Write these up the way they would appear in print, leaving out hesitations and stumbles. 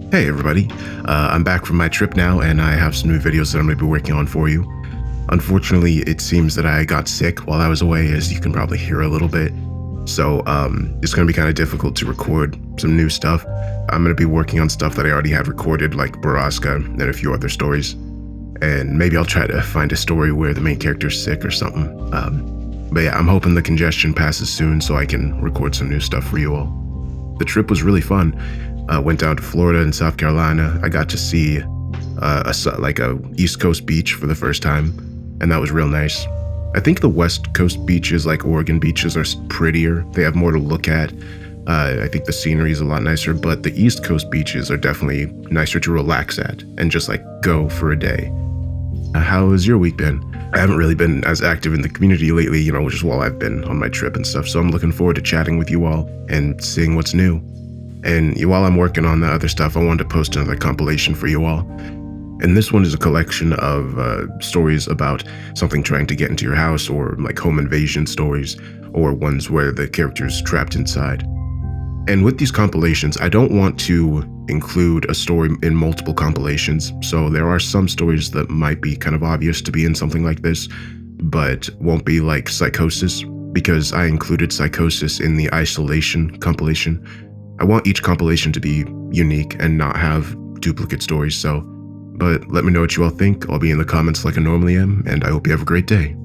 Hey everybody, I'm back from my trip now and I have some new videos that I'm going to be working on for you. Unfortunately, it seems that I got sick while I was away, as you can probably hear a little bit. So it's going to be kind of difficult to record some new stuff. I'm going to be working on stuff that I already had recorded, like Baraska and a few other stories. And maybe I'll try to find a story where the main character's sick or something. But yeah, I'm hoping the congestion passes soon so I can record some new stuff for you all. The trip was really fun. Went down to Florida and South Carolina. I got to see a East Coast beach for the first time, and that was real nice. I think the West Coast beaches, like Oregon beaches, are prettier. They have more to look at. I think the scenery is a lot nicer, but the East Coast beaches are definitely nicer to relax at and just go for a day. How has your week been? I haven't really been as active in the community lately, just while I've been on my trip and stuff, so I'm looking forward to chatting with you all and seeing what's new. And while I'm working on the other stuff, I wanted to post another compilation for you all. And this one is a collection of stories about something trying to get into your house, or like home invasion stories, or ones where the character's trapped inside. And with these compilations, I don't want to include a story in multiple compilations, so there are some stories that might be kind of obvious to be in something like this, but won't be, like Psychosis, because I included Psychosis in the Isolation compilation. I want each compilation to be unique and not have duplicate stories, but let me know what you all think. I'll be in the comments like I normally am, and I hope you have a great day.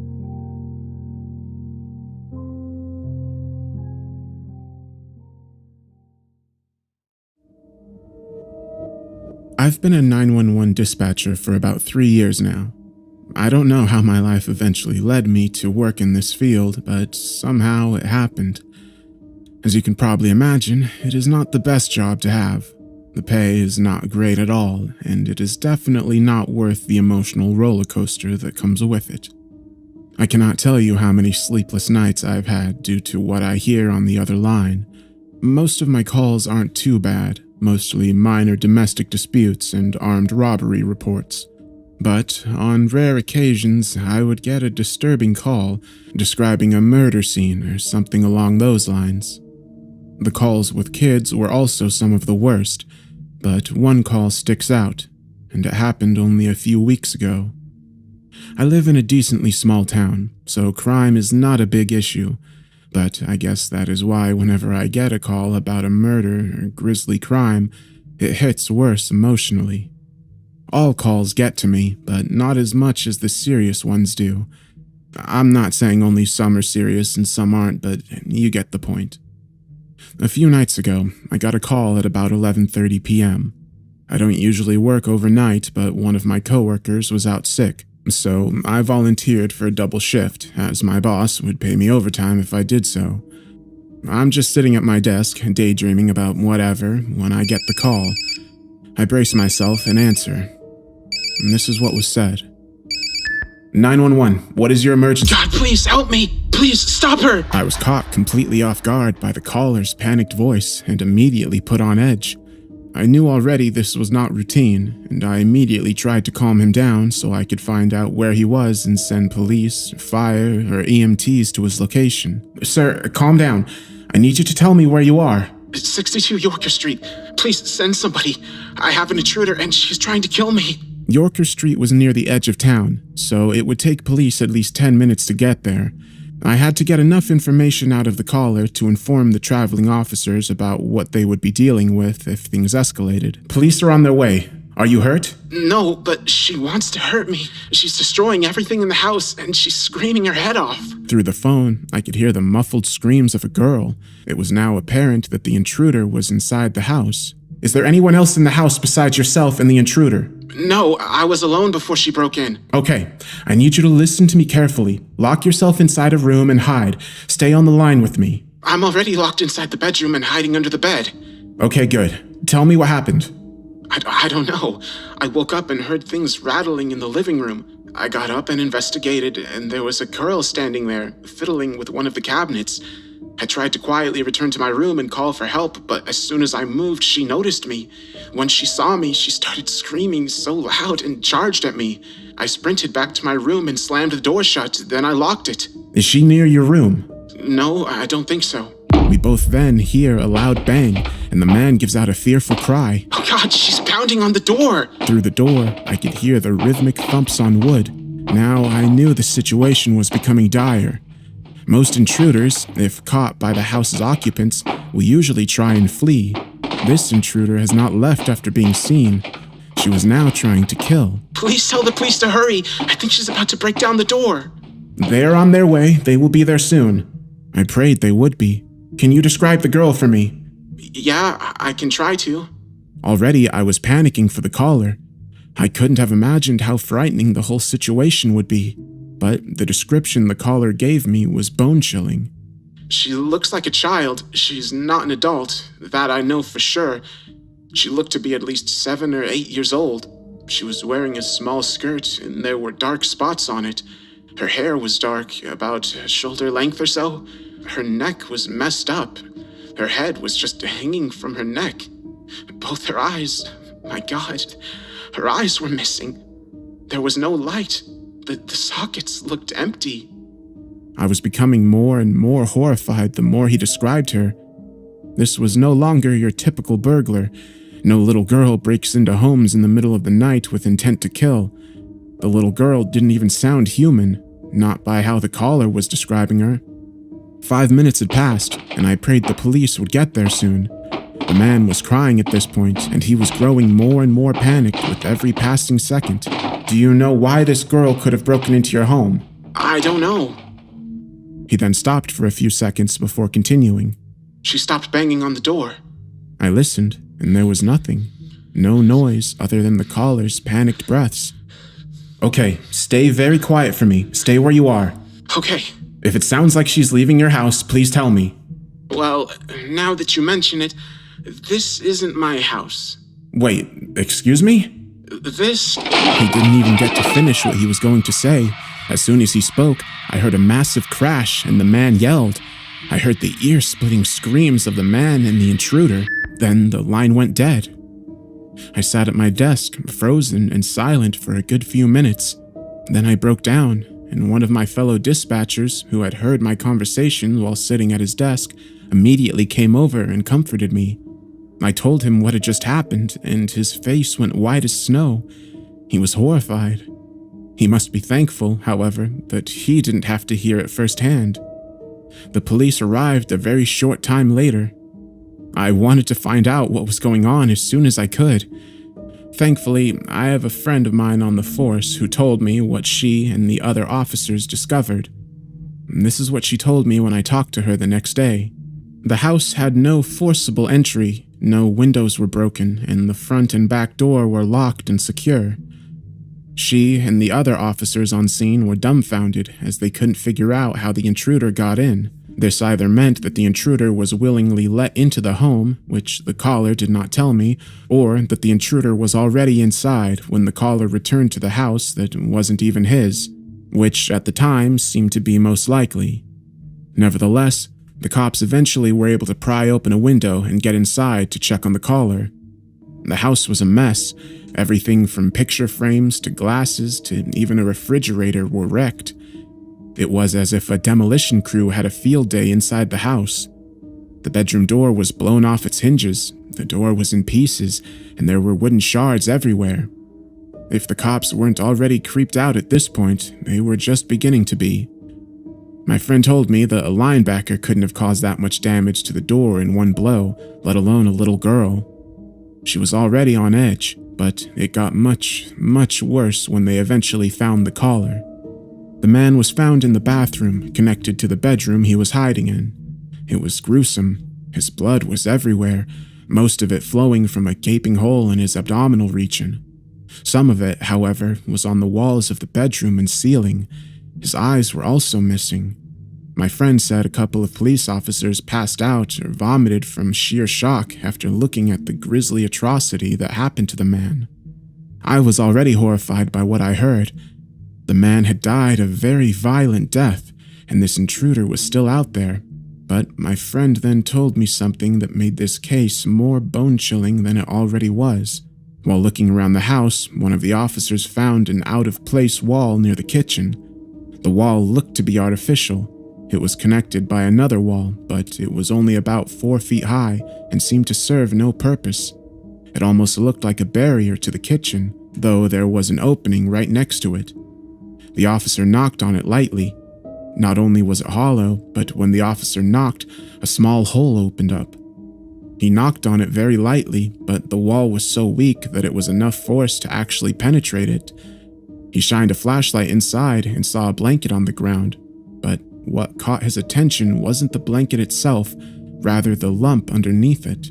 I've been a 911 dispatcher for about 3 years now. I don't know how my life eventually led me to work in this field, but somehow it happened. As you can probably imagine, it is not the best job to have. The pay is not great at all, and it is definitely not worth the emotional roller coaster that comes with it. I cannot tell you how many sleepless nights I've had due to what I hear on the other line. Most of my calls aren't too bad, mostly minor domestic disputes and armed robbery reports. But on rare occasions, I would get a disturbing call describing a murder scene or something along those lines. The calls with kids were also some of the worst, but one call sticks out, and it happened only a few weeks ago. I live in a decently small town, so crime is not a big issue, but I guess that is why whenever I get a call about a murder or grisly crime, it hits worse emotionally. All calls get to me, but not as much as the serious ones do. I'm not saying only some are serious and some aren't, but you get the point. A few nights ago, I got a call at about 11:30 p.m. I don't usually work overnight, but one of my coworkers was out sick, so I volunteered for a double shift, as my boss would pay me overtime if I did so. I'm just sitting at my desk, daydreaming about whatever, when I get the call. I brace myself and answer. And this is what was said. 911, what is your emergency? God, please help me! Please stop her! I was caught completely off guard by the caller's panicked voice and immediately put on edge. I knew already this was not routine, and I immediately tried to calm him down so I could find out where he was and send police, fire, or EMTs to his location. Sir, calm down. I need you to tell me where you are. 62 Yorker Street. Please send somebody. I have an intruder and she's trying to kill me. Yorker Street was near the edge of town, so it would take police at least 10 minutes to get there. I had to get enough information out of the caller to inform the traveling officers about what they would be dealing with if things escalated. Police are on their way. Are you hurt? No, but she wants to hurt me. She's destroying everything in the house and she's screaming her head off. Through the phone, I could hear the muffled screams of a girl. It was now apparent that the intruder was inside the house. Is there anyone else in the house besides yourself and the intruder? No, I was alone before she broke in. Okay, I need you to listen to me carefully. Lock yourself inside a room and hide. Stay on the line with me. I'm already locked inside the bedroom and hiding under the bed. Okay, good. Tell me what happened. I don't know. I woke up and heard things rattling in the living room. I got up and investigated, and there was a girl standing there, fiddling with one of the cabinets. I tried to quietly return to my room and call for help, but as soon as I moved, she noticed me. When she saw me, she started screaming so loud and charged at me. I sprinted back to my room and slammed the door shut, then I locked it. Is she near your room? No, I don't think so. We both then hear a loud bang, and the man gives out a fearful cry. Oh God, she's pounding on the door. Through the door, I could hear the rhythmic thumps on wood. Now I knew the situation was becoming dire. Most intruders, if caught by the house's occupants, will usually try and flee. This intruder has not left after being seen. She was now trying to kill. Please tell the police to hurry. I think she's about to break down the door. They're on their way. They will be there soon. I prayed they would be. Can you describe the girl for me? Yeah, I can try to. Already I was panicking for the caller. I couldn't have imagined how frightening the whole situation would be, but the description the caller gave me was bone-chilling. She looks like a child. She's not an adult. That I know for sure. She looked to be at least 7 or 8 years old. She was wearing a small skirt, and there were dark spots on it. Her hair was dark, about shoulder length or so. Her neck was messed up. Her head was just hanging from her neck. Both her eyes, my God, her eyes were missing. There was no light. The sockets looked empty. I was becoming more and more horrified the more he described her. This was no longer your typical burglar. No little girl breaks into homes in the middle of the night with intent to kill. The little girl didn't even sound human, not by how the caller was describing her. 5 minutes had passed, and I prayed the police would get there soon. The man was crying at this point, and he was growing more and more panicked with every passing second. Do you know why this girl could have broken into your home? I don't know. He then stopped for a few seconds before continuing. She stopped banging on the door. I listened, and there was nothing. No noise other than the caller's panicked breaths. Okay, stay very quiet for me. Stay where you are. Okay. If it sounds like she's leaving your house, please tell me. Well, now that you mention it, this isn't my house. Wait, excuse me? This... He didn't even get to finish what he was going to say. As soon as he spoke, I heard a massive crash and the man yelled. I heard the ear-splitting screams of the man and the intruder. Then the line went dead. I sat at my desk, frozen and silent for a good few minutes. Then I broke down, and one of my fellow dispatchers, who had heard my conversation while sitting at his desk, immediately came over and comforted me. I told him what had just happened, and his face went white as snow. He was horrified. He must be thankful, however, that he didn't have to hear it firsthand. The police arrived a very short time later. I wanted to find out what was going on as soon as I could. Thankfully, I have a friend of mine on the force who told me what she and the other officers discovered. This is what she told me when I talked to her the next day. The house had no forcible entry, no windows were broken, and the front and back door were locked and secure. She and the other officers on scene were dumbfounded as they couldn't figure out how the intruder got in. This either meant that the intruder was willingly let into the home, which the caller did not tell me, or that the intruder was already inside when the caller returned to the house that wasn't even his, which at the time seemed to be most likely. Nevertheless, the cops eventually were able to pry open a window and get inside to check on the caller. The house was a mess. Everything from picture frames to glasses to even a refrigerator were wrecked. It was as if a demolition crew had a field day inside the house. The bedroom door was blown off its hinges, the door was in pieces, and there were wooden shards everywhere. If the cops weren't already creeped out at this point, they were just beginning to be. My friend told me that a linebacker couldn't have caused that much damage to the door in one blow, let alone a little girl. She was already on edge, but it got much, much worse when they eventually found the caller. The man was found in the bathroom, connected to the bedroom he was hiding in. It was gruesome. His blood was everywhere, most of it flowing from a gaping hole in his abdominal region. Some of it, however, was on the walls of the bedroom and ceiling. His eyes were also missing. My friend said a couple of police officers passed out or vomited from sheer shock after looking at the grisly atrocity that happened to the man. I was already horrified by what I heard. The man had died a very violent death, and this intruder was still out there. But my friend then told me something that made this case more bone-chilling than it already was. While looking around the house, one of the officers found an out-of-place wall near the kitchen. The wall looked to be artificial. It was connected by another wall, but it was only about 4 feet high and seemed to serve no purpose. It almost looked like a barrier to the kitchen, though there was an opening right next to it. The officer knocked on it lightly. Not only was it hollow, but when the officer knocked, a small hole opened up. He knocked on it very lightly, but the wall was so weak that it was enough force to actually penetrate it. He shined a flashlight inside and saw a blanket on the ground, but what caught his attention wasn't the blanket itself, rather the lump underneath it.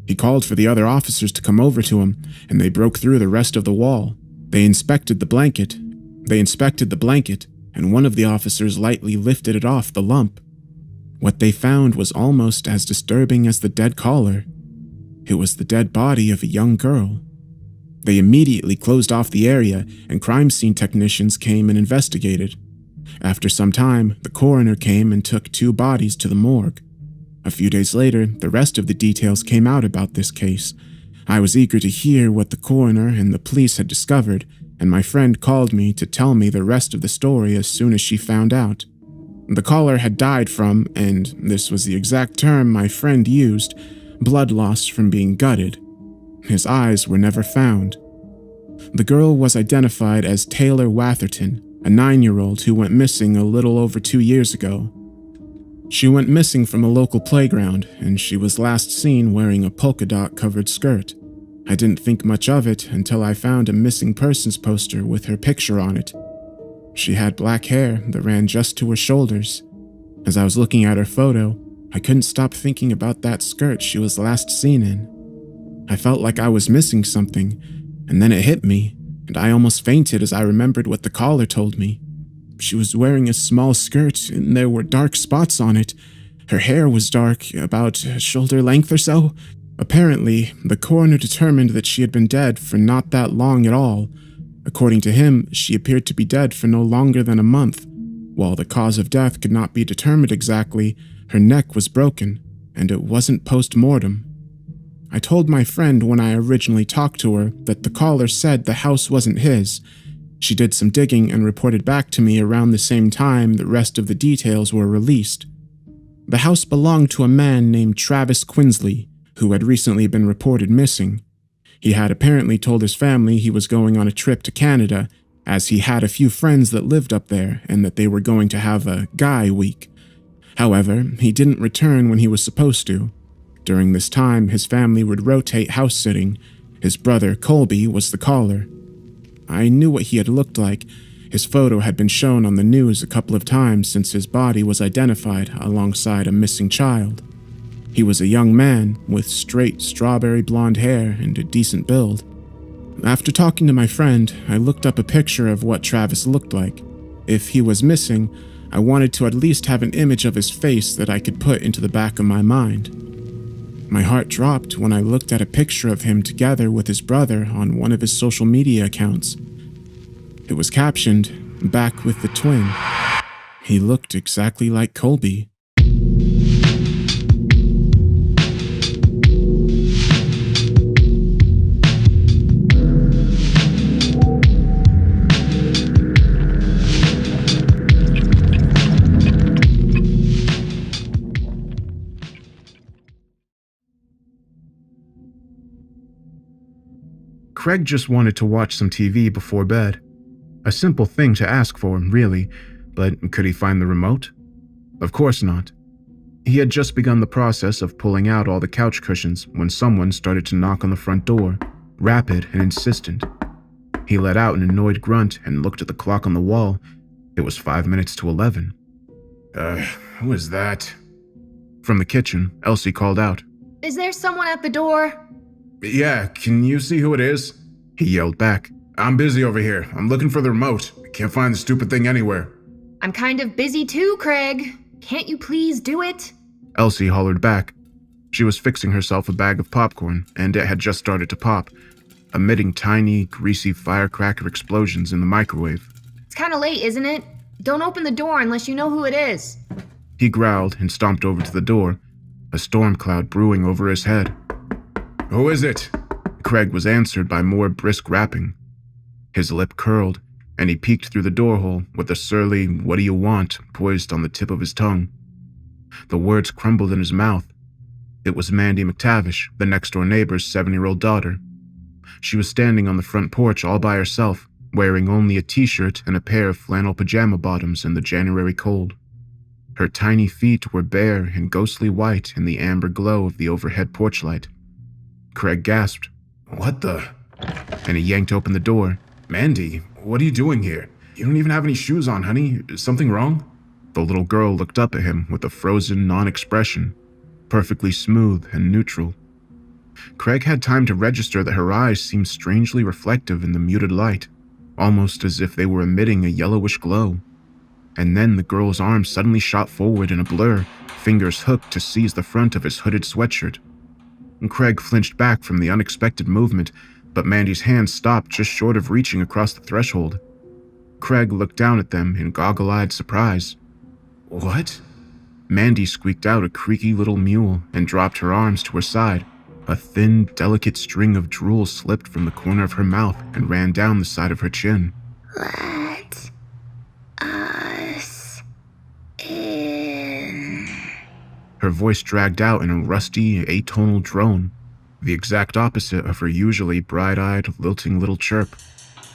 He called for the other officers to come over to him, and they broke through the rest of the wall. They inspected the blanket, and one of the officers lightly lifted it off the lump. What they found was almost as disturbing as the dead caller. It was the dead body of a young girl. They immediately closed off the area, and crime scene technicians came and investigated. After some time, the coroner came and took 2 bodies to the morgue. A few days later, the rest of the details came out about this case. I was eager to hear what the coroner and the police had discovered, and my friend called me to tell me the rest of the story as soon as she found out. The caller had died from, and this was the exact term my friend used, blood loss from being gutted. His eyes were never found. The girl was identified as Taylor Watherton, a 9-year-old who went missing a little over 2 years ago. She went missing from a local playground, and she was last seen wearing a polka dot covered skirt. I didn't think much of it until I found a missing persons poster with her picture on it. She had black hair that ran just to her shoulders. As I was looking at her photo, I couldn't stop thinking about that skirt she was last seen in. I felt like I was missing something, and then it hit me, and I almost fainted as I remembered what the caller told me. She was wearing a small skirt, and there were dark spots on it. Her hair was dark, about shoulder length or so. Apparently, the coroner determined that she had been dead for not that long at all. According to him, she appeared to be dead for no longer than a month. While the cause of death could not be determined exactly, her neck was broken, and it wasn't post-mortem. I told my friend when I originally talked to her that the caller said the house wasn't his. She did some digging and reported back to me around the same time the rest of the details were released. The house belonged to a man named Travis Quinsley, who had recently been reported missing. He had apparently told his family he was going on a trip to Canada, as he had a few friends that lived up there and that they were going to have a guy week. However, he didn't return when he was supposed to. During this time, his family would rotate house sitting. His brother, Colby, was the caller. I knew what he had looked like. His photo had been shown on the news a couple of times since his body was identified alongside a missing child. He was a young man with straight strawberry blonde hair and a decent build. After talking to my friend, I looked up a picture of what Travis looked like. If he was missing, I wanted to at least have an image of his face that I could put into the back of my mind. My heart dropped when I looked at a picture of him together with his brother on one of his social media accounts. It was captioned, "Back with the twin." He looked exactly like Colby. Craig just wanted to watch some TV before bed. A simple thing to ask for, really, but could he find the remote? Of course not. He had just begun the process of pulling out all the couch cushions when someone started to knock on the front door, rapid and insistent. He let out an annoyed grunt and looked at the clock on the wall. It was 5 minutes to 11. Who is that? From the kitchen, Elsie called out. Is there someone at the door? Yeah, can you see who it is? He yelled back. I'm busy over here. I'm looking for the remote. I can't find the stupid thing anywhere. I'm kind of busy too, Craig. Can't you please do it? Elsie hollered back. She was fixing herself a bag of popcorn, and it had just started to pop, emitting tiny, greasy firecracker explosions in the microwave. It's kind of late, isn't it? Don't open the door unless you know who it is. He growled and stomped over to the door, a storm cloud brewing over his head. Who is it? Craig was answered by more brisk rapping. His lip curled, and he peeked through the door hole with a surly "what do you want" poised on the tip of his tongue. The words crumbled in his mouth. It was Mandy McTavish, the next-door neighbor's 7-year-old daughter. She was standing on the front porch all by herself, wearing only a t-shirt and a pair of flannel pajama bottoms in the January cold. Her tiny feet were bare and ghostly white in the amber glow of the overhead porch light. Craig gasped, "What the?" and he yanked open the door. "Mandy, what are you doing here? You don't even have any shoes on, honey. Is something wrong?" The little girl looked up at him with a frozen non-expression, perfectly smooth and neutral. Craig had time to register that her eyes seemed strangely reflective in the muted light, almost as if they were emitting a yellowish glow. And then the girl's arm suddenly shot forward in a blur, fingers hooked to seize the front of his hooded sweatshirt. Craig flinched back from the unexpected movement, but Mandy's hand stopped just short of reaching across the threshold. Craig looked down at them in goggle-eyed surprise. "What?" Mandy squeaked out a creaky little mule and dropped her arms to her side. A thin, delicate string of drool slipped from the corner of her mouth and ran down the side of her chin. Let us in. Her voice dragged out in a rusty, atonal drone, the exact opposite of her usually bright-eyed, lilting little chirp.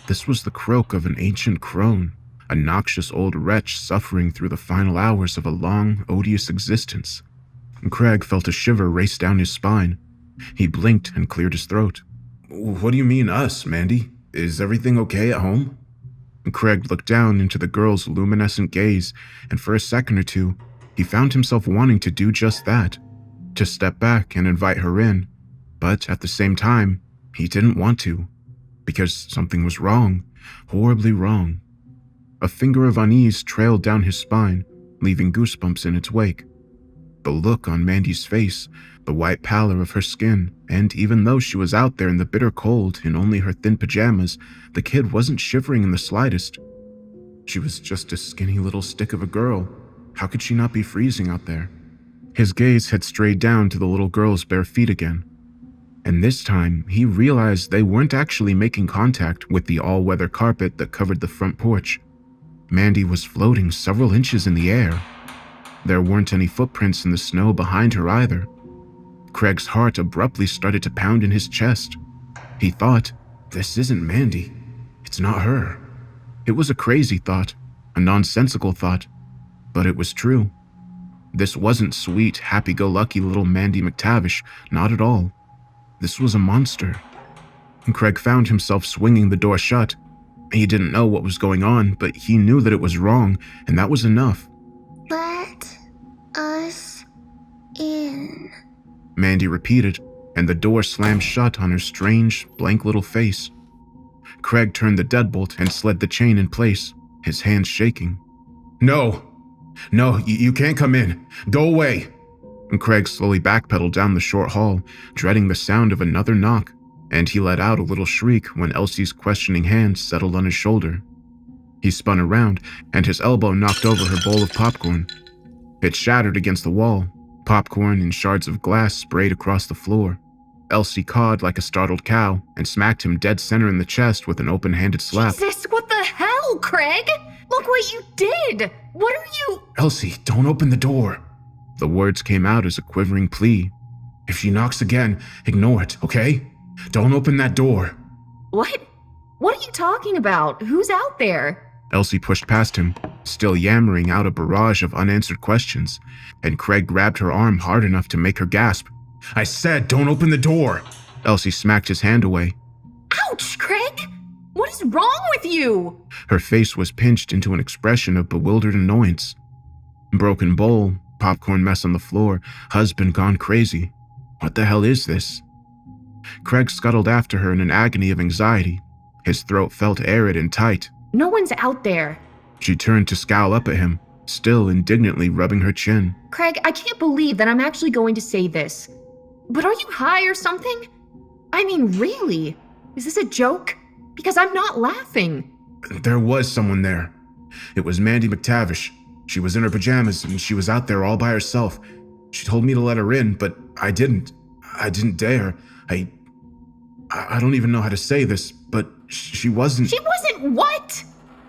This was the croak of an ancient crone, a noxious old wretch suffering through the final hours of a long, odious existence. Craig felt a shiver race down his spine. He blinked and cleared his throat. "What do you mean, us, Mandy? Is everything okay at home?" Craig looked down into the girl's luminescent gaze, and for a second or two, he found himself wanting to do just that, to step back and invite her in. But at the same time, he didn't want to, because something was wrong, horribly wrong. A finger of unease trailed down his spine, leaving goosebumps in its wake. The look on Mandy's face, the white pallor of her skin, and even though she was out there in the bitter cold in only her thin pajamas, the kid wasn't shivering in the slightest. She was just a skinny little stick of a girl. How could she not be freezing out there? His gaze had strayed down to the little girl's bare feet again. And this time, he realized they weren't actually making contact with the all-weather carpet that covered the front porch. Mandy was floating several inches in the air. There weren't any footprints in the snow behind her either. Craig's heart abruptly started to pound in his chest. He thought, this isn't Mandy. It's not her. It was a crazy thought, a nonsensical thought, but it was true. This wasn't sweet, happy-go-lucky little Mandy McTavish, not at all. This was a monster. Craig found himself swinging the door shut. He didn't know what was going on, but he knew that it was wrong, and that was enough. Let us in. Mandy repeated, and the door slammed shut on her strange, blank little face. Craig turned the deadbolt and slid the chain in place, his hands shaking. No, you can't come in. Go away. And Craig slowly backpedaled down the short hall, dreading the sound of another knock, and he let out a little shriek when Elsie's questioning hand settled on his shoulder. He spun around, and his elbow knocked over her bowl of popcorn. It shattered against the wall. Popcorn and shards of glass sprayed across the floor. Elsie cawed like a startled cow and smacked him dead center in the chest with an open-handed slap. Jesus, what the hell, Craig? Look what you did! What are you— Elsie, don't open the door. The words came out as a quivering plea. If she knocks again, ignore it, okay? Don't open that door. What? What are you talking about? Who's out there? Elsie pushed past him, still yammering out a barrage of unanswered questions, and Craig grabbed her arm hard enough to make her gasp. I said, don't open the door! Elsie smacked his hand away. Ouch, Craig! What is wrong with you? Her face was pinched into an expression of bewildered annoyance. Broken bowl, popcorn mess on the floor, husband gone crazy. What the hell is this? Craig scuttled after her in an agony of anxiety. His throat felt arid and tight. No one's out there. She turned to scowl up at him, still indignantly rubbing her chin. Craig, I can't believe that I'm actually going to say this. But are you high or something? I mean, really? Is this a joke? Because I'm not laughing. There was someone there. It was Mandy McTavish. She was in her pajamas and she was out there all by herself. She told me to let her in, but I didn't. I didn't dare. I don't even know how to say this, but she wasn't— She wasn't what?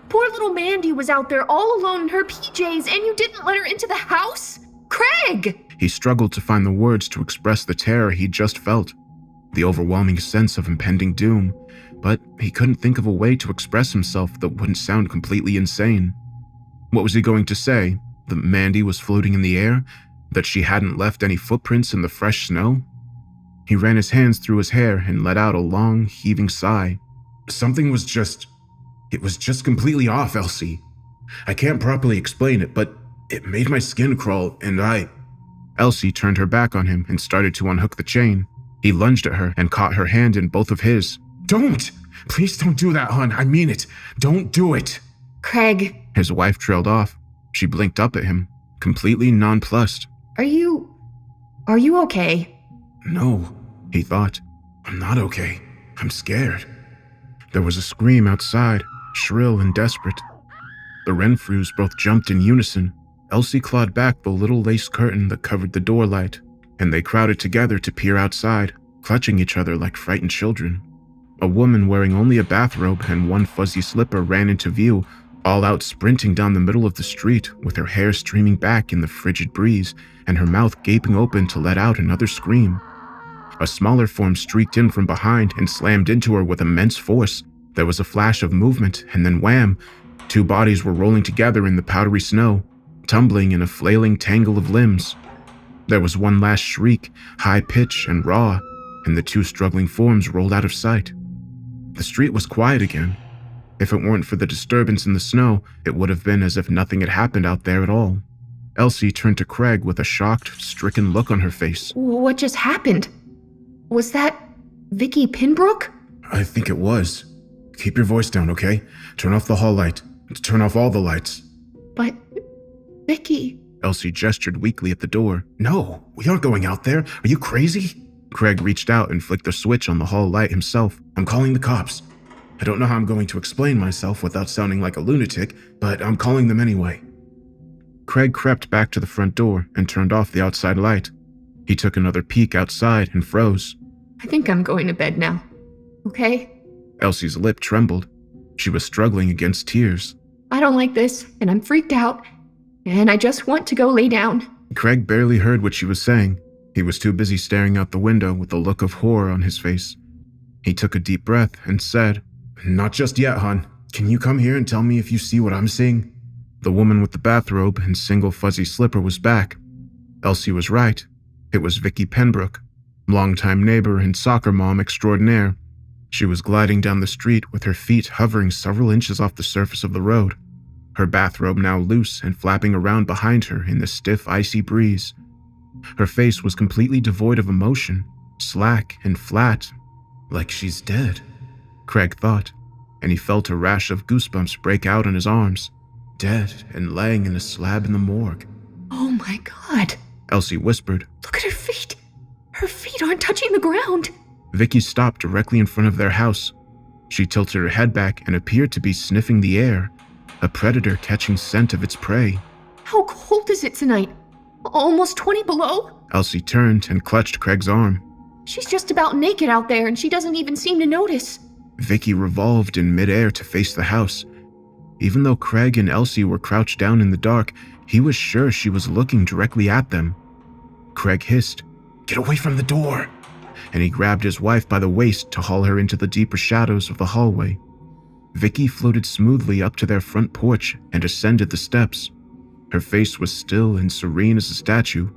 Poor little Mandy was out there all alone in her PJs, and you didn't let her into the house? Craig! He struggled to find the words to express the terror he'd just felt, the overwhelming sense of impending doom, but he couldn't think of a way to express himself that wouldn't sound completely insane. What was he going to say? That Mandy was floating in the air? That she hadn't left any footprints in the fresh snow? He ran his hands through his hair and let out a long, heaving sigh. Something was just... It was just completely off, Elsie. I can't properly explain it, but it made my skin crawl, and I... Elsie turned her back on him and started to unhook the chain. He lunged at her and caught her hand in both of his. Don't! Please don't do that, hon. I mean it. Don't do it. Craig. His wife trailed off. She blinked up at him, completely nonplussed. Are you okay? No, he thought. I'm not okay. I'm scared. There was a scream outside, shrill and desperate. The Renfrews both jumped in unison. Elsie clawed back the little lace curtain that covered the door light, and they crowded together to peer outside, clutching each other like frightened children. A woman wearing only a bathrobe and one fuzzy slipper ran into view, all out sprinting down the middle of the street with her hair streaming back in the frigid breeze and her mouth gaping open to let out another scream. A smaller form streaked in from behind and slammed into her with immense force. There was a flash of movement, and then wham! 2 bodies were rolling together in the powdery snow, tumbling in a flailing tangle of limbs. There was one last shriek, high pitch and raw, and the 2 struggling forms rolled out of sight. The street was quiet again. If it weren't for the disturbance in the snow, it would have been as if nothing had happened out there at all. Elsie turned to Craig with a shocked, stricken look on her face. What just happened? Was that Vicky Pinbrook? I think it was. Keep your voice down, okay? Turn off the hall light. Turn off all the lights. But Vicky... Elsie gestured weakly at the door. No, we aren't going out there. Are you crazy? Craig reached out and flicked the switch on the hall light himself. I'm calling the cops. I don't know how I'm going to explain myself without sounding like a lunatic, but I'm calling them anyway. Craig crept back to the front door and turned off the outside light. He took another peek outside and froze. I think I'm going to bed now. Okay? Elsie's lip trembled. She was struggling against tears. I don't like this, and I'm freaked out, and I just want to go lay down. Craig barely heard what she was saying. He was too busy staring out the window with a look of horror on his face. He took a deep breath and said, Not just yet, hon. Can you come here and tell me if you see what I'm seeing? The woman with the bathrobe and single fuzzy slipper was back. Elsie was right. It was Vicky Penbrook, longtime neighbor and soccer mom extraordinaire. She was gliding down the street with her feet hovering several inches off the surface of the road, her bathrobe now loose and flapping around behind her in the stiff, icy breeze. Her face was completely devoid of emotion, slack and flat, like she's dead, Craig thought, and he felt a rash of goosebumps break out on his arms. Dead and laying in a slab in the morgue. Oh my God. Elsie whispered. Look at her feet. Her feet aren't touching the ground. Vicky stopped directly in front of their house. She tilted her head back and appeared to be sniffing the air, a predator catching scent of its prey. How cold is it tonight? Almost 20 below? Elsie turned and clutched Craig's arm. She's just about naked out there and she doesn't even seem to notice. Vicky revolved in midair to face the house. Even though Craig and Elsie were crouched down in the dark, he was sure she was looking directly at them. Craig hissed, "Get away from the door!" and he grabbed his wife by the waist to haul her into the deeper shadows of the hallway. Vicky floated smoothly up to their front porch and ascended the steps. Her face was still and serene as a statue.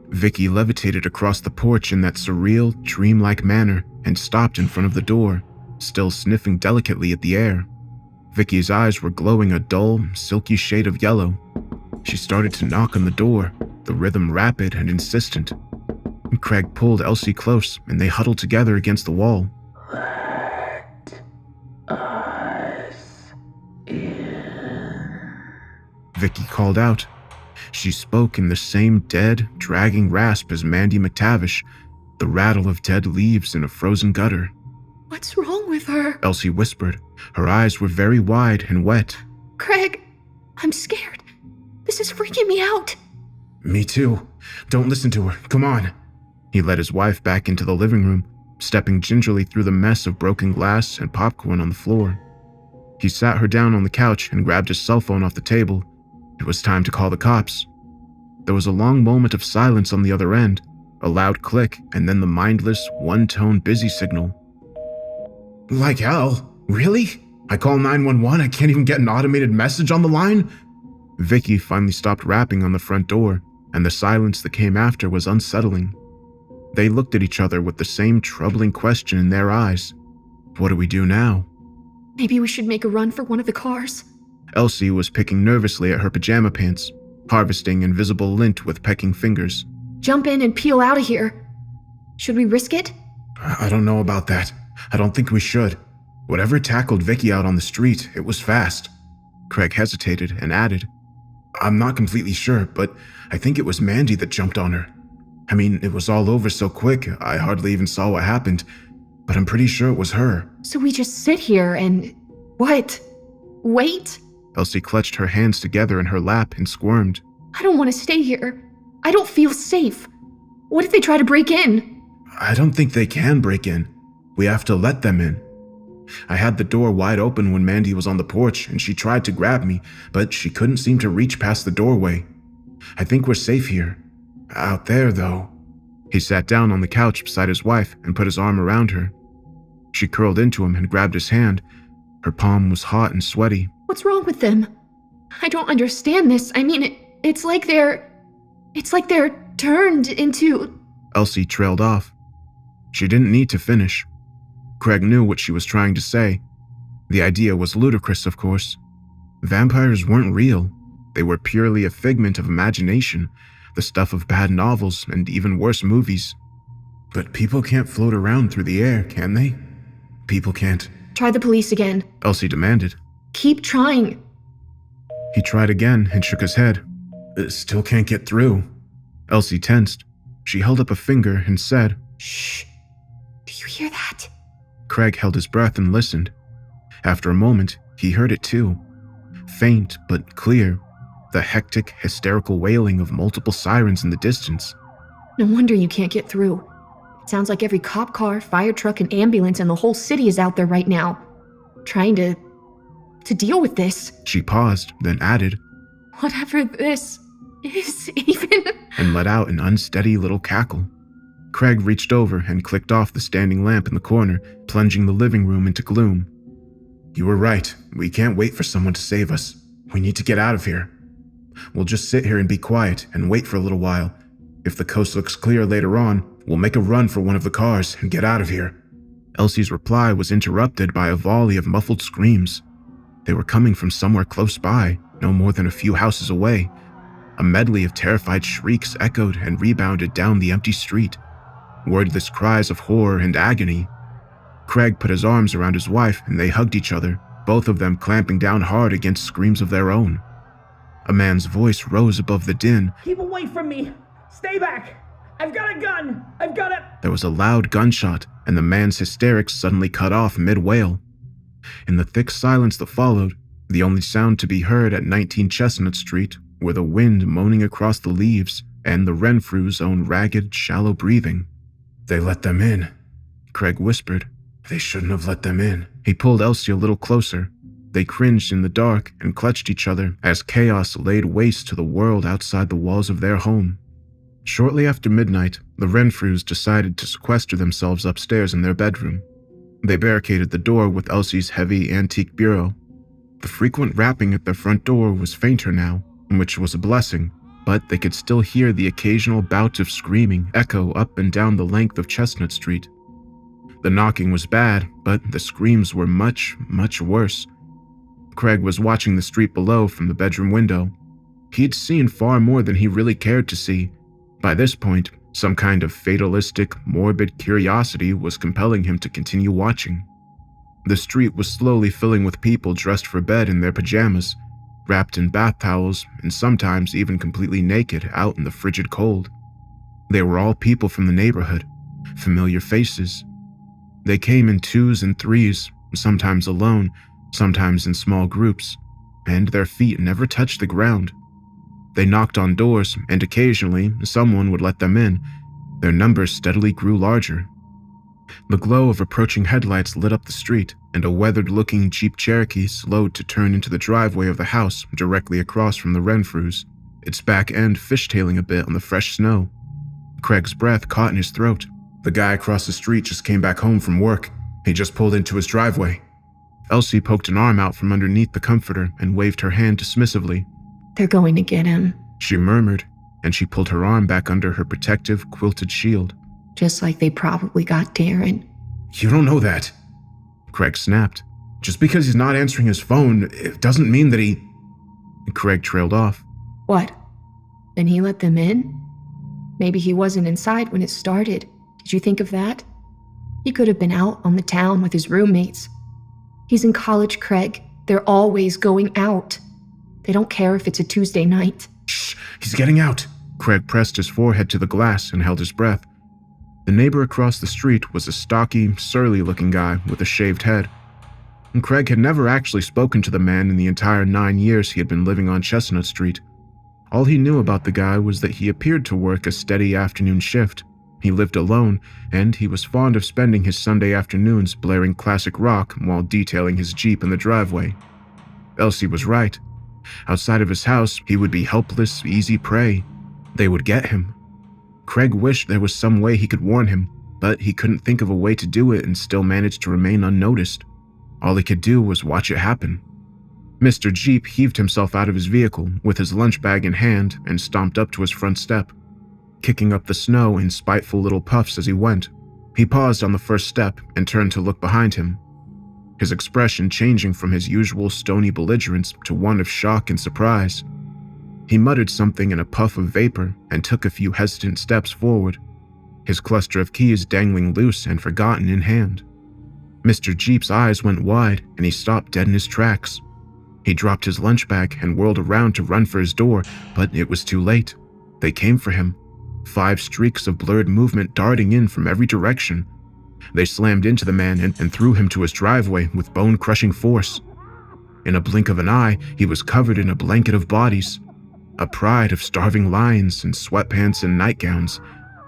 Vicky levitated across the porch in that surreal, dreamlike manner and stopped in front of the door, still sniffing delicately at the air. Vicky's eyes were glowing a dull, silky shade of yellow. She started to knock on the door, the rhythm rapid and insistent. Craig pulled Elsie close, and they huddled together against the wall. Let us in. Vicky called out. She spoke in the same dead, dragging rasp as Mandy McTavish, the rattle of dead leaves in a frozen gutter. What's wrong with her? Elsie whispered. Her eyes were very wide and wet. Craig, I'm scared. This is freaking me out. Me too. Don't listen to her. Come on. He led his wife back into the living room, stepping gingerly through the mess of broken glass and popcorn on the floor. He sat her down on the couch and grabbed his cell phone off the table. It was time to call the cops. There was a long moment of silence on the other end, a loud click, and then the mindless, one-tone busy signal. Like hell? Really? I call 911, I can't even get an automated message on the line? Vicky finally stopped rapping on the front door, and the silence that came after was unsettling. They looked at each other with the same troubling question in their eyes. What do we do now? Maybe we should make a run for one of the cars. Elsie was picking nervously at her pajama pants, harvesting invisible lint with pecking fingers. Jump in and peel out of here. Should we risk it? I don't know about that. I don't think we should. Whatever tackled Vicky out on the street, it was fast. Craig hesitated and added, I'm not completely sure, but I think it was Mandy that jumped on her. I mean, it was all over so quick, I hardly even saw what happened, but I'm pretty sure it was her. So we just sit here and... what? Wait? Elsie clutched her hands together in her lap and squirmed. I don't want to stay here. I don't feel safe. What if they try to break in? I don't think they can break in. We have to let them in. I had the door wide open when Mandy was on the porch and she tried to grab me, but she couldn't seem to reach past the doorway. I think we're safe here. Out there, though. He sat down on the couch beside his wife and put his arm around her. She curled into him and grabbed his hand. Her palm was hot and sweaty. What's wrong with them? I don't understand this. I mean, it's like they're turned into... Elsie trailed off. She didn't need to finish. Craig knew what she was trying to say. The idea was ludicrous, of course. Vampires weren't real. They were purely a figment of imagination, the stuff of bad novels and even worse movies. But people can't float around through the air, can they? People can't. Try the police again. Elsie demanded. Keep trying. He tried again and shook his head. Still can't get through. Elsie tensed. She held up a finger and said, Shh. Do you hear that? Craig held his breath and listened. After a moment, he heard it too. Faint but clear. The hectic, hysterical wailing of multiple sirens in the distance. No wonder you can't get through. It sounds like every cop car, fire truck, and ambulance in the whole city is out there right now, trying to deal with this. She paused, then added, Whatever this is even... and let out an unsteady little cackle. Craig reached over and clicked off the standing lamp in the corner, plunging the living room into gloom. You were right. We can't wait for someone to save us. We need to get out of here. We'll just sit here and be quiet and wait for a little while. If the coast looks clear later on, we'll make a run for one of the cars and get out of here. Elsie's reply was interrupted by a volley of muffled screams. They were coming from somewhere close by, no more than a few houses away. A medley of terrified shrieks echoed and rebounded down the empty street. Wordless cries of horror and agony. Craig put his arms around his wife and they hugged each other, both of them clamping down hard against screams of their own. A man's voice rose above the din. Keep away from me! Stay back! I've got a gun! I've got a... There was a loud gunshot, and the man's hysterics suddenly cut off mid-wail. In the thick silence that followed, the only sound to be heard at 19 Chestnut Street were the wind moaning across the leaves and the Renfrew's own ragged, shallow breathing. They let them in, Craig whispered. They shouldn't have let them in. He pulled Elsie a little closer. They cringed in the dark and clutched each other as chaos laid waste to the world outside the walls of their home. Shortly after midnight, the Renfrews decided to sequester themselves upstairs in their bedroom. They barricaded the door with Elsie's heavy antique bureau. The frequent rapping at their front door was fainter now, which was a blessing, but they could still hear the occasional bout of screaming echo up and down the length of Chestnut Street. The knocking was bad, but the screams were much, much worse. Craig was watching the street below from the bedroom window. He'd seen far more than he really cared to see. By this point, some kind of fatalistic, morbid curiosity was compelling him to continue watching. The street was slowly filling with people dressed for bed in their pajamas, wrapped in bath towels, and sometimes even completely naked out in the frigid cold. They were all people from the neighborhood, familiar faces. They came in twos and threes, sometimes alone, sometimes in small groups, and their feet never touched the ground. They knocked on doors, and occasionally someone would let them in. Their numbers steadily grew larger. The glow of approaching headlights lit up the street, and a weathered-looking Jeep Cherokee slowed to turn into the driveway of the house directly across from the Renfrews, its back end fishtailing a bit on the fresh snow. Craig's breath caught in his throat. The guy across the street just came back home from work. He just pulled into his driveway. Elsie poked an arm out from underneath the comforter and waved her hand dismissively. They're going to get him. She murmured, and she pulled her arm back under her protective, quilted shield. Just like they probably got Darren. You don't know that. Craig snapped. Just because he's not answering his phone, it doesn't mean that he... Craig trailed off. What? Then he let them in? Maybe he wasn't inside when it started. Did you think of that? He could have been out on the town with his roommates. He's in college, Craig. They're always going out. They don't care if it's a Tuesday night. Shh, he's getting out. Craig pressed his forehead to the glass and held his breath. The neighbor across the street was a stocky, surly-looking guy with a shaved head. And Craig had never actually spoken to the man in the entire 9 years he had been living on Chestnut Street. All he knew about the guy was that he appeared to work a steady afternoon shift. He lived alone, and he was fond of spending his Sunday afternoons blaring classic rock while detailing his Jeep in the driveway. Elsie was right. Outside of his house, he would be helpless, easy prey. They would get him. Craig wished there was some way he could warn him, but he couldn't think of a way to do it and still manage to remain unnoticed. All he could do was watch it happen. Mr. Jeep heaved himself out of his vehicle with his lunch bag in hand and stomped up to his front step, kicking up the snow in spiteful little puffs as he went. He paused on the first step and turned to look behind him, his expression changing from his usual stony belligerence to one of shock and surprise. He muttered something in a puff of vapor and took a few hesitant steps forward, his cluster of keys dangling loose and forgotten in hand. Mr. Jeep's eyes went wide and he stopped dead in his tracks. He dropped his lunch bag and whirled around to run for his door, but it was too late. They came for him, 5 streaks of blurred movement darting in from every direction. They slammed into the man and threw him to his driveway with bone-crushing force. In a blink of an eye, he was covered in a blanket of bodies, a pride of starving lions in sweatpants and nightgowns.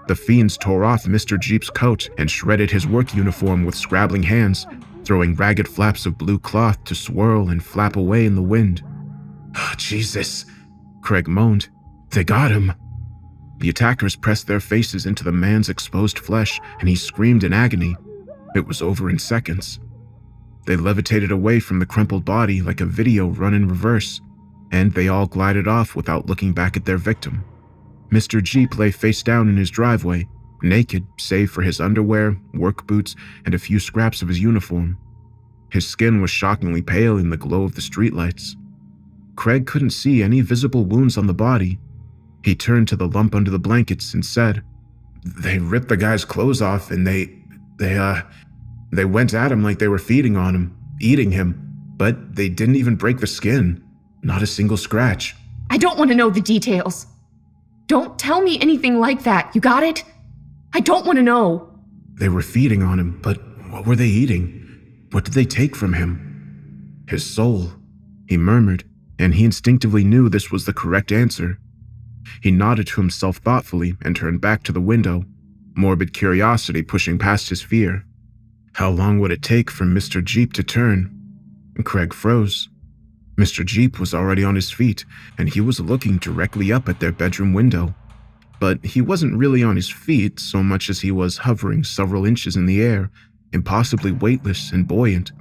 The fiends tore off Mr. Jeep's coat and shredded his work uniform with scrabbling hands, throwing ragged flaps of blue cloth to swirl and flap away in the wind. Oh, Jesus, Craig moaned. They got him. The attackers pressed their faces into the man's exposed flesh, and he screamed in agony. It was over in seconds. They levitated away from the crumpled body like a video run in reverse, and they all glided off without looking back at their victim. Mr. Jeep lay face down in his driveway, naked save for his underwear, work boots, and a few scraps of his uniform. His skin was shockingly pale in the glow of the streetlights. Craig couldn't see any visible wounds on the body. He turned to the lump under the blankets and said, "They ripped the guy's clothes off and they went at him like they were feeding on him, eating him, but they didn't even break the skin. Not a single scratch." I don't want to know the details. Don't tell me anything like that, you got it? I don't want to know. They were feeding on him, but what were they eating? What did they take from him? His soul, he murmured, and he instinctively knew this was the correct answer. He nodded to himself thoughtfully and turned back to the window, morbid curiosity pushing past his fear. How long would it take for Mr. Jeep to turn? Craig froze. Mr. Jeep was already on his feet, and he was looking directly up at their bedroom window. But he wasn't really on his feet so much as he was hovering several inches in the air, impossibly weightless and buoyant.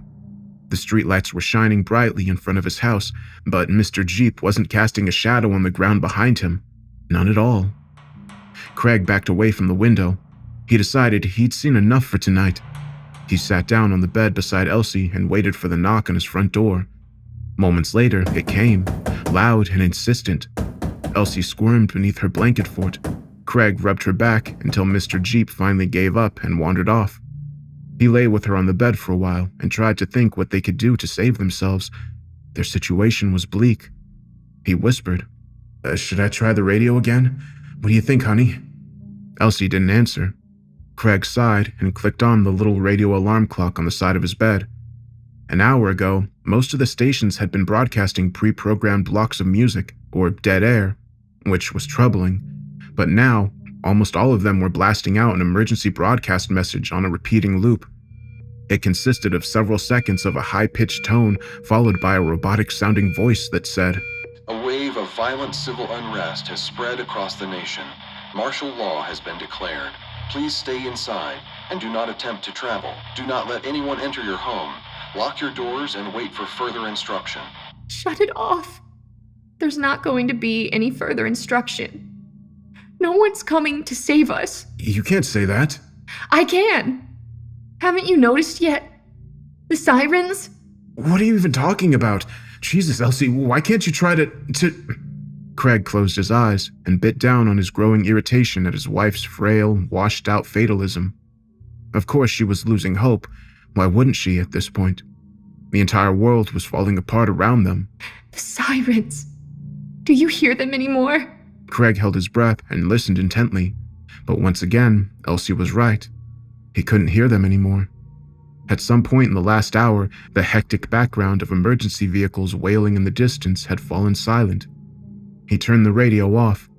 The streetlights were shining brightly in front of his house, but Mr. Jeep wasn't casting a shadow on the ground behind him. None at all. Craig backed away from the window. He decided he'd seen enough for tonight. He sat down on the bed beside Elsie and waited for the knock on his front door. Moments later, it came, loud and insistent. Elsie squirmed beneath her blanket fort. Craig rubbed her back until Mr. Jeep finally gave up and wandered off. He lay with her on the bed for a while and tried to think what they could do to save themselves. Their situation was bleak. He whispered, "Should I try the radio again? What do you think, honey?" Elsie didn't answer. Craig sighed and clicked on the little radio alarm clock on the side of his bed. An hour ago, most of the stations had been broadcasting pre-programmed blocks of music, or dead air, which was troubling. But now, Almost all of them were blasting out an emergency broadcast message on a repeating loop. It consisted of several seconds of a high-pitched tone followed by a robotic-sounding voice that said, "A wave of violent civil unrest has spread across the nation. Martial law has been declared. Please stay inside and do not attempt to travel. Do not let anyone enter your home. Lock your doors and wait for further instruction." Shut it off. There's not going to be any further instruction. No one's coming to save us. "You can't say that." I can. Haven't you noticed yet? The sirens? "What are you even talking about? Jesus, Elsie, why can't you try to... Craig closed his eyes and bit down on his growing irritation at his wife's frail, washed-out fatalism. Of course she was losing hope. Why wouldn't she at this point? The entire world was falling apart around them. The sirens. Do you hear them anymore? Craig held his breath and listened intently, but once again, Elsie was right. He couldn't hear them anymore. At some point in the last hour, the hectic background of emergency vehicles wailing in the distance had fallen silent. He turned the radio off.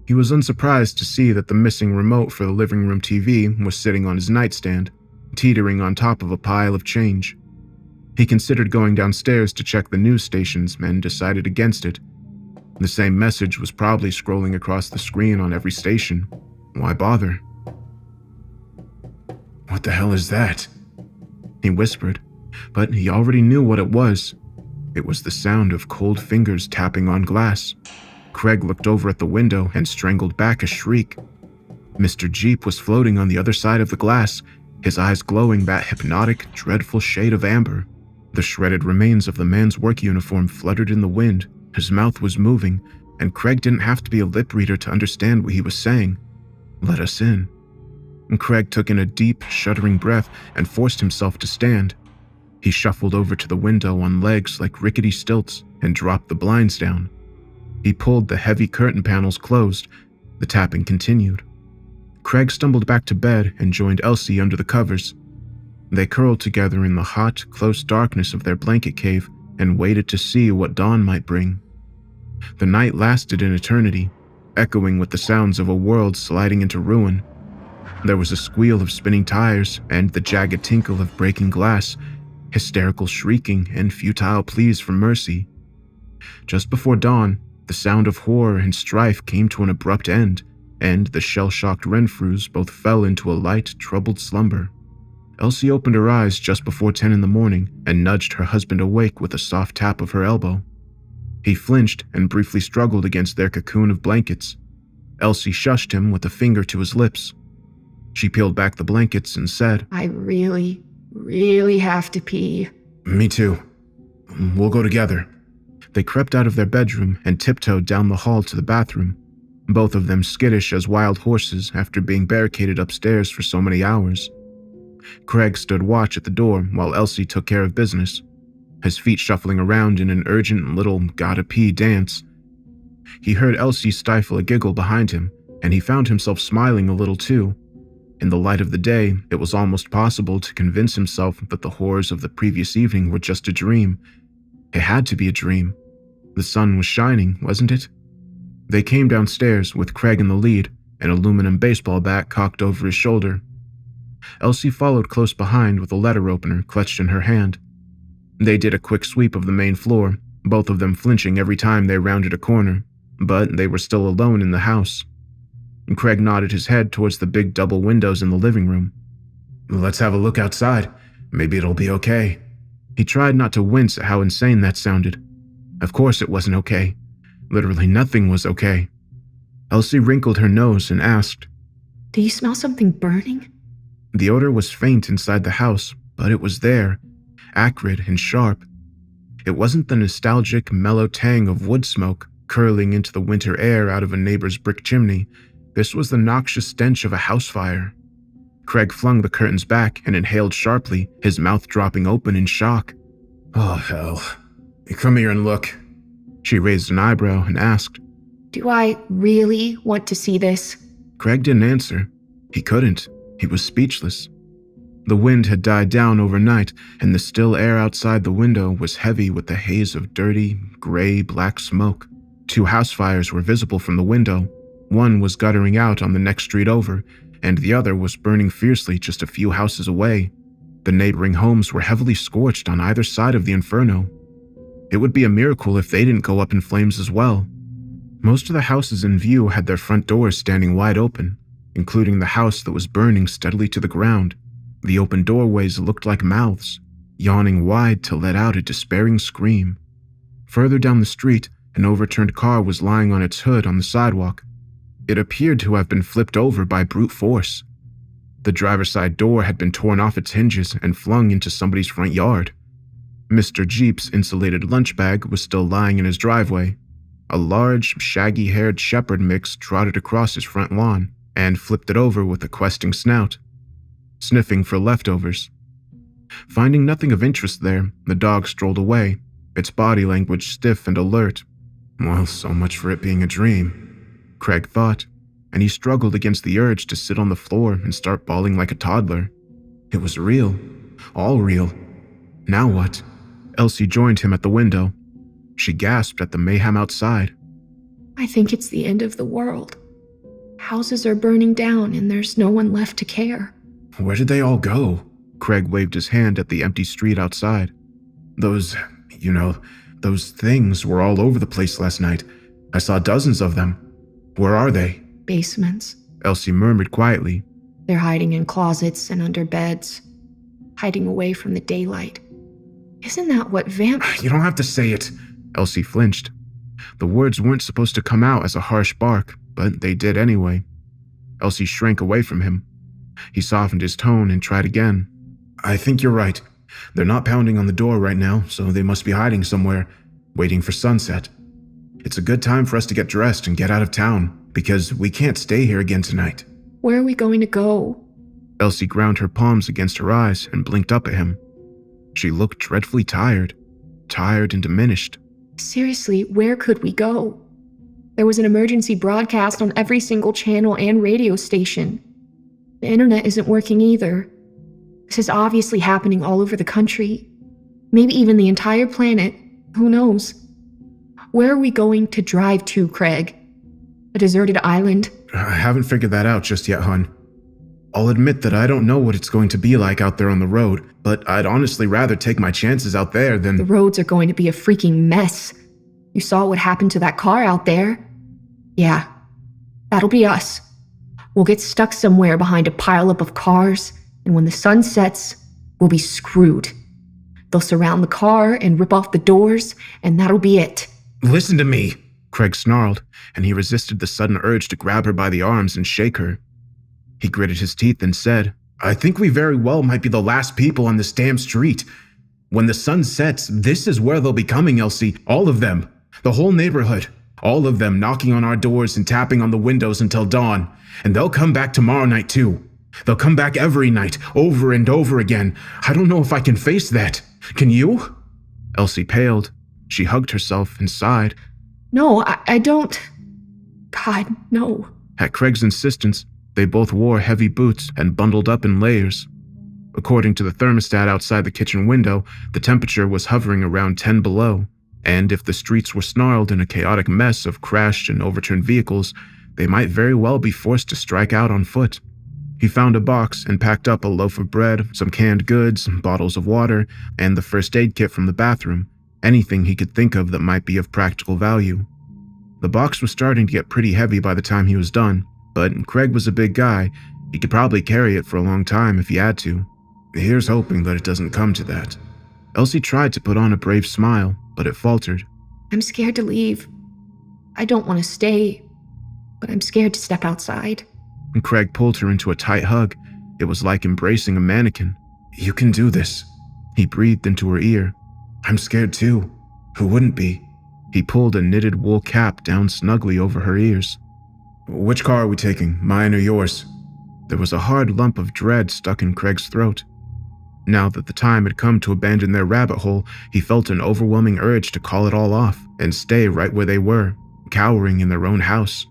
He was unsurprised to see that the missing remote for the living room TV was sitting on his nightstand, teetering on top of a pile of change. He considered going downstairs to check the news stations and decided against it. The same message was probably scrolling across the screen on every station. Why bother? "What the hell is that?" he whispered, but he already knew what it was. It was the sound of cold fingers tapping on glass. Craig looked over at the window and strangled back a shriek. Mr. Jeep was floating on the other side of the glass, his eyes glowing that hypnotic, dreadful shade of amber. The shredded remains of the man's work uniform fluttered in the wind, his mouth was moving, and Craig didn't have to be a lip reader to understand what he was saying. "Let us in." And Craig took in a deep, shuddering breath and forced himself to stand. He shuffled over to the window on legs like rickety stilts and dropped the blinds down. He pulled the heavy curtain panels closed. The tapping continued. Craig stumbled back to bed and joined Elsie under the covers. They curled together in the hot, close darkness of their blanket cave and waited to see what dawn might bring. The night lasted an eternity, echoing with the sounds of a world sliding into ruin. There was a squeal of spinning tires and the jagged tinkle of breaking glass, hysterical shrieking and futile pleas for mercy. Just before dawn, the sound of horror and strife came to an abrupt end, and the shell-shocked Renfrews both fell into a light, troubled slumber. Elsie opened her eyes just before 10 in the morning and nudged her husband awake with a soft tap of her elbow. He flinched and briefly struggled against their cocoon of blankets. Elsie shushed him with a finger to his lips. She peeled back the blankets and said, I really have to pee. "Me too. We'll go together." They crept out of their bedroom and tiptoed down the hall to the bathroom, both of them skittish as wild horses after being barricaded upstairs for so many hours. Craig stood watch at the door while Elsie took care of business, his feet shuffling around in an urgent little gotta-pee dance. He heard Elsie stifle a giggle behind him, and he found himself smiling a little too. In the light of the day, it was almost possible to convince himself that the horrors of the previous evening were just a dream. It had to be a dream. The sun was shining, wasn't it? They came downstairs with Craig in the lead, an aluminum baseball bat cocked over his shoulder. Elsie followed close behind with a letter opener clutched in her hand. They did a quick sweep of the main floor, both of them flinching every time they rounded a corner, but they were still alone in the house. Craig nodded his head towards the big double windows in the living room. "Let's have a look outside. Maybe it'll be okay." He tried not to wince at how insane that sounded. Of course it wasn't okay. Literally nothing was okay. Elsie wrinkled her nose and asked, Do you smell something burning? The odor was faint inside the house, but it was there, acrid and sharp. It wasn't the nostalgic, mellow tang of wood smoke curling into the winter air out of a neighbor's brick chimney. This was the noxious stench of a house fire. Craig flung the curtains back and inhaled sharply, his mouth dropping open in shock. "Oh, hell. Come here and look." She raised an eyebrow and asked, Do I really want to see this? Craig didn't answer. He couldn't. He was speechless. The wind had died down overnight, and the still air outside the window was heavy with the haze of dirty, gray, black smoke. 2 house fires were visible from the window, One was guttering out on the next street over, and the other was burning fiercely just a few houses away. The neighboring homes were heavily scorched on either side of the inferno. It would be a miracle if they didn't go up in flames as well. Most of the houses in view had their front doors standing wide open, including the house that was burning steadily to the ground. The open doorways looked like mouths, yawning wide to let out a despairing scream. Further down the street, an overturned car was lying on its hood on the sidewalk. It appeared to have been flipped over by brute force. The driver's side door had been torn off its hinges and flung into somebody's front yard. Mr. Jeep's insulated lunch bag was still lying in his driveway. A large, shaggy-haired shepherd mix trotted across his front lawn and flipped it over with a questing snout, sniffing for leftovers. Finding nothing of interest there, the dog strolled away, its body language stiff and alert. Well, so much for it being a dream, Craig thought, and he struggled against the urge to sit on the floor and start bawling like a toddler. It was real, all real. Now what? Elsie joined him at the window. She gasped at the mayhem outside. I think it's the end of the world. Houses are burning down and there's no one left to care. Where did they all go? Craig waved his hand at the empty street outside. Those things were all over the place last night. I saw dozens of them. Where are they? Basements. Elsie murmured quietly. They're hiding in closets and under beds, hiding away from the daylight. Isn't that what You don't have to say it. Elsie flinched. The words weren't supposed to come out as a harsh bark, but they did anyway. Elsie shrank away from him. He softened his tone and tried again. I think you're right. They're not pounding on the door right now, so they must be hiding somewhere, waiting for sunset. It's a good time for us to get dressed and get out of town, because we can't stay here again tonight. Where are we going to go? Elsie ground her palms against her eyes and blinked up at him. She looked dreadfully tired and diminished. Seriously, where could we go? There was an emergency broadcast on every single channel and radio station. The internet isn't working either. This is obviously happening all over the country. Maybe even the entire planet. Who knows? Where are we going to drive to, Craig? A deserted island? I haven't figured that out just yet, hon. I'll admit that I don't know what it's going to be like out there on the road, but I'd honestly rather take my chances out there than... The roads are going to be a freaking mess. You saw what happened to that car out there. Yeah, that'll be us. We'll get stuck somewhere behind a pileup of cars, and when the sun sets, we'll be screwed. They'll surround the car and rip off the doors, and that'll be it. Listen to me, Craig snarled, and he resisted the sudden urge to grab her by the arms and shake her. He gritted his teeth and said, I think we very well might be the last people on this damn street. When the sun sets, this is where they'll be coming, Elsie. All of them. The whole neighborhood. All of them knocking on our doors and tapping on the windows until dawn. And they'll come back tomorrow night too. They'll come back every night, over and over again. I don't know if I can face that. Can you? Elsie paled. She hugged herself and sighed. No, I don't. God, no. At Craig's insistence, they both wore heavy boots and bundled up in layers. According to the thermostat outside the kitchen window, the temperature was hovering around 10 below, and if the streets were snarled in a chaotic mess of crashed and overturned vehicles, they might very well be forced to strike out on foot. He found a box and packed up a loaf of bread, some canned goods, bottles of water, and the first aid kit from the bathroom, anything he could think of that might be of practical value. The box was starting to get pretty heavy by the time he was done, but Craig was a big guy. He could probably carry it for a long time if he had to. Here's hoping that it doesn't come to that. Elsie tried to put on a brave smile, but it faltered. I'm scared to leave. I don't want to stay, but I'm scared to step outside. And Craig pulled her into a tight hug. It was like embracing a mannequin. You can do this. He breathed into her ear. I'm scared too. Who wouldn't be? He pulled a knitted wool cap down snugly over her ears. Which car are we taking, mine or yours? There was a hard lump of dread stuck in Craig's throat. Now that the time had come to abandon their rabbit hole, he felt an overwhelming urge to call it all off and stay right where they were, cowering in their own house.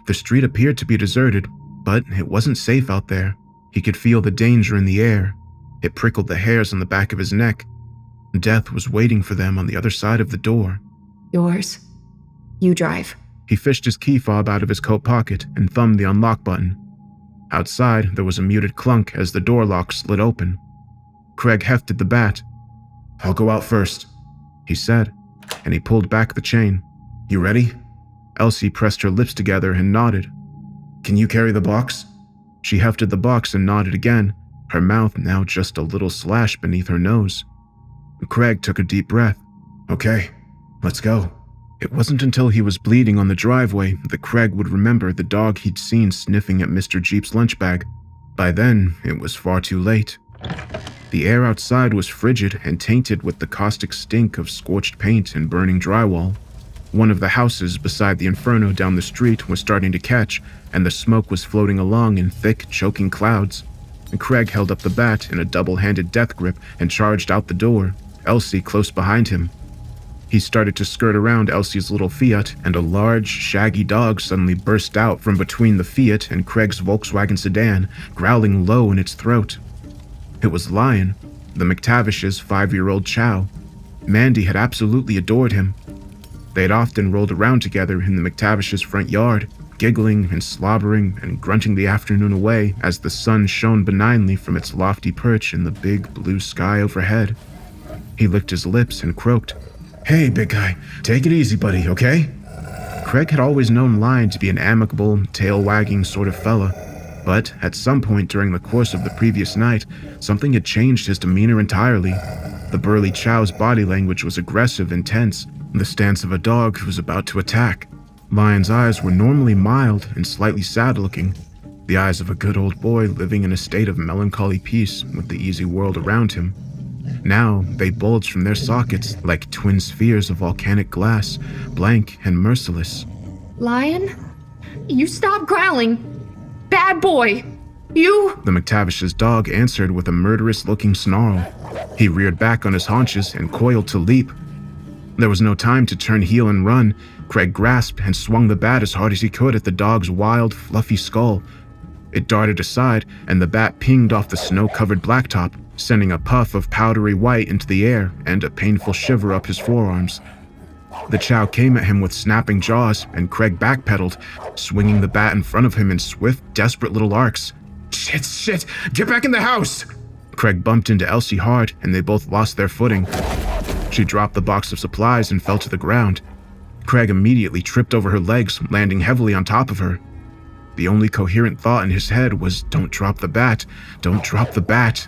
The street appeared to be deserted, but it wasn't safe out there. He could feel the danger in the air. It prickled the hairs on the back of his neck. Death was waiting for them on the other side of the door. Yours. You drive. He fished his key fob out of his coat pocket and thumbed the unlock button. Outside, there was a muted clunk as the door lock slid open. Craig hefted the bat. "I'll go out first," he said, and he pulled back the chain. "You ready?" Elsie pressed her lips together and nodded. "Can you carry the box?" She hefted the box and nodded again, her mouth now just a little slash beneath her nose. Craig took a deep breath. "Okay, let's go." It wasn't until he was bleeding on the driveway that Craig would remember the dog he'd seen sniffing at Mr. Jeep's lunch bag. By then, it was far too late. The air outside was frigid and tainted with the caustic stink of scorched paint and burning drywall. One of the houses beside the inferno down the street was starting to catch, and the smoke was floating along in thick, choking clouds. Craig held up the bat in a double-handed death grip and charged out the door, Elsie close behind him. He started to skirt around Elsie's little Fiat, and a large, shaggy dog suddenly burst out from between the Fiat and Craig's Volkswagen sedan, growling low in its throat. It was Lion, the McTavish's 5-year-old chow. Mandy had absolutely adored him. They had often rolled around together in the McTavish's front yard, giggling and slobbering and grunting the afternoon away as the sun shone benignly from its lofty perch in the big blue sky overhead. He licked his lips and croaked, "Hey, big guy, take it easy, buddy, okay?" Craig had always known Lion to be an amicable, tail-wagging sort of fella, but at some point during the course of the previous night, something had changed his demeanor entirely. The burly chow's body language was aggressive and tense, the stance of a dog who was about to attack. Lion's eyes were normally mild and slightly sad-looking, the eyes of a good old boy living in a state of melancholy peace with the easy world around him. Now, they bulged from their sockets like twin spheres of volcanic glass, blank and merciless. Lion? You stop growling! Bad boy! You— The McTavish's dog answered with a murderous-looking snarl. He reared back on his haunches and coiled to leap. There was no time to turn heel and run. Craig grasped and swung the bat as hard as he could at the dog's wild, fluffy skull. It darted aside, and the bat pinged off the snow-covered blacktop, sending a puff of powdery white into the air and a painful shiver up his forearms. The chow came at him with snapping jaws, and Craig backpedaled, swinging the bat in front of him in swift, desperate little arcs. Shit, get back in the house! Craig bumped into Elsie hard, and they both lost their footing. She dropped the box of supplies and fell to the ground. Craig immediately tripped over her legs, landing heavily on top of her. The only coherent thought in his head was, "Don't drop the bat, don't drop the bat."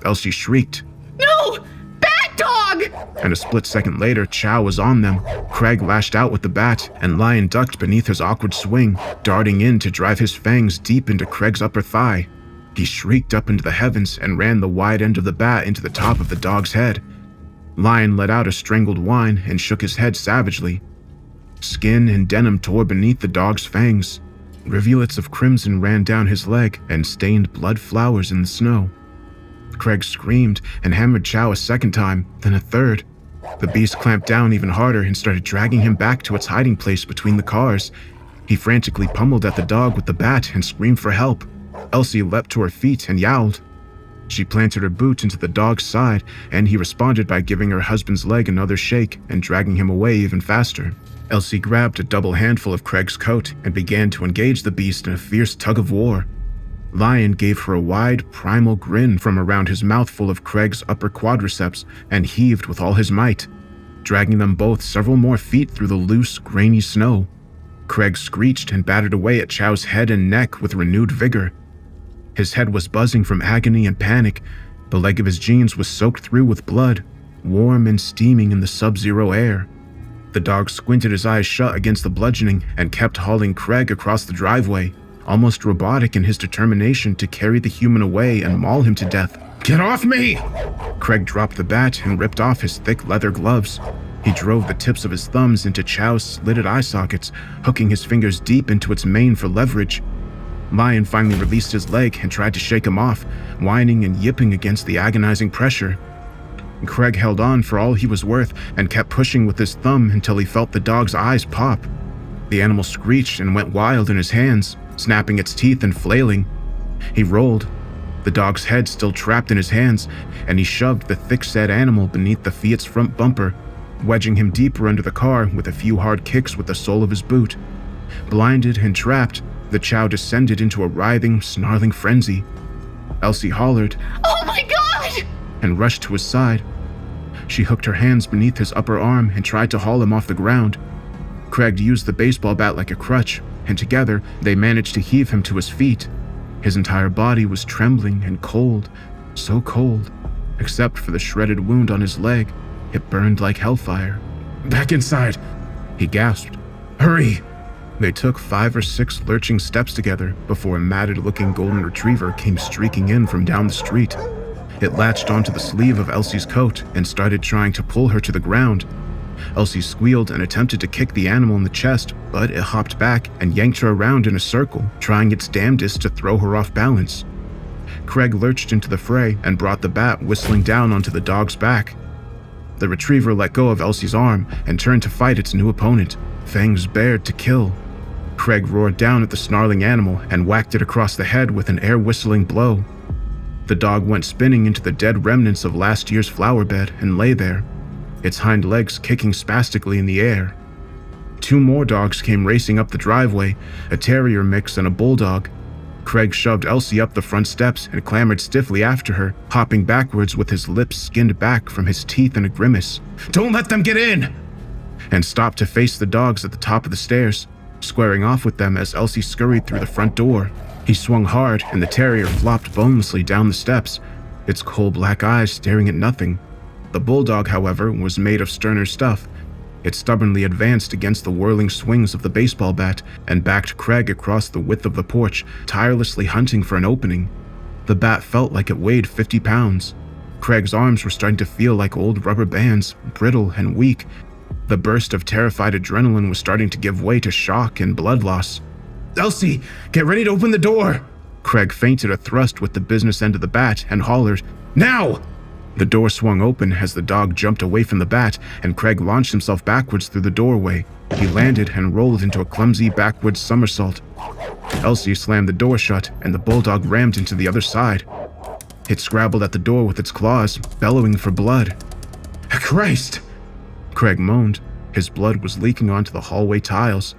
Elsie shrieked. No! Bad dog! And a split second later, Chow was on them. Craig lashed out with the bat, and Lion ducked beneath his awkward swing, darting in to drive his fangs deep into Craig's upper thigh. He shrieked up into the heavens and ran the wide end of the bat into the top of the dog's head. Lion let out a strangled whine and shook his head savagely. Skin and denim tore beneath the dog's fangs. Rivulets of crimson ran down his leg and stained blood flowers in the snow. Craig screamed and hammered Chow a second time, then a third. The beast clamped down even harder and started dragging him back to its hiding place between the cars. He frantically pummeled at the dog with the bat and screamed for help. Elsie leapt to her feet and yowled. She planted her boot into the dog's side, and he responded by giving her husband's leg another shake and dragging him away even faster. Elsie grabbed a double handful of Craig's coat and began to engage the beast in a fierce tug-of-war. Lion gave her a wide, primal grin from around his mouth full of Craig's upper quadriceps and heaved with all his might, dragging them both several more feet through the loose, grainy snow. Craig screeched and battered away at Chow's head and neck with renewed vigor. His head was buzzing from agony and panic. The leg of his jeans was soaked through with blood, warm and steaming in the sub-zero air. The dog squinted his eyes shut against the bludgeoning and kept hauling Craig across the driveway, almost robotic in his determination to carry the human away and maul him to death. "Get off me!" Craig dropped the bat and ripped off his thick leather gloves. He drove the tips of his thumbs into Chow's slitted eye sockets, hooking his fingers deep into its mane for leverage. Lion finally released his leg and tried to shake him off, whining and yipping against the agonizing pressure. Craig held on for all he was worth and kept pushing with his thumb until he felt the dog's eyes pop. The animal screeched and went wild in his hands, snapping its teeth and flailing. He rolled, the dog's head still trapped in his hands, and he shoved the thick-set animal beneath the Fiat's front bumper. wedging him deeper under the car with a few hard kicks with the sole of his boot. Blinded and trapped, the Chow descended into a writhing, snarling frenzy. Elsie hollered, Oh my god! and rushed to his side. She hooked her hands beneath his upper arm and tried to haul him off the ground. Craig used the baseball bat like a crutch, and together they managed to heave him to his feet. His entire body was trembling and cold, so cold, except for the shredded wound on his leg. It burned like hellfire. "Back inside," he gasped. "Hurry!" They took 5 or 6 lurching steps together before a matted-looking golden retriever came streaking in from down the street. It latched onto the sleeve of Elsie's coat and started trying to pull her to the ground. Elsie squealed and attempted to kick the animal in the chest, but it hopped back and yanked her around in a circle, trying its damnedest to throw her off balance. Craig lurched into the fray and brought the bat whistling down onto the dog's back. The retriever let go of Elsie's arm and turned to fight its new opponent, fangs bared to kill. Craig roared down at the snarling animal and whacked it across the head with an air-whistling blow. The dog went spinning into the dead remnants of last year's flower bed and lay there, its hind legs kicking spastically in the air. 2 more dogs came racing up the driveway, a terrier mix and a bulldog. Craig shoved Elsie up the front steps and clambered stiffly after her, hopping backwards with his lips skinned back from his teeth in a grimace. "Don't let them get in!" And stopped to face the dogs at the top of the stairs, squaring off with them as Elsie scurried through the front door. He swung hard, and the terrier flopped bonelessly down the steps, its coal black eyes staring at nothing. The bulldog, however, was made of sterner stuff. It stubbornly advanced against the whirling swings of the baseball bat and backed Craig across the width of the porch, tirelessly hunting for an opening. The bat felt like it weighed 50 pounds. Craig's arms were starting to feel like old rubber bands, brittle and weak. The burst of terrified adrenaline was starting to give way to shock and blood loss. "Elsie, get ready to open the door!" Craig feinted a thrust with the business end of the bat and hollered, "Now!" The door swung open as the dog jumped away from the bat, and Craig launched himself backwards through the doorway. He landed and rolled into a clumsy backwards somersault. Elsie slammed the door shut, and the bulldog rammed into the other side. It scrabbled at the door with its claws, bellowing for blood. "Christ!" Craig moaned. His blood was leaking onto the hallway tiles.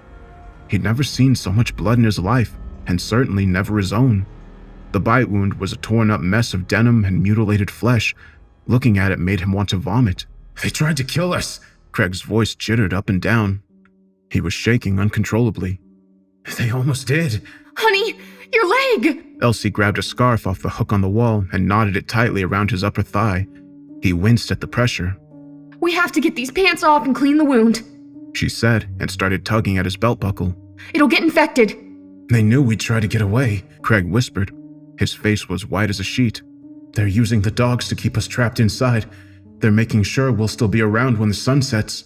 He'd never seen so much blood in his life, and certainly never his own. The bite wound was a torn-up mess of denim and mutilated flesh. Looking at it made him want to vomit. "They tried to kill us!" Craig's voice jittered up and down. He was shaking uncontrollably. "They almost did." Honey, your leg! Elsie grabbed a scarf off the hook on the wall and knotted it tightly around his upper thigh. He winced at the pressure. We have to get these pants off and clean the wound, she said, and started tugging at his belt buckle. It'll get infected. "They knew we'd try to get away," Craig whispered. His face was white as a sheet. "They're using the dogs to keep us trapped inside. They're making sure we'll still be around when the sun sets.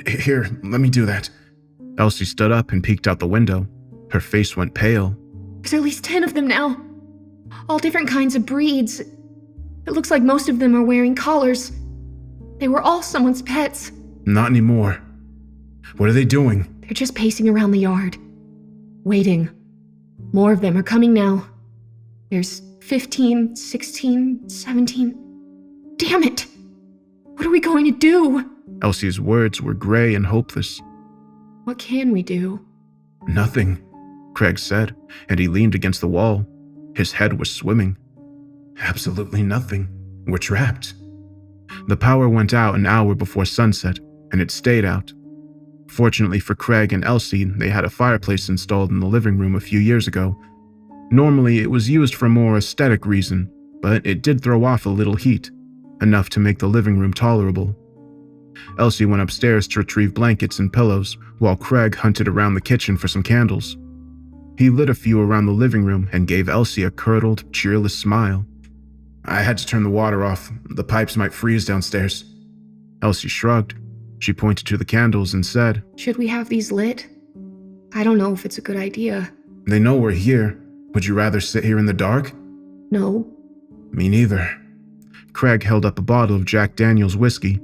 Here, let me do that." Elsie stood up and peeked out the window. Her face went pale. There's at least 10 of them now. All different kinds of breeds. It looks like most of them are wearing collars. They were all someone's pets. "Not anymore." "What are they doing?" They're just pacing around the yard, waiting. More of them are coming now. There's 15, 16, 17. Damn it! What are we going to do? Elsie's words were gray and hopeless. What can we do? "Nothing," Craig said, and he leaned against the wall. His head was swimming. "Absolutely nothing. We're trapped." The power went out an hour before sunset, and it stayed out. Fortunately for Craig and Elsie, they had a fireplace installed in the living room a few years ago. Normally, it was used for a more aesthetic reason, but it did throw off a little heat, enough to make the living room tolerable. Elsie went upstairs to retrieve blankets and pillows, while Craig hunted around the kitchen for some candles. He lit a few around the living room and gave Elsie a curdled, cheerless smile. "I had to turn the water off. The pipes might freeze downstairs." Elsie shrugged. She pointed to the candles and said, Should we have these lit? I don't know if it's a good idea. "They know we're here. Would you rather sit here in the dark?" No. "Me neither." Craig held up a bottle of Jack Daniel's whiskey.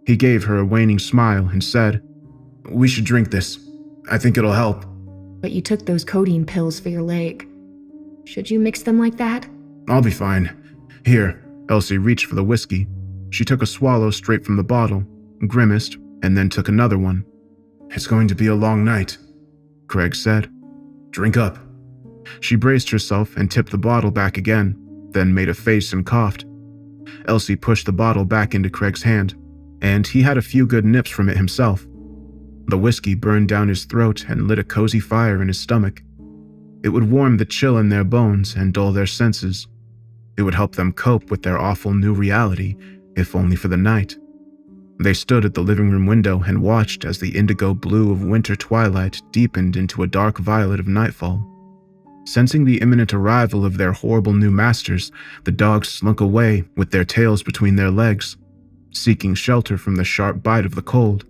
He gave her a waning smile and said, "We should drink this. I think it'll help." But you took those codeine pills for your leg. Should you mix them like that? "I'll be fine. Here." Elsie reached for the whiskey. She took a swallow straight from the bottle. grimaced, and then took another one. "It's going to be a long night," Craig said. "Drink up." She braced herself and tipped the bottle back again, then made a face and coughed. Elsie pushed the bottle back into Craig's hand, and he had a few good nips from it himself. The whiskey burned down his throat and lit a cozy fire in his stomach. It would warm the chill in their bones and dull their senses. It would help them cope with their awful new reality, if only for the night. They stood at the living room window and watched as the indigo blue of winter twilight deepened into a dark violet of nightfall. Sensing the imminent arrival of their horrible new masters, the dogs slunk away with their tails between their legs, seeking shelter from the sharp bite of the cold.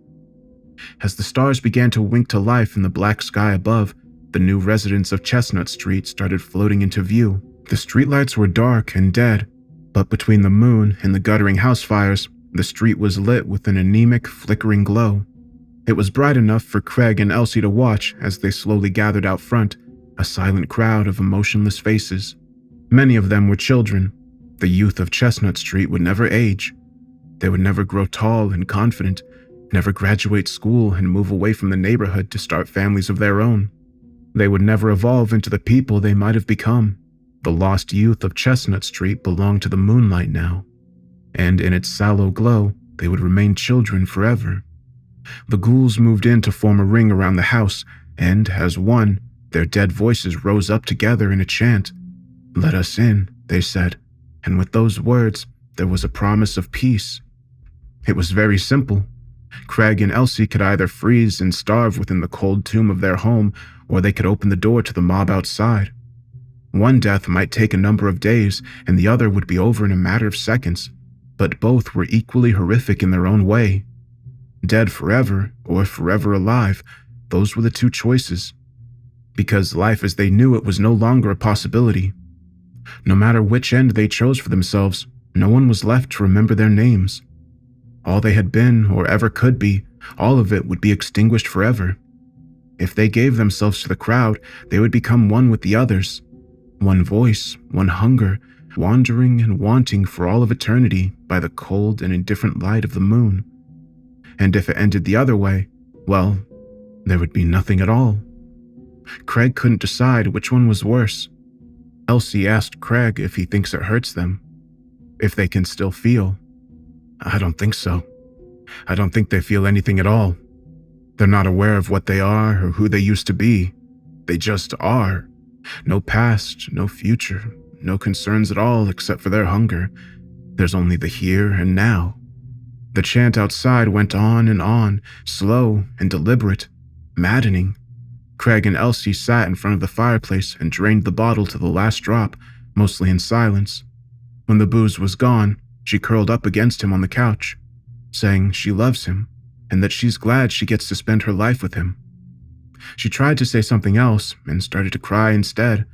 As the stars began to wink to life in the black sky above, the new residents of Chestnut Street started floating into view. The streetlights were dark and dead, but between the moon and the guttering house fires, the street was lit with an anemic, flickering glow. It was bright enough for Craig and Elsie to watch as they slowly gathered out front, a silent crowd of emotionless faces. Many of them were children. The youth of Chestnut Street would never age. They would never grow tall and confident, never graduate school and move away from the neighborhood to start families of their own. They would never evolve into the people they might have become. The lost youth of Chestnut Street belonged to the moonlight now, and in its sallow glow, they would remain children forever. The ghouls moved in to form a ring around the house, and, as one, their dead voices rose up together in a chant. "Let us in," they said, and with those words, there was a promise of peace. It was very simple. Craig and Elsie could either freeze and starve within the cold tomb of their home, or they could open the door to the mob outside. One death might take a number of days, and the other would be over in a matter of seconds, but both were equally horrific in their own way. Dead forever, or forever alive, those were the two choices. Because life as they knew it was no longer a possibility. No matter which end they chose for themselves, no one was left to remember their names. All they had been, or ever could be, all of it would be extinguished forever. If they gave themselves to the crowd, they would become one with the others. One voice, one hunger, wandering and wanting for all of eternity by the cold and indifferent light of the moon. And if it ended the other way, well, there would be nothing at all. Craig couldn't decide which one was worse. Elsie asked Craig if he thinks it hurts them, if they can still feel. "I don't think so. I don't think they feel anything at all. They're not aware of what they are or who they used to be. They just are. No past, no future, no concerns at all except for their hunger. There's only the here and now." The chant outside went on, slow and deliberate, maddening. Craig and Elsie sat in front of the fireplace and drained the bottle to the last drop, mostly in silence. When the booze was gone, she curled up against him on the couch, saying she loves him and that she's glad she gets to spend her life with him. She tried to say something else and started to cry instead,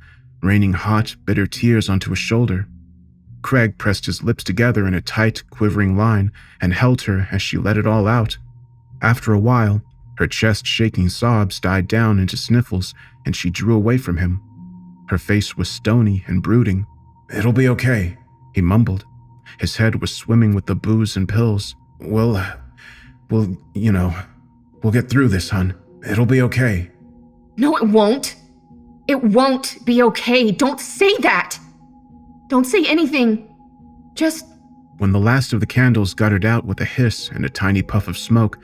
raining hot, bitter tears onto his shoulder. Craig pressed his lips together in a tight, quivering line and held her as she let it all out. After a while, her chest-shaking sobs died down into sniffles and she drew away from him. Her face was stony and brooding. "It'll be okay," he mumbled. His head was swimming with the booze and pills. We'll get through this, hun. It'll be okay." No, it won't. It won't be okay. Don't say that. Don't say anything. Just... When the last of the candles guttered out with a hiss and a tiny puff of smoke,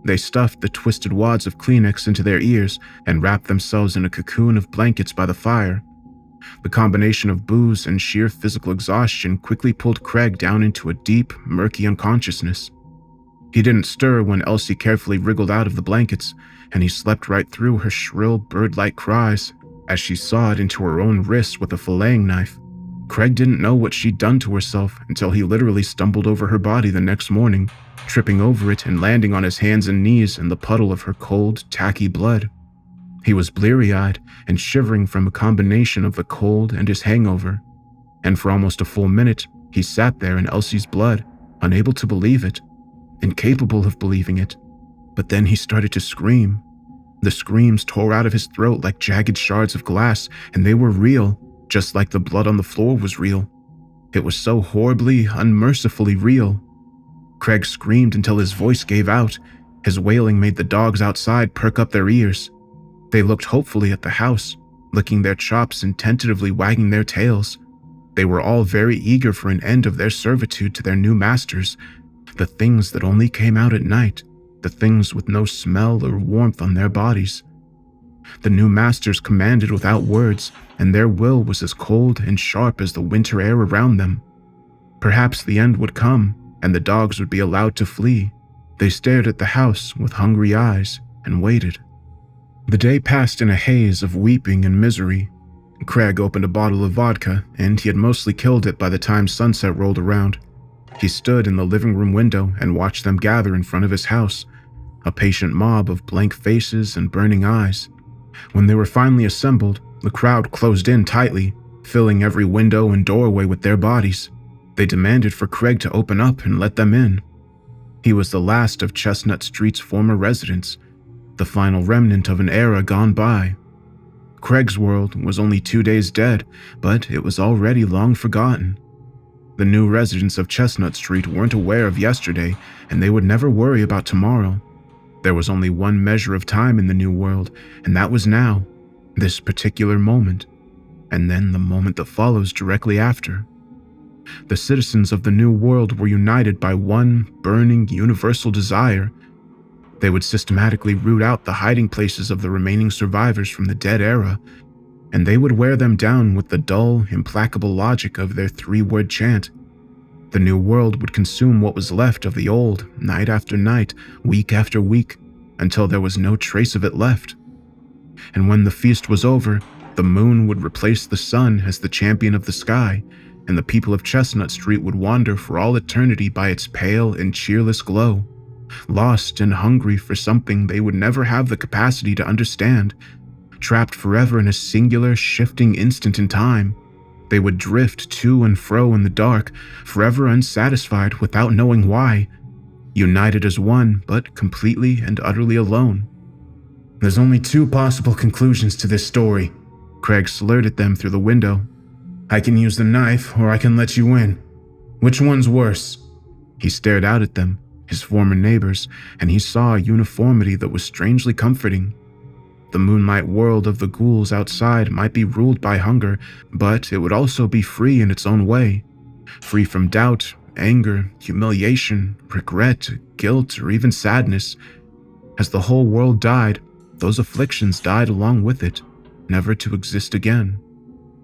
they stuffed the twisted wads of Kleenex into their ears and wrapped themselves in a cocoon of blankets by the fire. The combination of booze and sheer physical exhaustion quickly pulled Craig down into a deep, murky unconsciousness. He didn't stir when Elsie carefully wriggled out of the blankets, and he slept right through her shrill, bird-like cries as she sawed into her own wrists with a filleting knife. Craig didn't know what she'd done to herself until he literally stumbled over her body the next morning, tripping over it and landing on his hands and knees in the puddle of her cold, tacky blood. He was bleary-eyed and shivering from a combination of the cold and his hangover, and for almost a full minute, he sat there in Elsie's blood, unable to believe it, incapable of believing it. But then he started to scream. The screams tore out of his throat like jagged shards of glass, and they were real, just like the blood on the floor was real. It was so horribly, unmercifully real. Craig screamed until his voice gave out. His wailing made the dogs outside perk up their ears. They looked hopefully at the house, licking their chops and tentatively wagging their tails. They were all very eager for an end of their servitude to their new masters, the things that only came out at night, the things with no smell or warmth on their bodies. The new masters commanded without words, and their will was as cold and sharp as the winter air around them. Perhaps the end would come, and the dogs would be allowed to flee. They stared at the house with hungry eyes and waited. The day passed in a haze of weeping and misery. Craig opened a bottle of vodka, and he had mostly killed it by the time sunset rolled around. He stood in the living room window and watched them gather in front of his house, a patient mob of blank faces and burning eyes. When they were finally assembled, the crowd closed in tightly, filling every window and doorway with their bodies. They demanded for Craig to open up and let them in. He was the last of Chestnut Street's former residents, the final remnant of an era gone by. Craig's world was only 2 days dead, but it was already long forgotten. The new residents of Chestnut Street weren't aware of yesterday, and they would never worry about tomorrow. There was only one measure of time in the new world, and that was now, this particular moment, and then the moment that follows directly after. The citizens of the new world were united by one burning, universal desire. They would systematically root out the hiding places of the remaining survivors from the dead era, and they would wear them down with the dull, implacable logic of their 3-word chant. The new world would consume what was left of the old, night after night, week after week, until there was no trace of it left. And when the feast was over, the moon would replace the sun as the champion of the sky, and the people of Chestnut Street would wander for all eternity by its pale and cheerless glow, lost and hungry for something they would never have the capacity to understand, trapped forever in a singular, shifting instant in time. They would drift to and fro in the dark, forever unsatisfied without knowing why, united as one, but completely and utterly alone. "There's only 2 possible conclusions to this story," Craig slurred at them through the window. "I can use the knife, or I can let you in. Which one's worse?" He stared out at them, his former neighbors, and he saw a uniformity that was strangely comforting. The moonlight world of the ghouls outside might be ruled by hunger, but it would also be free in its own way. Free from doubt, anger, humiliation, regret, guilt, or even sadness. As the whole world died, those afflictions died along with it, never to exist again.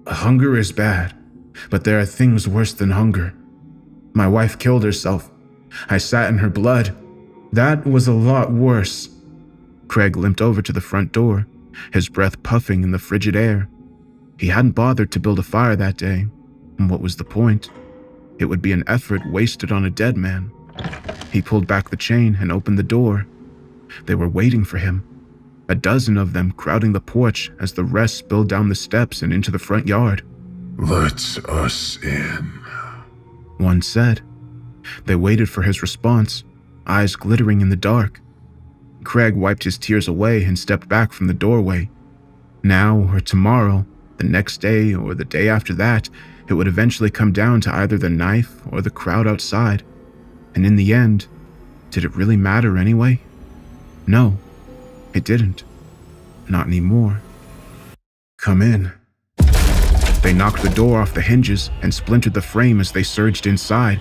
"Hunger is bad, but there are things worse than hunger. My wife killed herself. I sat in her blood. That was a lot worse." Craig limped over to the front door, his breath puffing in the frigid air. He hadn't bothered to build a fire that day, and what was the point? It would be an effort wasted on a dead man. He pulled back the chain and opened the door. They were waiting for him, a dozen of them crowding the porch as the rest spilled down the steps and into the front yard. "Let us in," one said. They waited for his response, eyes glittering in the dark. Craig wiped his tears away and stepped back from the doorway. Now or tomorrow, the next day or the day after that, it would eventually come down to either the knife or the crowd outside. And in the end, did it really matter anyway? No, it didn't. Not anymore. "Come in." They knocked the door off the hinges and splintered the frame as they surged inside.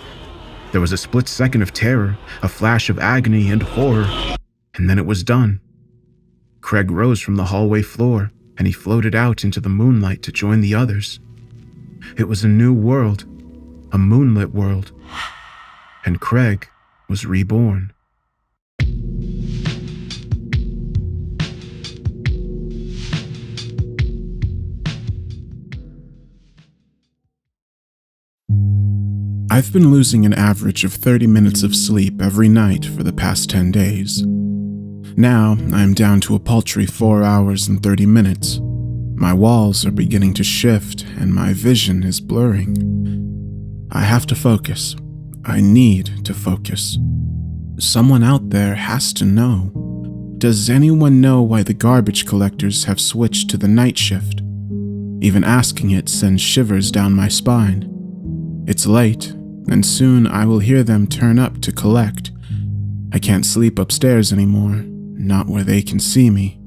There was a split second of terror, a flash of agony and horror, and then it was done. Craig rose from the hallway floor, and he floated out into the moonlight to join the others. It was a new world, a moonlit world, and Craig was reborn. I've been losing an average of 30 minutes of sleep every night for the past 10 days. Now, I'm down to a paltry 4 hours and 30 minutes. My walls are beginning to shift and my vision is blurring. I have to focus. I need to focus. Someone out there has to know. Does anyone know why the garbage collectors have switched to the night shift? Even asking it sends shivers down my spine. It's late, and soon I will hear them turn up to collect. I can't sleep upstairs anymore, not where they can see me.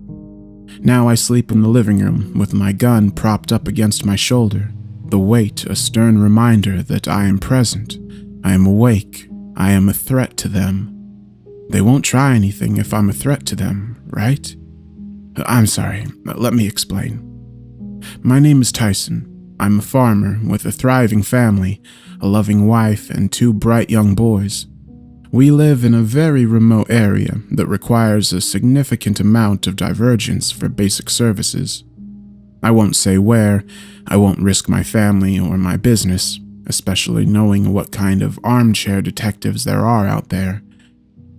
Now I sleep in the living room with my gun propped up against my shoulder, the weight a stern reminder that I am present, I am awake, I am a threat to them. They won't try anything if I'm a threat to them, right? I'm sorry, let me explain. My name is Tyson. I'm a farmer with a thriving family, a loving wife, and 2 bright young boys. We live in a very remote area that requires a significant amount of divergence for basic services. I won't say where, I won't risk my family or my business, especially knowing what kind of armchair detectives there are out there.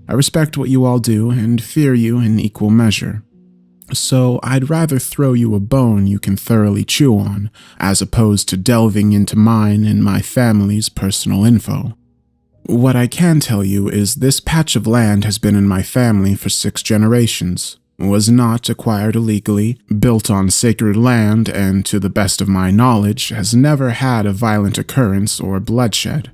I respect what you all do and fear you in equal measure. So I'd rather throw you a bone you can thoroughly chew on, as opposed to delving into mine and my family's personal info. What I can tell you is this patch of land has been in my family for 6 generations, was not acquired illegally, built on sacred land, and to the best of my knowledge, has never had a violent occurrence or bloodshed.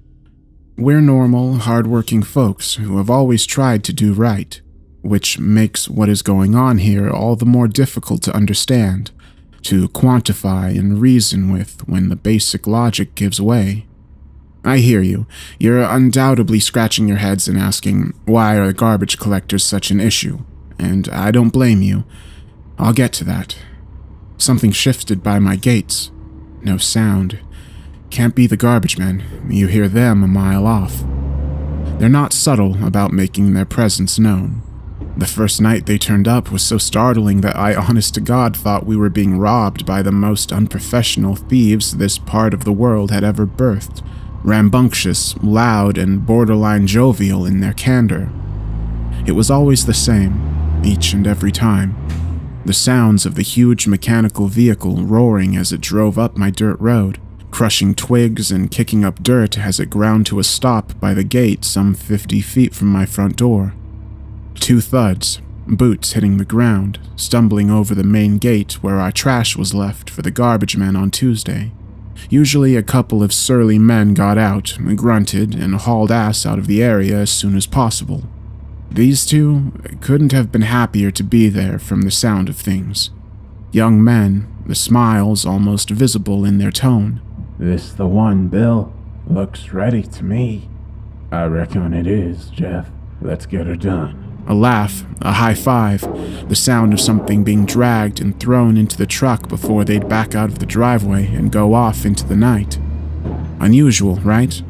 We're normal, hardworking folks who have always tried to do right, which makes what is going on here all the more difficult to understand, to quantify and reason with when the basic logic gives way. I hear you. You're undoubtedly scratching your heads and asking, why are garbage collectors such an issue? And I don't blame you. I'll get to that. Something shifted by my gates. No sound. Can't be the Garbagemen. You hear them a mile off. They're not subtle about making their presence known. The first night they turned up was so startling that I honest to God thought we were being robbed by the most unprofessional thieves this part of the world had ever birthed. Rambunctious, loud, and borderline jovial in their candor. It was always the same, each and every time. The sounds of the huge mechanical vehicle roaring as it drove up my dirt road, crushing twigs and kicking up dirt as it ground to a stop by the gate some 50 feet from my front door. 2 thuds, boots hitting the ground, stumbling over the main gate where our trash was left for the Garbagemen on Tuesday. Usually a couple of surly men got out, grunted, and hauled ass out of the area as soon as possible. These 2 couldn't have been happier to be there from the sound of things. Young men, the smiles almost visible in their tone. This the one, Bill? Looks ready to me. I reckon it is, Jeff. Let's get her done. A laugh, a high five, the sound of something being dragged and thrown into the truck before they'd back out of the driveway and go off into the night. Unusual, right?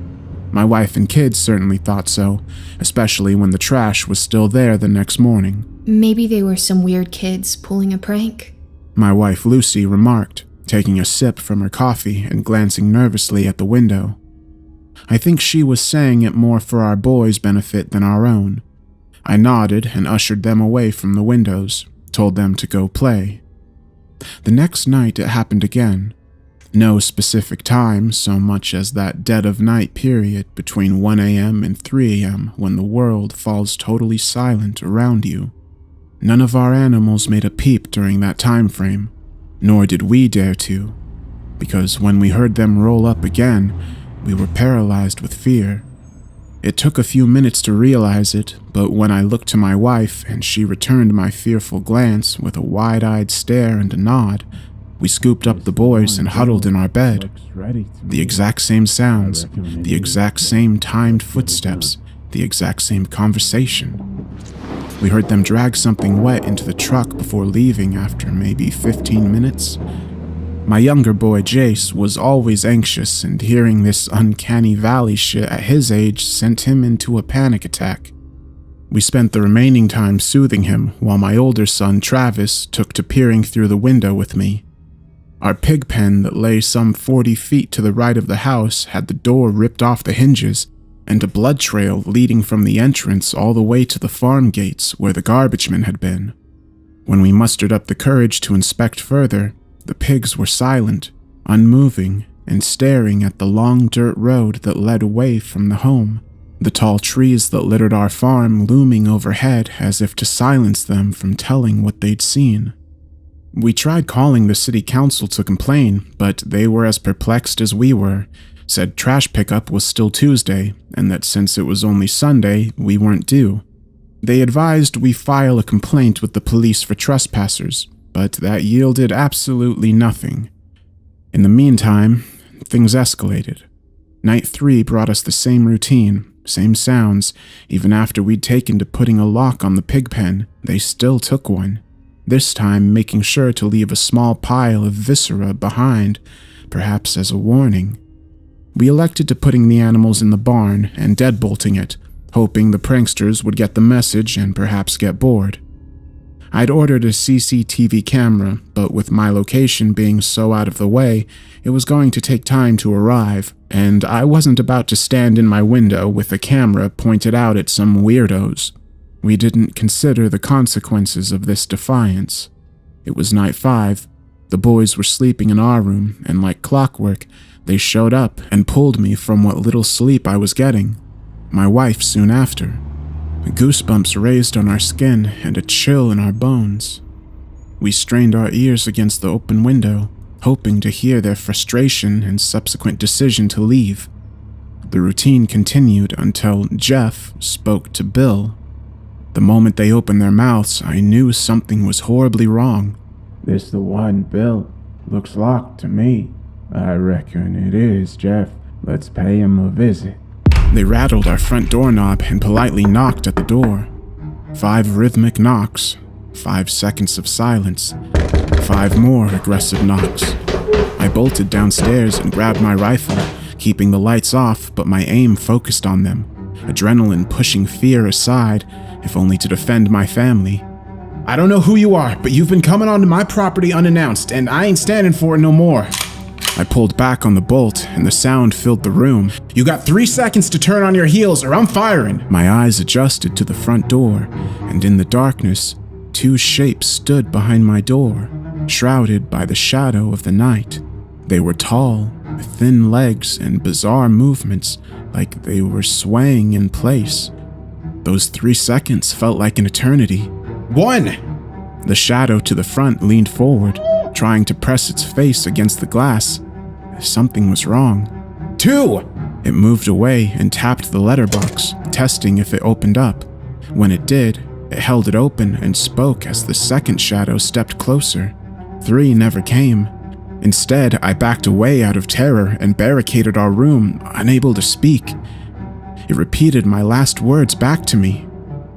My wife and kids certainly thought so, especially when the trash was still there the next morning. Maybe they were some weird kids pulling a prank. My wife Lucy remarked, taking a sip from her coffee and glancing nervously at the window. I think she was saying it more for our boys' benefit than our own. I nodded and ushered them away from the windows, told them to go play. The next night it happened again. No specific time so much as that dead of night period between 1 a.m. and 3 a.m. when the world falls totally silent around you. None of our animals made a peep during that time frame, nor did we dare to, because when we heard them roll up again, we were paralyzed with fear. It took a few minutes to realize it, but when I looked to my wife and she returned my fearful glance with a wide-eyed stare and a nod, we scooped up the boys and huddled in our bed. The exact same sounds, the exact same timed footsteps, the exact same conversation. We heard them drag something wet into the truck before leaving after maybe 15 minutes. My younger boy, Jace, was always anxious, and hearing this uncanny valley shit at his age sent him into a panic attack. We spent the remaining time soothing him, while my older son, Travis, took to peering through the window with me. Our pig pen that lay some 40 feet to the right of the house had the door ripped off the hinges, and a blood trail leading from the entrance all the way to the farm gates where the Garbagemen had been. When we mustered up the courage to inspect further, the pigs were silent, unmoving, and staring at the long dirt road that led away from the home, the tall trees that littered our farm looming overhead as if to silence them from telling what they'd seen. We tried calling the city council to complain, but they were as perplexed as we were, said trash pickup was still Tuesday, and that since it was only Sunday, we weren't due. They advised we file a complaint with the police for trespassers, but that yielded absolutely nothing. In the meantime, things escalated. Night 3 brought us the same routine, same sounds. Even after we'd taken to putting a lock on the pig pen, they still took one. This time making sure to leave a small pile of viscera behind, perhaps as a warning. We elected to putting the animals in the barn and deadbolting it, hoping the pranksters would get the message and perhaps get bored. I'd ordered a CCTV camera, but with my location being so out of the way, it was going to take time to arrive, and I wasn't about to stand in my window with a camera pointed out at some weirdos. We didn't consider the consequences of this defiance. It was night 5. The boys were sleeping in our room, and like clockwork, they showed up and pulled me from what little sleep I was getting. My wife soon after. Goosebumps raised on our skin and a chill in our bones. We strained our ears against the open window, hoping to hear their frustration and subsequent decision to leave. The routine continued until Jeff spoke to Bill. The moment they opened their mouths, I knew something was horribly wrong. This the one, Bill. Looks locked to me. I reckon it is, Jeff. Let's pay him a visit. They rattled our front doorknob and politely knocked at the door. 5 rhythmic knocks, 5 seconds of silence, 5 more aggressive knocks. I bolted downstairs and grabbed my rifle, keeping the lights off but my aim focused on them, adrenaline pushing fear aside, if only to defend my family. I don't know who you are, but you've been coming onto my property unannounced, and I ain't standing for it no more. I pulled back on the bolt, and the sound filled the room. You got 3 seconds to turn on your heels, or I'm firing. My eyes adjusted to the front door, and in the darkness, 2 shapes stood behind my door, shrouded by the shadow of the night. They were tall, with thin legs and bizarre movements, like they were swaying in place. Those 3 seconds felt like an eternity. 1! The shadow to the front leaned forward, trying to press its face against the glass. Something was wrong. 2! It moved away and tapped the letterbox, testing if it opened up. When it did, it held it open and spoke as the second shadow stepped closer. 3 never came. Instead, I backed away out of terror and barricaded our room, unable to speak. It repeated my last words back to me.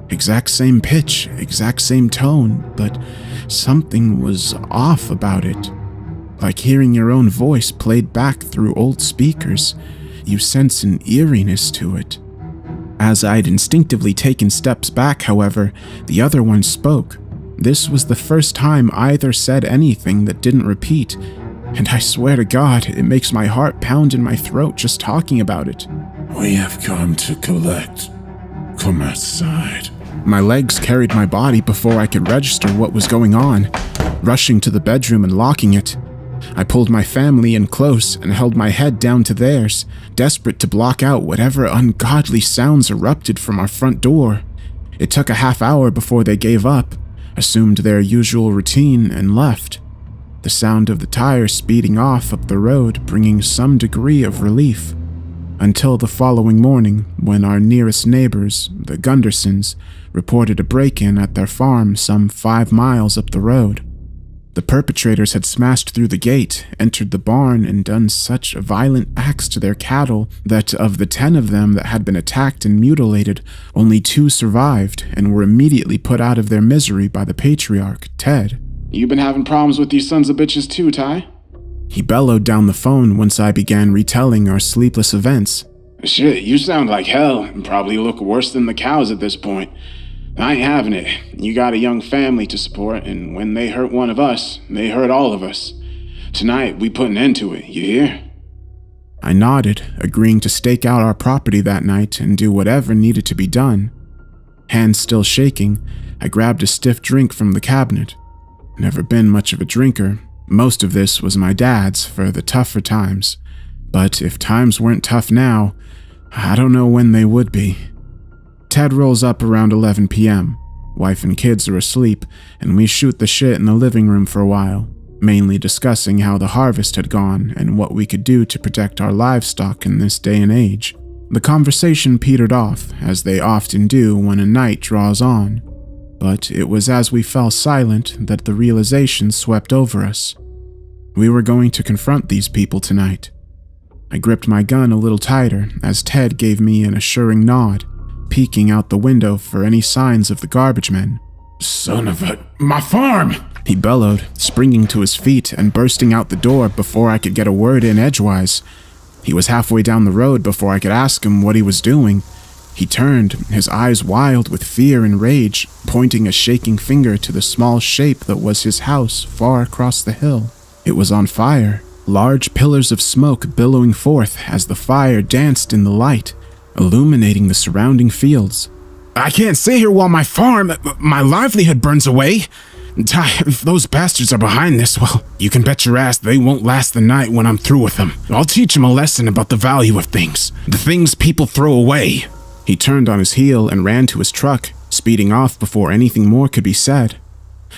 Exact same pitch, exact same tone, but something was off about it. Like hearing your own voice played back through old speakers, you sense an eeriness to it. As I'd instinctively taken steps back, however, the other one spoke. This was the first time either said anything that didn't repeat, and I swear to God, it makes my heart pound in my throat just talking about it. We have come to collect. Come outside. My legs carried my body before I could register what was going on, rushing to the bedroom and locking it. I pulled my family in close and held my head down to theirs, desperate to block out whatever ungodly sounds erupted from our front door. It took a half hour before they gave up, assumed their usual routine, and left. The sound of the tires speeding off up the road bringing some degree of relief. Until the following morning, when our nearest neighbors, the Gundersons, reported a break-in at their farm some 5 miles up the road. The perpetrators had smashed through the gate, entered the barn, and done such violent acts to their cattle that of the 10 of them that had been attacked and mutilated, only 2 survived and were immediately put out of their misery by the patriarch, Ted. You been having problems with these sons of bitches too, Ty? He bellowed down the phone once I began retelling our sleepless events. Shit, you sound like hell and probably look worse than the cows at this point. I ain't having it. You got a young family to support, and when they hurt one of us, they hurt all of us. Tonight, we put an end to it, you hear? I nodded, agreeing to stake out our property that night and do whatever needed to be done. Hands still shaking, I grabbed a stiff drink from the cabinet. Never been much of a drinker. Most of this was my dad's for the tougher times. But if times weren't tough now, I don't know when they would be. Ted rolls up around 11 p.m. Wife and kids are asleep, and we shoot the shit in the living room for a while. mainly discussing how the harvest had gone and what we could do to protect our livestock in this day and age. The conversation petered off, as they often do when a night draws on, but it was as we fell silent that the realization swept over us. We were going to confront these people tonight. I gripped my gun a little tighter as Ted gave me an assuring nod, peeking out the window for any signs of the Garbagemen. Son of a... my farm! He bellowed, springing to his feet and bursting out the door before I could get a word in edgewise. He was halfway down the road before I could ask him what he was doing. He turned, his eyes wild with fear and rage, pointing a shaking finger to the small shape that was his house far across the hill. It was on fire, large pillars of smoke billowing forth as the fire danced in the light, illuminating the surrounding fields. I can't stay here while my livelihood burns away. If those bastards are behind this, well, you can bet your ass they won't last the night when I'm through with them. I'll teach them a lesson about the value of things, the things people throw away. He turned on his heel and ran to his truck, speeding off before anything more could be said.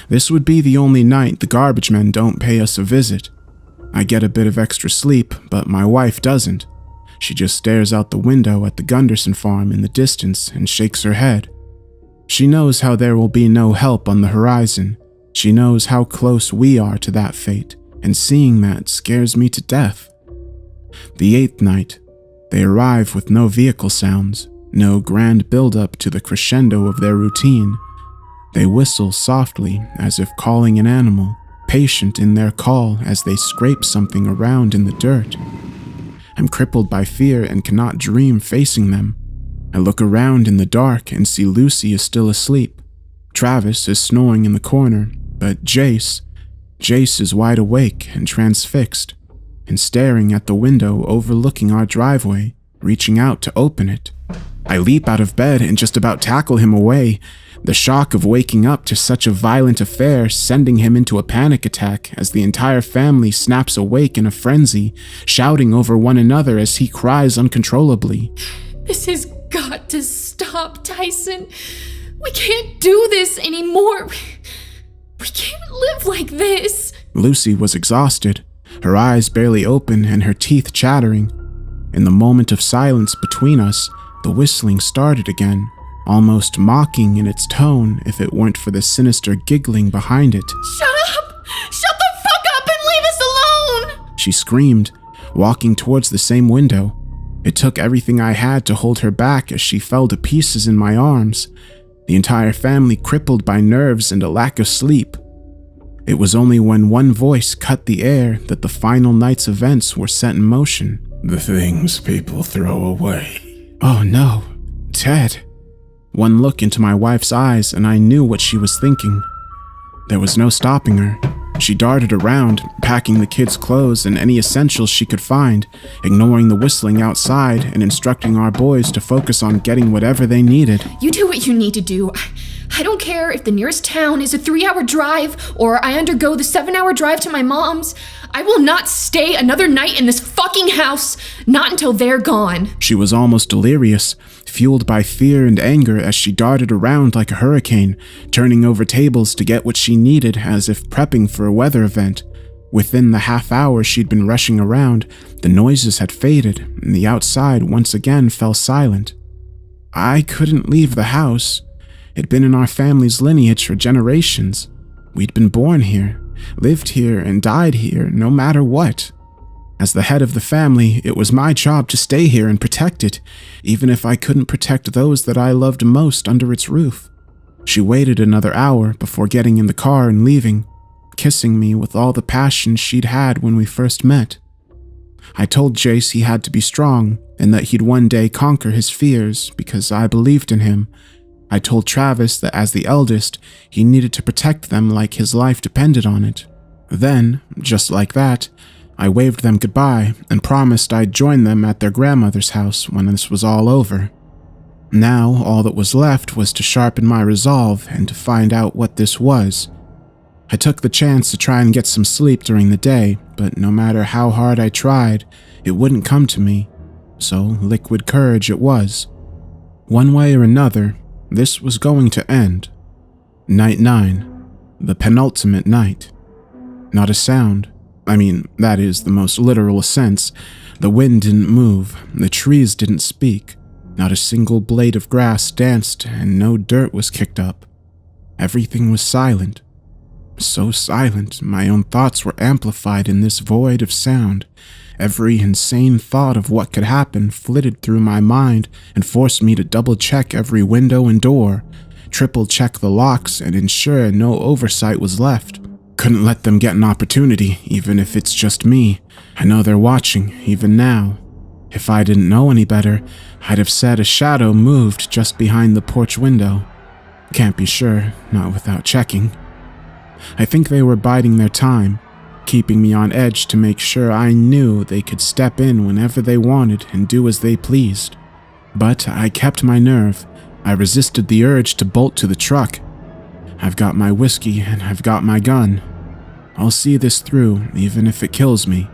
This would be the only night the Garbagemen don't pay us a visit. I get a bit of extra sleep, but my wife doesn't. She just stares out the window at the Gunderson farm in the distance and shakes her head. She knows how there will be no help on the horizon. She knows how close we are to that fate, and seeing that scares me to death. The 8th night, they arrive with no vehicle sounds, no grand build-up to the crescendo of their routine. They whistle softly as if calling an animal, patient in their call as they scrape something around in the dirt. I'm crippled by fear and cannot dream facing them. I look around in the dark and see Lucy is still asleep. Travis is snoring in the corner, but Jace is wide awake and transfixed, and staring at the window overlooking our driveway, reaching out to open it. I leap out of bed and just about tackle him away, the shock of waking up to such a violent affair sending him into a panic attack as the entire family snaps awake in a frenzy, shouting over one another as he cries uncontrollably. This has got to stop, Tyson. We can't do this anymore. We can't live like this. Lucy was exhausted, her eyes barely open and her teeth chattering. In the moment of silence between us, the whistling started again, almost mocking in its tone if it weren't for the sinister giggling behind it. Shut up! Shut the fuck up and leave us alone! She screamed, walking towards the same window. It took everything I had to hold her back as she fell to pieces in my arms, the entire family crippled by nerves and a lack of sleep. It was only when one voice cut the air that the final night's events were set in motion. The things people throw away. Oh no, Ted. One look into my wife's eyes and I knew what she was thinking. There was no stopping her. She darted around, packing the kids' clothes and any essentials she could find, ignoring the whistling outside and instructing our boys to focus on getting whatever they needed. You do what you need to do. I don't care if the nearest town is a 3-hour drive or I undergo the 7-hour drive to my mom's. I will not stay another night in this fucking house, not until they're gone. She was almost delirious, fueled by fear and anger as she darted around like a hurricane, turning over tables to get what she needed as if prepping for a weather event. Within the half hour she'd been rushing around, the noises had faded and the outside once again fell silent. I couldn't leave the house. It'd been in our family's lineage for generations. We'd been born here, lived here, and died here, no matter what. As the head of the family, it was my job to stay here and protect it, even if I couldn't protect those that I loved most under its roof. She waited another hour before getting in the car and leaving, kissing me with all the passion she'd had when we first met. I told Jace he had to be strong and that he'd one day conquer his fears because I believed in him. I told Travis that as the eldest, he needed to protect them like his life depended on it. Then, just like that, I waved them goodbye and promised I'd join them at their grandmother's house when this was all over. Now, all that was left was to sharpen my resolve and to find out what this was. I took the chance to try and get some sleep during the day, but no matter how hard I tried, it wouldn't come to me. So, liquid courage it was. One way or another, this was going to end. Night 9, the penultimate night. Not a sound. I mean, that is the most literal sense. The wind didn't move, the trees didn't speak, not a single blade of grass danced, and no dirt was kicked up. Everything was silent. So silent, my own thoughts were amplified in this void of sound. Every insane thought of what could happen flitted through my mind and forced me to double-check every window and door, triple-check the locks, and ensure no oversight was left. Couldn't let them get an opportunity, even if it's just me. I know they're watching, even now. If I didn't know any better, I'd have said a shadow moved just behind the porch window. Can't be sure, not without checking. I think they were biding their time, keeping me on edge to make sure I knew they could step in whenever they wanted and do as they pleased. But I kept my nerve. I resisted the urge to bolt to the truck. I've got my whiskey and I've got my gun. I'll see this through, even if it kills me.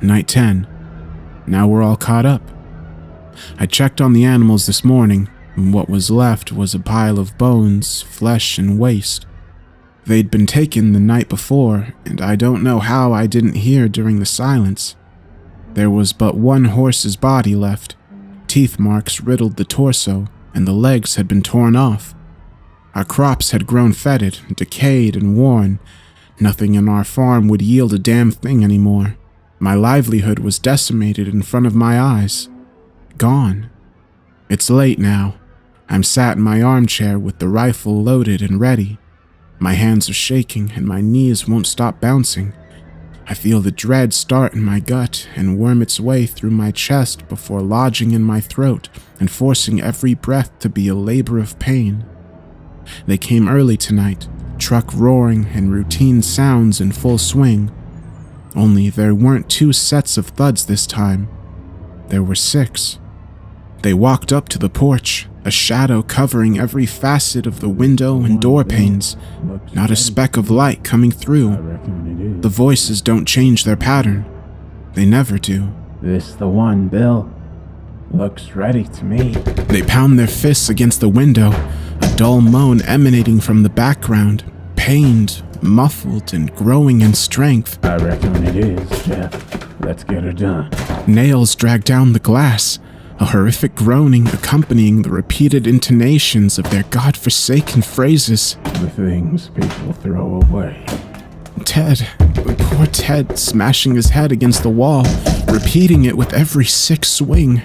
Night 10. Now we're all caught up. I checked on the animals this morning, and what was left was a pile of bones, flesh, and waste. They'd been taken the night before, and I don't know how I didn't hear during the silence. There was but one horse's body left. Teeth marks riddled the torso, and the legs had been torn off. Our crops had grown fetid, decayed, and worn. Nothing in our farm would yield a damn thing anymore. My livelihood was decimated in front of my eyes. Gone. It's late now. I'm sat in my armchair with the rifle loaded and ready. My hands are shaking and my knees won't stop bouncing. I feel the dread start in my gut and worm its way through my chest before lodging in my throat and forcing every breath to be a labor of pain. They came early tonight, truck roaring and routine sounds in full swing. Only there weren't 2 sets of thuds this time. There were 6. They walked up to the porch, a shadow covering every facet of the window and door panes, not a speck of light coming through. The voices don't change their pattern. They never do. This the one, Bill. Looks ready to me. They pound their fists against the window, a dull moan emanating from the background, pained, muffled, and growing in strength. I reckon it is, Jeff. Let's get her done. Nails drag down the glass, a horrific groaning accompanying the repeated intonations of their godforsaken phrases. The things people throw away. Ted, poor Ted, smashing his head against the wall, repeating it with every sick swing.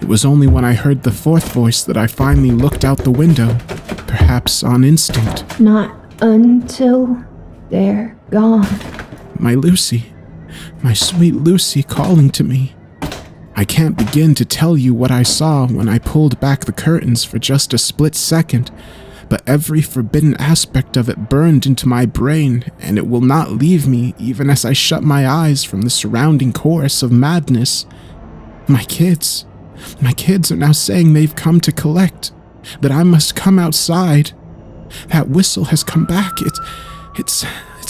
It was only when I heard the 4th voice that I finally looked out the window, perhaps on instinct. Not until they're gone. My Lucy, my sweet Lucy calling to me. I can't begin to tell you what I saw when I pulled back the curtains for just a split second, but every forbidden aspect of it burned into my brain, and it will not leave me even as I shut my eyes from the surrounding chorus of madness. My kids are now saying they've come to collect, that I must come outside. That whistle has come back. It's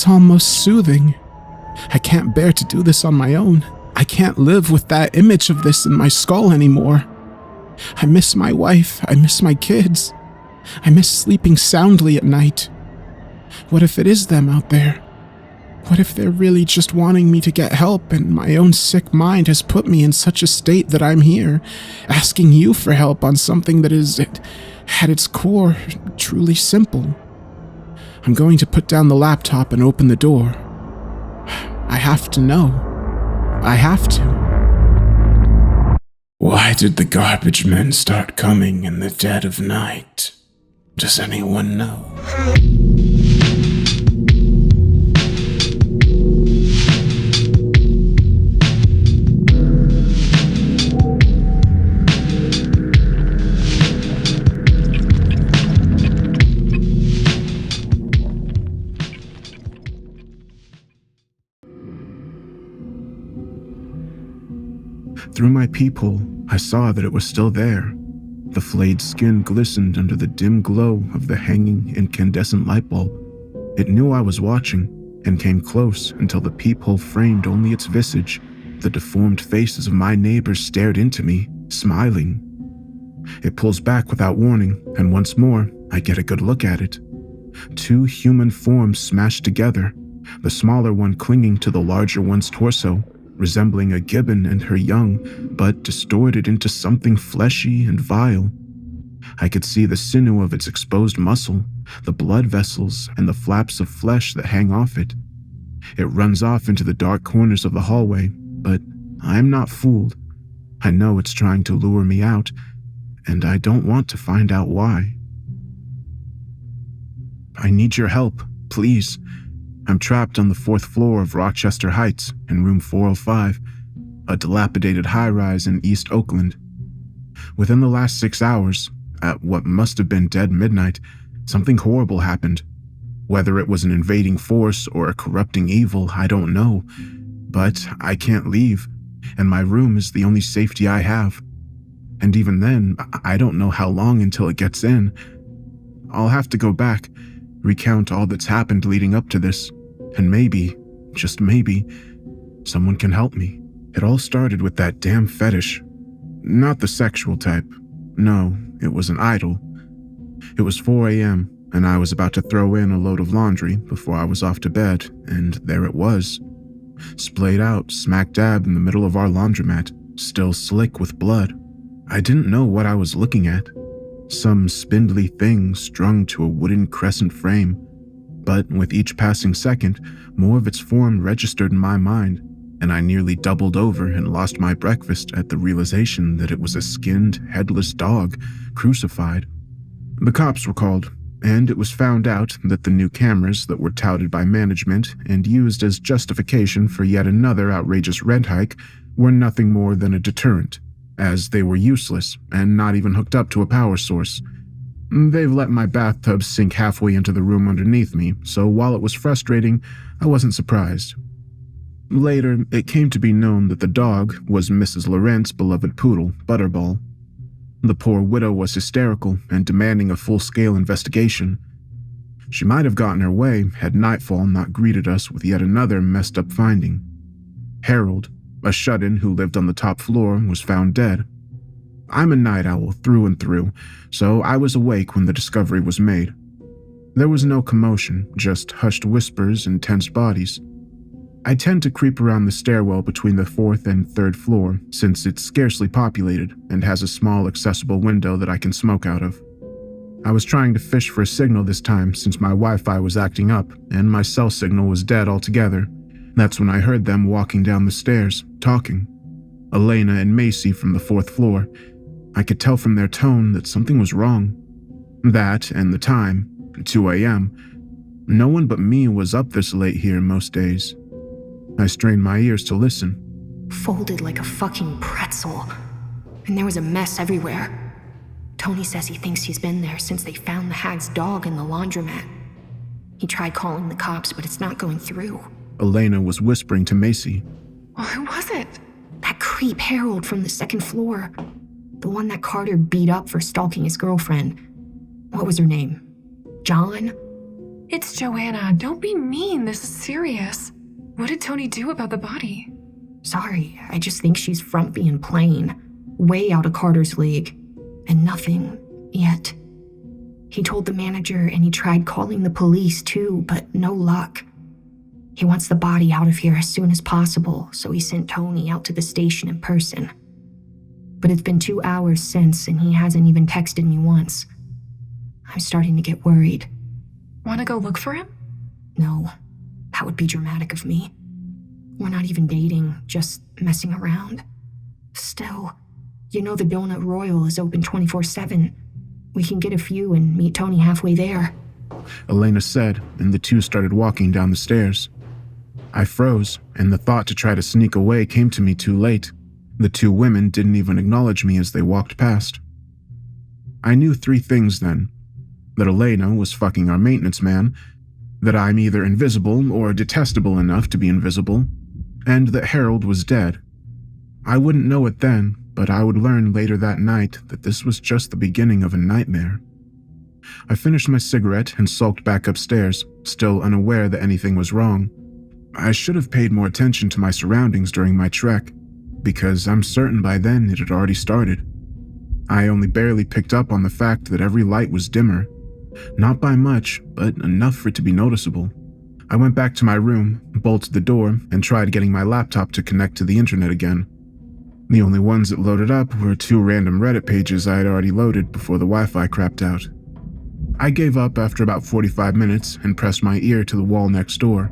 almost soothing. I can't bear to do this on my own. I can't live with that image of this in my skull anymore. I miss my wife. I miss my kids. I miss sleeping soundly at night. What if it is them out there? What if they're really just wanting me to get help and my own sick mind has put me in such a state that I'm here, asking you for help on something that is, at its core, truly simple? I'm going to put down the laptop and open the door. I have to know. I have to. Why did the garbage men start coming in the dead of night? Does anyone know? Through my peephole, I saw that it was still there. The flayed skin glistened under the dim glow of the hanging incandescent light bulb. It knew I was watching and came close until the peephole framed only its visage. The deformed faces of my neighbors stared into me, smiling. It pulls back without warning, and once more, I get a good look at it. 2 human forms smashed together, the smaller one clinging to the larger one's torso, resembling a gibbon and her young, but distorted into something fleshy and vile. I could see the sinew of its exposed muscle, the blood vessels, and the flaps of flesh that hang off it. It runs off into the dark corners of the hallway, but I'm not fooled. I know it's trying to lure me out, and I don't want to find out why. I need your help, please. I'm trapped on the 4th floor of Rochester Heights in room 405, a dilapidated high-rise in East Oakland. Within the last 6 hours, at what must have been dead midnight, something horrible happened. Whether it was an invading force or a corrupting evil, I don't know. But I can't leave, and my room is the only safety I have. And even then, I don't know how long until it gets in. I'll have to go back, recount all that's happened leading up to this, and maybe, just maybe, someone can help me. It all started with that damn fetish. Not the sexual type. No, it was an idol. It was 4 a.m., and I was about to throw in a load of laundry before I was off to bed, and there it was. Splayed out smack dab in the middle of our laundromat, still slick with blood. I didn't know what I was looking at. Some spindly thing strung to a wooden crescent frame. But with each passing second, more of its form registered in my mind, and I nearly doubled over and lost my breakfast at the realization that it was a skinned, headless dog, crucified. The cops were called, and it was found out that the new cameras that were touted by management and used as justification for yet another outrageous rent hike were nothing more than a deterrent, as they were useless and not even hooked up to a power source. They've let my bathtub sink halfway into the room underneath me, so while it was frustrating, I wasn't surprised. Later, it came to be known that the dog was Mrs. Laurent's beloved poodle, Butterball. The poor widow was hysterical and demanding a full-scale investigation. She might have gotten her way had nightfall not greeted us with yet another messed-up finding. Harold, a shut-in who lived on the top floor, was found dead. I'm a night owl through and through, so I was awake when the discovery was made. There was no commotion, just hushed whispers and tensed bodies. I tend to creep around the stairwell between the 4th and 3rd floor, since it's scarcely populated and has a small accessible window that I can smoke out of. I was trying to fish for a signal this time since my Wi-Fi was acting up and my cell signal was dead altogether. That's when I heard them walking down the stairs, talking. Elena and Macy from the 4th floor. I could tell from their tone that something was wrong. That and the time, 2 a.m. No one but me was up this late here most days. I strained my ears to listen. Folded like a fucking pretzel. And there was a mess everywhere. Tony says he thinks he's been there since they found the hag's dog in the laundromat. He tried calling the cops, but it's not going through. Elena was whispering to Macy. Well, who was it? That creep Harold from the 2nd floor. The one that Carter beat up for stalking his girlfriend. What was her name? John? It's Joanna. Don't be mean. This is serious. What did Tony do about the body? Sorry, I just think she's frumpy and plain. Way out of Carter's league. And nothing yet. He told the manager and he tried calling the police too, but no luck. He wants the body out of here as soon as possible, so he sent Tony out to the station in person. But it's been 2 hours since and he hasn't even texted me once. I'm starting to get worried. Want to go look for him? No, that would be dramatic of me. We're not even dating, just messing around. Still, you know the Donut Royal is open 24/7. We can get a few and meet Tony halfway there. Elena said, and the two started walking down the stairs. I froze, and the thought to try to sneak away came to me too late. The two women didn't even acknowledge me as they walked past. I knew 3 things then. That Elena was fucking our maintenance man, that I'm either invisible or detestable enough to be invisible, and that Harold was dead. I wouldn't know it then, but I would learn later that night that this was just the beginning of a nightmare. I finished my cigarette and sulked back upstairs, still unaware that anything was wrong. I should have paid more attention to my surroundings during my trek, because I'm certain by then it had already started. I only barely picked up on the fact that every light was dimmer. Not by much, but enough for it to be noticeable. I went back to my room, bolted the door, and tried getting my laptop to connect to the internet again. The only ones that loaded up were 2 random Reddit pages I had already loaded before the Wi-Fi crapped out. I gave up after about 45 minutes and pressed my ear to the wall next door.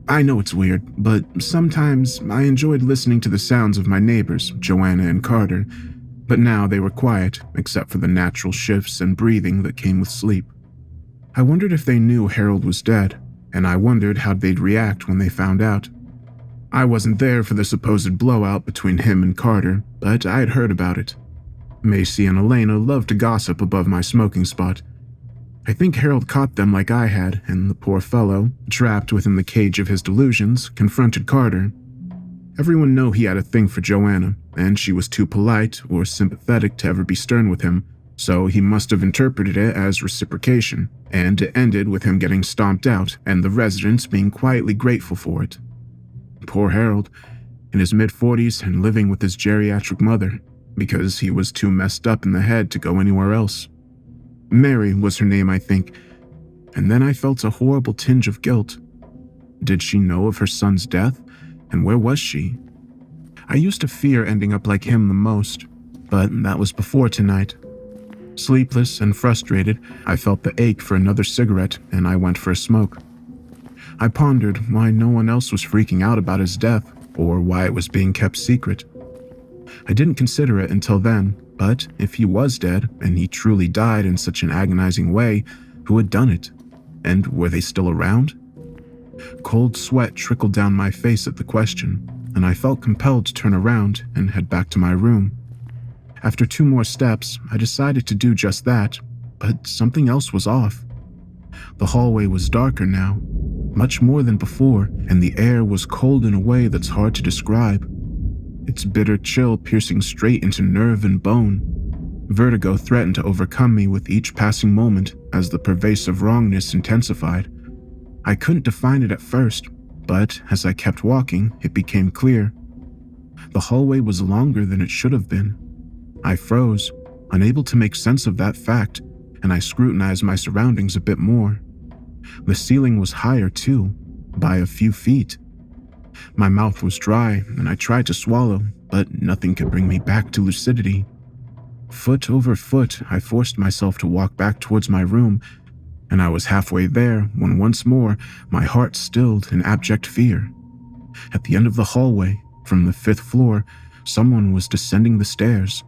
I know it's weird, but sometimes I enjoyed listening to the sounds of my neighbors, Joanna and Carter, but now they were quiet except for the natural shifts and breathing that came with sleep. I wondered if they knew Harold was dead, and I wondered how they'd react when they found out. I wasn't there for the supposed blowout between him and Carter, but I had heard about it. Macy and Elena loved to gossip above my smoking spot. I think Harold caught them like I had, and the poor fellow, trapped within the cage of his delusions, confronted Carter. Everyone knew he had a thing for Joanna, and she was too polite or sympathetic to ever be stern with him, so he must have interpreted it as reciprocation, and it ended with him getting stomped out and the residents being quietly grateful for it. Poor Harold, in his mid-40s and living with his geriatric mother, because he was too messed up in the head to go anywhere else. Mary was her name, I think, and then I felt a horrible tinge of guilt. Did she know of her son's death, and where was she? I used to fear ending up like him the most, but that was before tonight. Sleepless and frustrated, I felt the ache for another cigarette, and I went for a smoke. I pondered why no one else was freaking out about his death, or why it was being kept secret. I didn't consider it until then, but if he was dead, and he truly died in such an agonizing way, who had done it? And were they still around? Cold sweat trickled down my face at the question, and I felt compelled to turn around and head back to my room. After 2 more steps, I decided to do just that, but something else was off. The hallway was darker now, much more than before, and the air was cold in a way that's hard to describe. Its bitter chill piercing straight into nerve and bone. Vertigo threatened to overcome me with each passing moment as the pervasive wrongness intensified. I couldn't define it at first, but as I kept walking, it became clear. The hallway was longer than it should have been. I froze, unable to make sense of that fact, and I scrutinized my surroundings a bit more. The ceiling was higher too, by a few feet. My mouth was dry, and I tried to swallow, but nothing could bring me back to lucidity. Foot over foot, I forced myself to walk back towards my room, and I was halfway there when once more my heart stilled in abject fear. At the end of the hallway, from the 5th floor, someone was descending the stairs.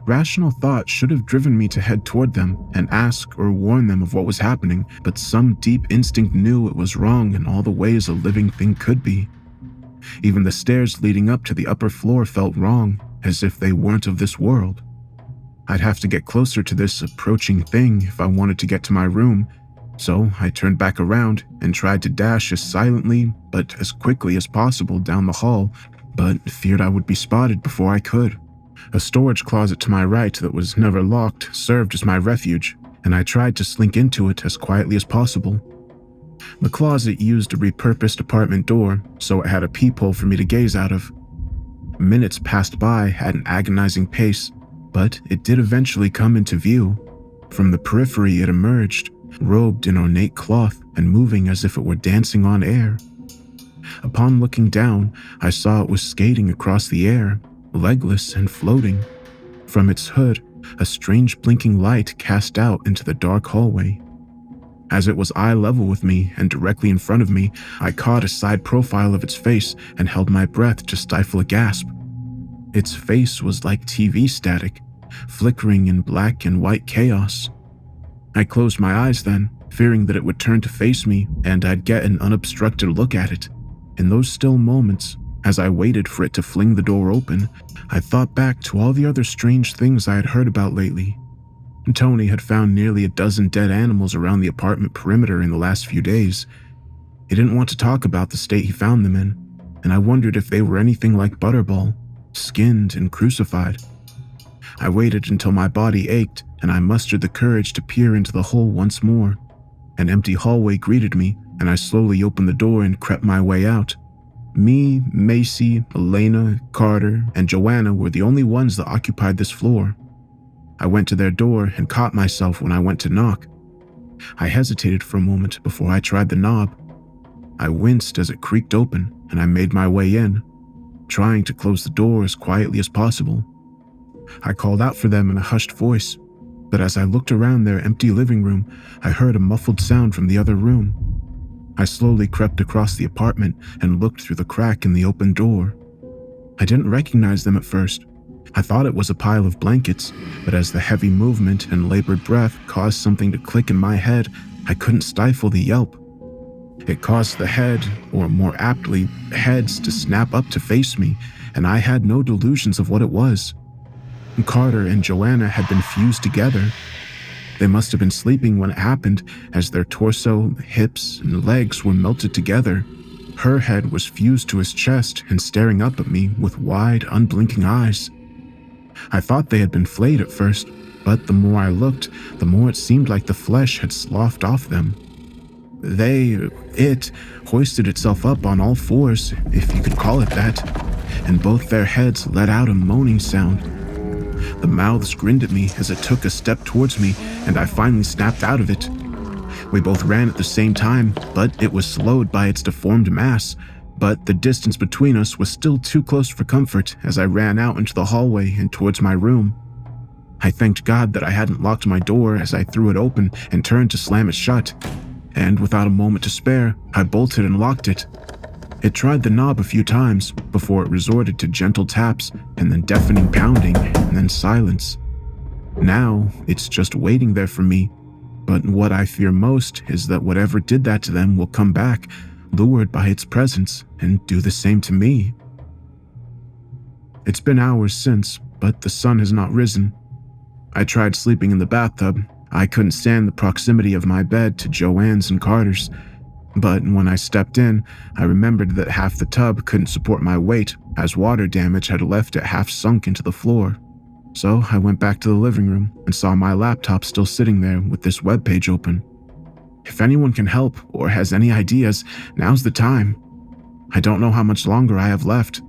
Rational thought should have driven me to head toward them and ask or warn them of what was happening, but some deep instinct knew it was wrong in all the ways a living thing could be. Even the stairs leading up to the upper floor felt wrong, as if they weren't of this world. I'd have to get closer to this approaching thing if I wanted to get to my room, so I turned back around and tried to dash as silently but as quickly as possible down the hall, but feared I would be spotted before I could. A storage closet to my right that was never locked served as my refuge, and I tried to slink into it as quietly as possible. The closet used a repurposed apartment door, so it had a peephole for me to gaze out of. Minutes passed by at an agonizing pace, but it did eventually come into view. From the periphery it emerged, robed in ornate cloth and moving as if it were dancing on air. Upon looking down, I saw it was skating across the air, legless and floating. From its hood, a strange blinking light cast out into the dark hallway. As it was eye level with me and directly in front of me, I caught a side profile of its face and held my breath to stifle a gasp. Its face was like TV static, flickering in black and white chaos. I closed my eyes then, fearing that it would turn to face me and I'd get an unobstructed look at it. In those still moments, as I waited for it to fling the door open, I thought back to all the other strange things I had heard about lately. Tony had found nearly a dozen dead animals around the apartment perimeter in the last few days. He didn't want to talk about the state he found them in, and I wondered if they were anything like Butterball, skinned and crucified. I waited until my body ached and I mustered the courage to peer into the hole once more. An empty hallway greeted me, and I slowly opened the door and crept my way out. Me, Macy, Elena, Carter, and Joanna were the only ones that occupied this floor. I went to their door and caught myself when I went to knock. I hesitated for a moment before I tried the knob, I winced as it creaked open, and I made my way in, trying to close the door as quietly as possible. I called out for them in a hushed voice, but as I looked around their empty living room, I heard a muffled sound from the other room. I slowly crept across the apartment and looked through the crack in the open door. I didn't recognize them at first. I thought it was a pile of blankets, but as the heavy movement and labored breath caused something to click in my head, I couldn't stifle the yelp. It caused the head, or more aptly, heads, to snap up to face me, and I had no delusions of what it was. Carter and Joanna had been fused together. They must have been sleeping when it happened, as their torso, hips, and legs were melted together. Her head was fused to his chest and staring up at me with wide, unblinking eyes. I thought they had been flayed at first, but the more I looked, the more it seemed like the flesh had sloughed off them. It hoisted itself up on all fours, if you could call it that, and both their heads let out a moaning sound. The mouths grinned at me as it took a step towards me, and I finally snapped out of it. We both ran at the same time, but it was slowed by its deformed mass. But the distance between us was still too close for comfort as I ran out into the hallway and towards my room. I thanked God that I hadn't locked my door as I threw it open and turned to slam it shut. And without a moment to spare, I bolted and locked it. It tried the knob a few times before it resorted to gentle taps and then deafening pounding and then silence. Now, it's just waiting there for me. But what I fear most is that whatever did that to them will come back, lured by its presence, and do the same to me. It's been hours since, but the sun has not risen. I tried sleeping in the bathtub. I couldn't stand the proximity of my bed to Joanne's and Carter's. But when I stepped in, I remembered that half the tub couldn't support my weight, as water damage had left it half sunk into the floor. So I went back to the living room and saw my laptop still sitting there with this webpage open. If anyone can help or has any ideas, now's the time. I don't know how much longer I have left.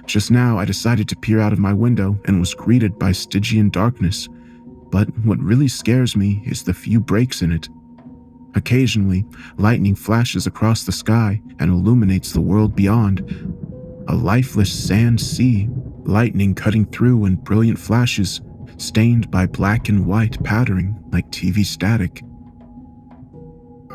Just now, I decided to peer out of my window and was greeted by Stygian darkness. But what really scares me is the few breaks in it. Occasionally, lightning flashes across the sky and illuminates the world beyond. A lifeless sand sea, lightning cutting through in brilliant flashes, stained by black and white pattering like TV static.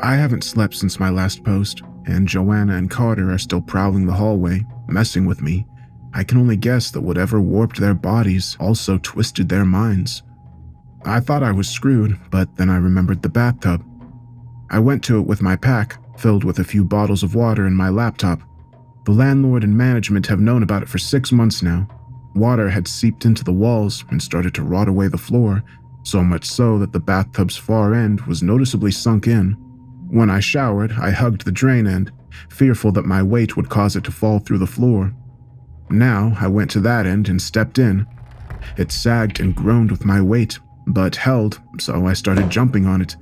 I haven't slept since my last post, and Joanna and Carter are still prowling the hallway, messing with me. I can only guess that whatever warped their bodies also twisted their minds. I thought I was screwed, but then I remembered the bathtub. I went to it with my pack, filled with a few bottles of water and my laptop. The landlord and management have known about it for 6 months now. Water had seeped into the walls and started to rot away the floor, so much so that the bathtub's far end was noticeably sunk in. When I showered, I hugged the drain end, fearful that my weight would cause it to fall through the floor. Now I went to that end and stepped in. It sagged and groaned with my weight, but held, so I started jumping on it,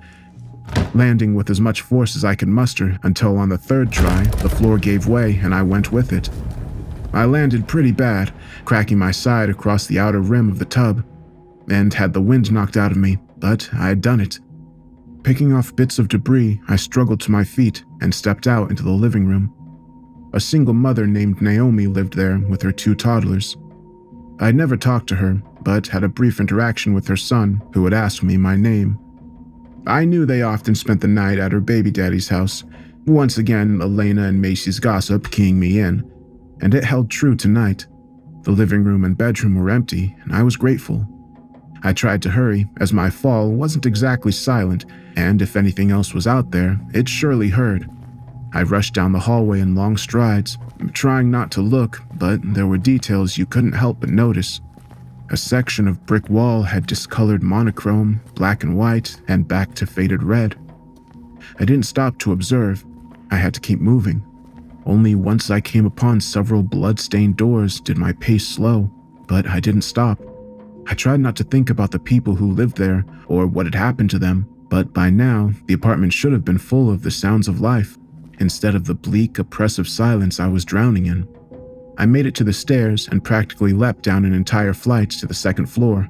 landing with as much force as I could muster until on the third try, the floor gave way and I went with it. I landed pretty bad, cracking my side across the outer rim of the tub, and had the wind knocked out of me, but I had done it. Picking off bits of debris, I struggled to my feet and stepped out into the living room. A single mother named Naomi lived there with her 2 toddlers. I'd never talked to her, but had a brief interaction with her son, who had asked me my name. I knew they often spent the night at her baby daddy's house, once again Elena and Macy's gossip keying me in, and it held true tonight. The living room and bedroom were empty, and I was grateful. I tried to hurry, as my fall wasn't exactly silent, and if anything else was out there, it surely heard. I rushed down the hallway in long strides, trying not to look, but there were details you couldn't help but notice. A section of brick wall had discolored monochrome, black and white, and back to faded red. I didn't stop to observe. I had to keep moving. Only once I came upon several blood-stained doors did my pace slow, but I didn't stop. I tried not to think about the people who lived there or what had happened to them, but by now, the apartment should have been full of the sounds of life, instead of the bleak, oppressive silence I was drowning in. I made it to the stairs and practically leapt down an entire flight to the second floor.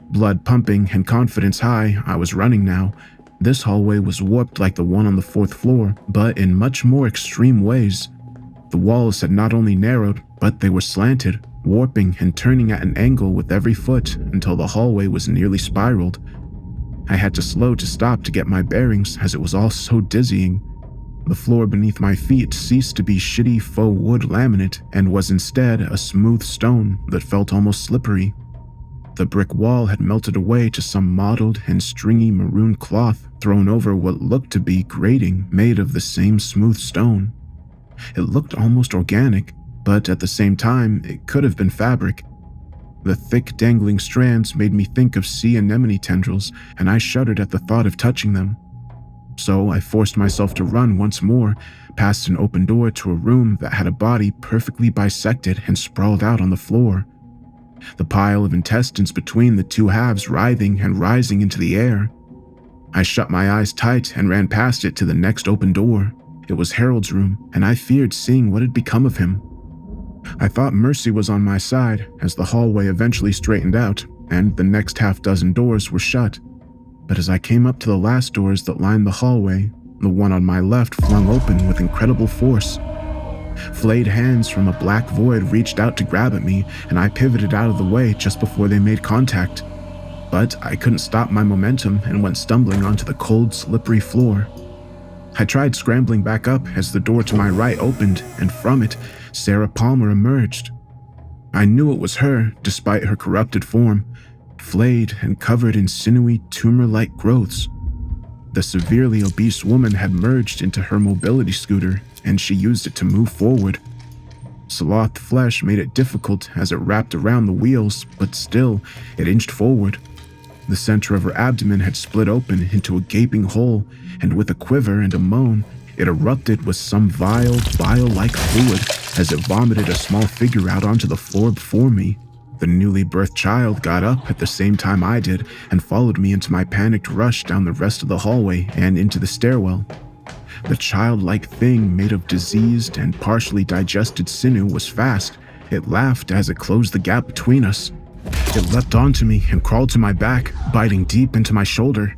Blood pumping and confidence high, I was running now, This hallway was warped like the one on the 4th floor, but in much more extreme ways. The walls had not only narrowed, but they were slanted, warping and turning at an angle with every foot until the hallway was nearly spiraled. I had to slow to stop to get my bearings as it was all so dizzying. The floor beneath my feet ceased to be shitty faux wood laminate and was instead a smooth stone that felt almost slippery. The brick wall had melted away to some mottled and stringy maroon cloth thrown over what looked to be grating made of the same smooth stone. It looked almost organic, but at the same time, it could have been fabric. The thick dangling strands made me think of sea anemone tendrils, and I shuddered at the thought of touching them. So I forced myself to run once more, past an open door to a room that had a body perfectly bisected and sprawled out on the floor. The pile of intestines between the two halves writhing and rising into the air. I shut my eyes tight and ran past it to the next open door. It was Harold's room, and I feared seeing what had become of him. I thought mercy was on my side as the hallway eventually straightened out, and the next half-dozen doors were shut. But as I came up to the last doors that lined the hallway, the one on my left flung open with incredible force. Flayed hands from a black void reached out to grab at me, and I pivoted out of the way just before they made contact. But I couldn't stop my momentum and went stumbling onto the cold, slippery floor. I tried scrambling back up as the door to my right opened, and from it, Sarah Palmer emerged. I knew it was her, despite her corrupted form, flayed and covered in sinewy, tumor-like growths. The severely obese woman had merged into her mobility scooter, and she used it to move forward. Slothed flesh made it difficult as it wrapped around the wheels, but still, it inched forward. The center of her abdomen had split open into a gaping hole, and with a quiver and a moan, it erupted with some vile, bile-like fluid as it vomited a small figure out onto the floor before me. The newly birthed child got up at the same time I did and followed me into my panicked rush down the rest of the hallway and into the stairwell. The childlike thing made of diseased and partially digested sinew was fast. It laughed as it closed the gap between us. It leapt onto me and crawled to my back, biting deep into my shoulder.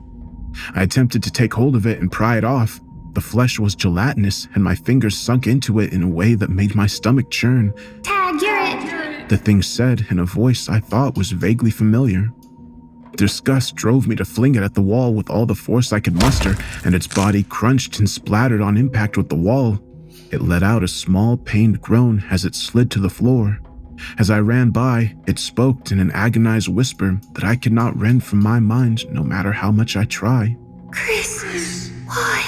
I attempted to take hold of it and pry it off. The flesh was gelatinous, and my fingers sunk into it in a way that made my stomach churn. Tag, you're it! The thing said in a voice I thought was vaguely familiar. Disgust drove me to fling it at the wall with all the force I could muster, and its body crunched and splattered on impact with the wall. It let out a small, pained groan as it slid to the floor. As I ran by, it spoke in an agonized whisper that I could not rend from my mind no matter how much I try. Chris, why?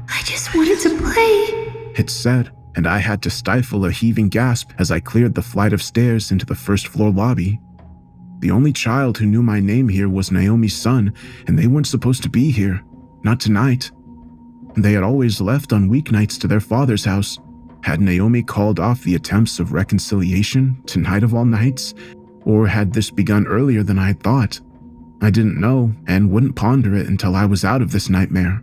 I just wanted to play. It said, and I had to stifle a heaving gasp as I cleared the flight of stairs into the first-floor lobby. The only child who knew my name here was Naomi's son, and they weren't supposed to be here. Not tonight. They had always left on weeknights to their father's house. Had Naomi called off the attempts of reconciliation tonight of all nights? Or had this begun earlier than I had thought? I didn't know and wouldn't ponder it until I was out of this nightmare.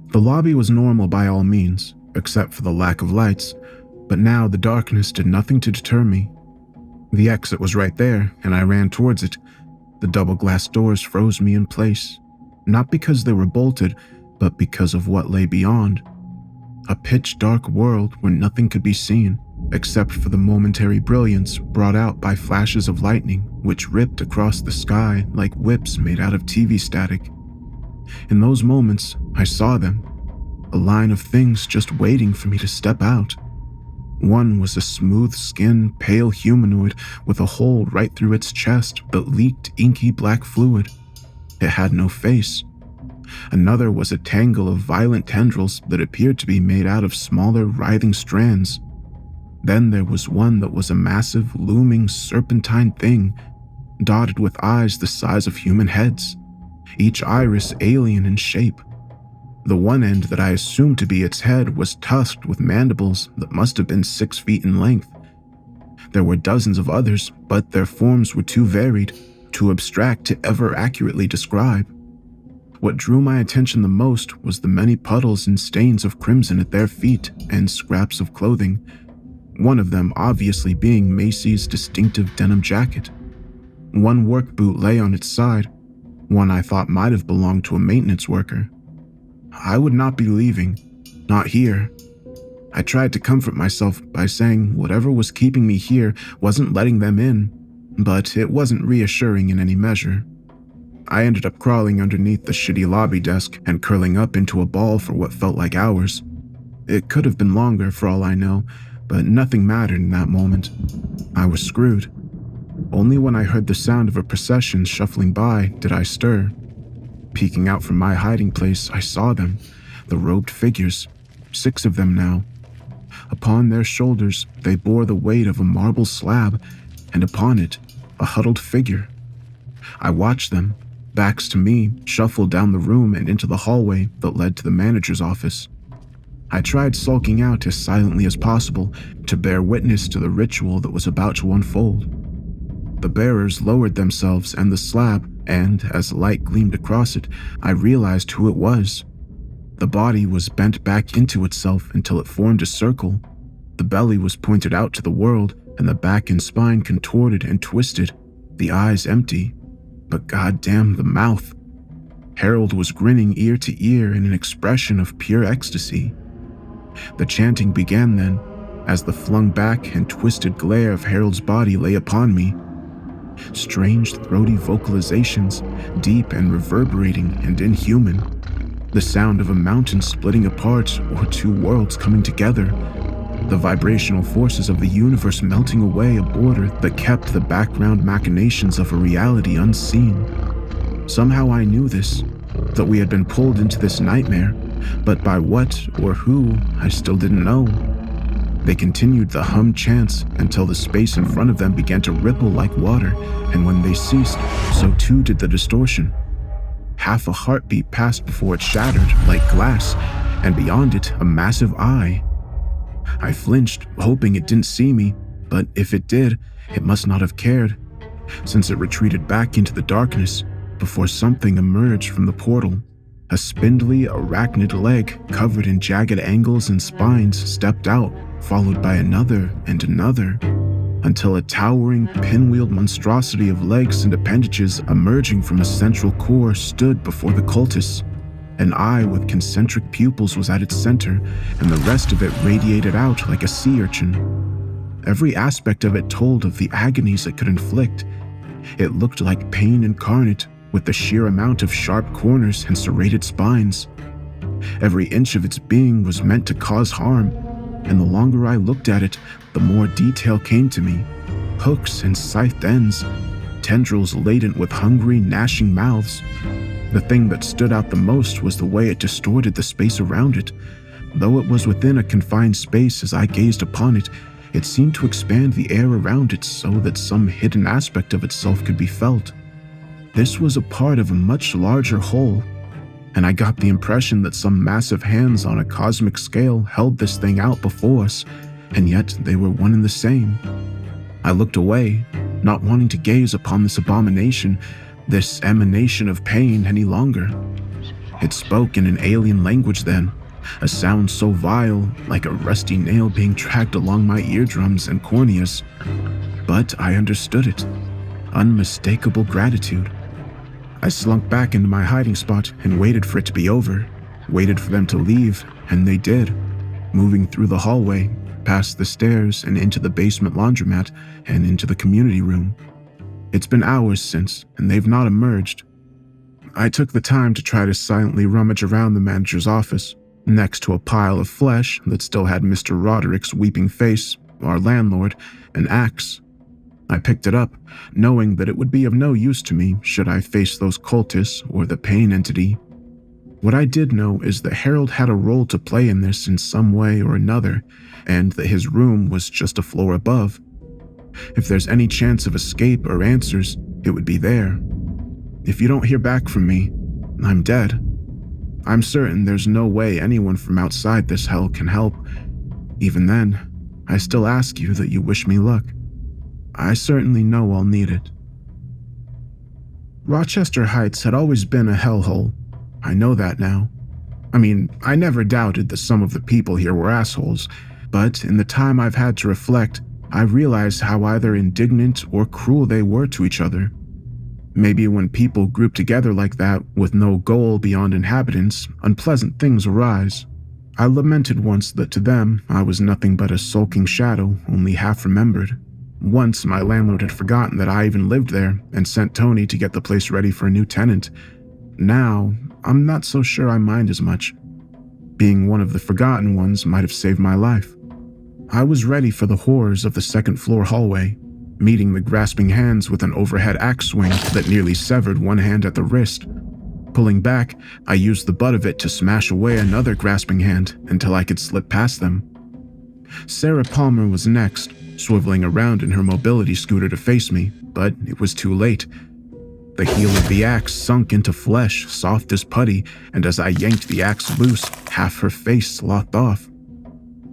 The lobby was normal by all means, except for the lack of lights, but now the darkness did nothing to deter me. The exit was right there, and I ran towards it. The double-glass doors froze me in place, not because they were bolted, but because of what lay beyond. A pitch-dark world where nothing could be seen, except for the momentary brilliance brought out by flashes of lightning which ripped across the sky like whips made out of TV static. In those moments, I saw them, a line of things just waiting for me to step out. One was a smooth-skinned, pale humanoid with a hole right through its chest that leaked inky black fluid. It had no face. Another was a tangle of violent tendrils that appeared to be made out of smaller, writhing strands. Then there was one that was a massive, looming, serpentine thing, dotted with eyes the size of human heads, each iris alien in shape. The one end that I assumed to be its head was tusked with mandibles that must have been 6 feet in length. There were dozens of others, but their forms were too varied, too abstract to ever accurately describe. What drew my attention the most was the many puddles and stains of crimson at their feet and scraps of clothing, one of them obviously being Macy's distinctive denim jacket. One work boot lay on its side. one I thought might have belonged to a maintenance worker. I would not be leaving, not here. I tried to comfort myself by saying whatever was keeping me here wasn't letting them in, but it wasn't reassuring in any measure. I ended up crawling underneath the shitty lobby desk and curling up into a ball for what felt like hours. It could have been longer for all I know, but nothing mattered in that moment. I was screwed. Only when I heard the sound of a procession shuffling by did I stir. Peeking out from my hiding place, I saw them, the robed figures, 6 of them now. Upon their shoulders, they bore the weight of a marble slab, and upon it, a huddled figure. I watched them, backs to me, shuffle down the room and into the hallway that led to the manager's office. I tried sulking out as silently as possible to bear witness to the ritual that was about to unfold. The bearers lowered themselves and the slab, and as light gleamed across it, I realized who it was. The body was bent back into itself until it formed a circle. The belly was pointed out to the world, and the back and spine contorted and twisted, the eyes empty. But goddamn the mouth. Harold was grinning ear to ear in an expression of pure ecstasy. The chanting began then, as the flung back and twisted glare of Harold's body lay upon me. Strange throaty vocalizations, deep and reverberating and inhuman. The sound of a mountain splitting apart or 2 worlds coming together. The vibrational forces of the universe melting away a border that kept the background machinations of a reality unseen. Somehow I knew this, that we had been pulled into this nightmare, but by what or who I still didn't know. They continued the hum chants until the space in front of them began to ripple like water, and when they ceased, so too did the distortion. Half a heartbeat passed before it shattered like glass, and beyond it, a massive eye. I flinched, hoping it didn't see me, but if it did, it must not have cared, since it retreated back into the darkness before something emerged from the portal. A spindly, arachnid leg covered in jagged angles and spines stepped out, followed by another and another, until a towering, pinwheeled monstrosity of legs and appendages emerging from a central core stood before the cultists. An eye with concentric pupils was at its center, and the rest of it radiated out like a sea urchin. Every aspect of it told of the agonies it could inflict. It looked like pain incarnate, with the sheer amount of sharp corners and serrated spines. Every inch of its being was meant to cause harm, and the longer I looked at it, the more detail came to me. Hooks and scythed ends, tendrils laden with hungry, gnashing mouths. The thing that stood out the most was the way it distorted the space around it. Though it was within a confined space as I gazed upon it, it seemed to expand the air around it so that some hidden aspect of itself could be felt. This was a part of a much larger whole, and I got the impression that some massive hands on a cosmic scale held this thing out before us, and yet they were one and the same. I looked away, not wanting to gaze upon this abomination, this emanation of pain any longer. It spoke in an alien language then, a sound so vile, like a rusty nail being dragged along my eardrums and corneas. But I understood it. Unmistakable gratitude. I slunk back into my hiding spot and waited for it to be over, waited for them to leave, and they did, moving through the hallway, past the stairs and into the basement laundromat and into the community room. It's been hours since, and they've not emerged. I took the time to try to silently rummage around the manager's office, next to a pile of flesh that still had Mr. Roderick's weeping face, our landlord, an axe. I picked it up, knowing that it would be of no use to me should I face those cultists or the pain entity. What I did know is that Harold had a role to play in this in some way or another, and that his room was just a floor above. If there's any chance of escape or answers, it would be there. If you don't hear back from me, I'm dead. I'm certain there's no way anyone from outside this hell can help. Even then, I still ask you that you wish me luck. I certainly know I'll need it. Rochester Heights had always been a hellhole. I know that now. I mean, I never doubted that some of the people here were assholes, but in the time I've had to reflect, I realized how either indignant or cruel they were to each other. Maybe when people group together like that with no goal beyond inhabitants, unpleasant things arise. I lamented once that to them I was nothing but a sulking shadow, only half remembered. Once my landlord had forgotten that I even lived there and sent Tony to get the place ready for a new tenant. Now, I'm not so sure I mind as much. Being one of the forgotten ones might have saved my life. I was ready for the horrors of the second-floor hallway, meeting the grasping hands with an overhead axe swing that nearly severed one hand at the wrist. Pulling back, I used the butt of it to smash away another grasping hand until I could slip past them. Sarah Palmer was next, swiveling around in her mobility scooter to face me, but it was too late. The heel of the axe sunk into flesh, soft as putty, and as I yanked the axe loose, half her face sloughed off.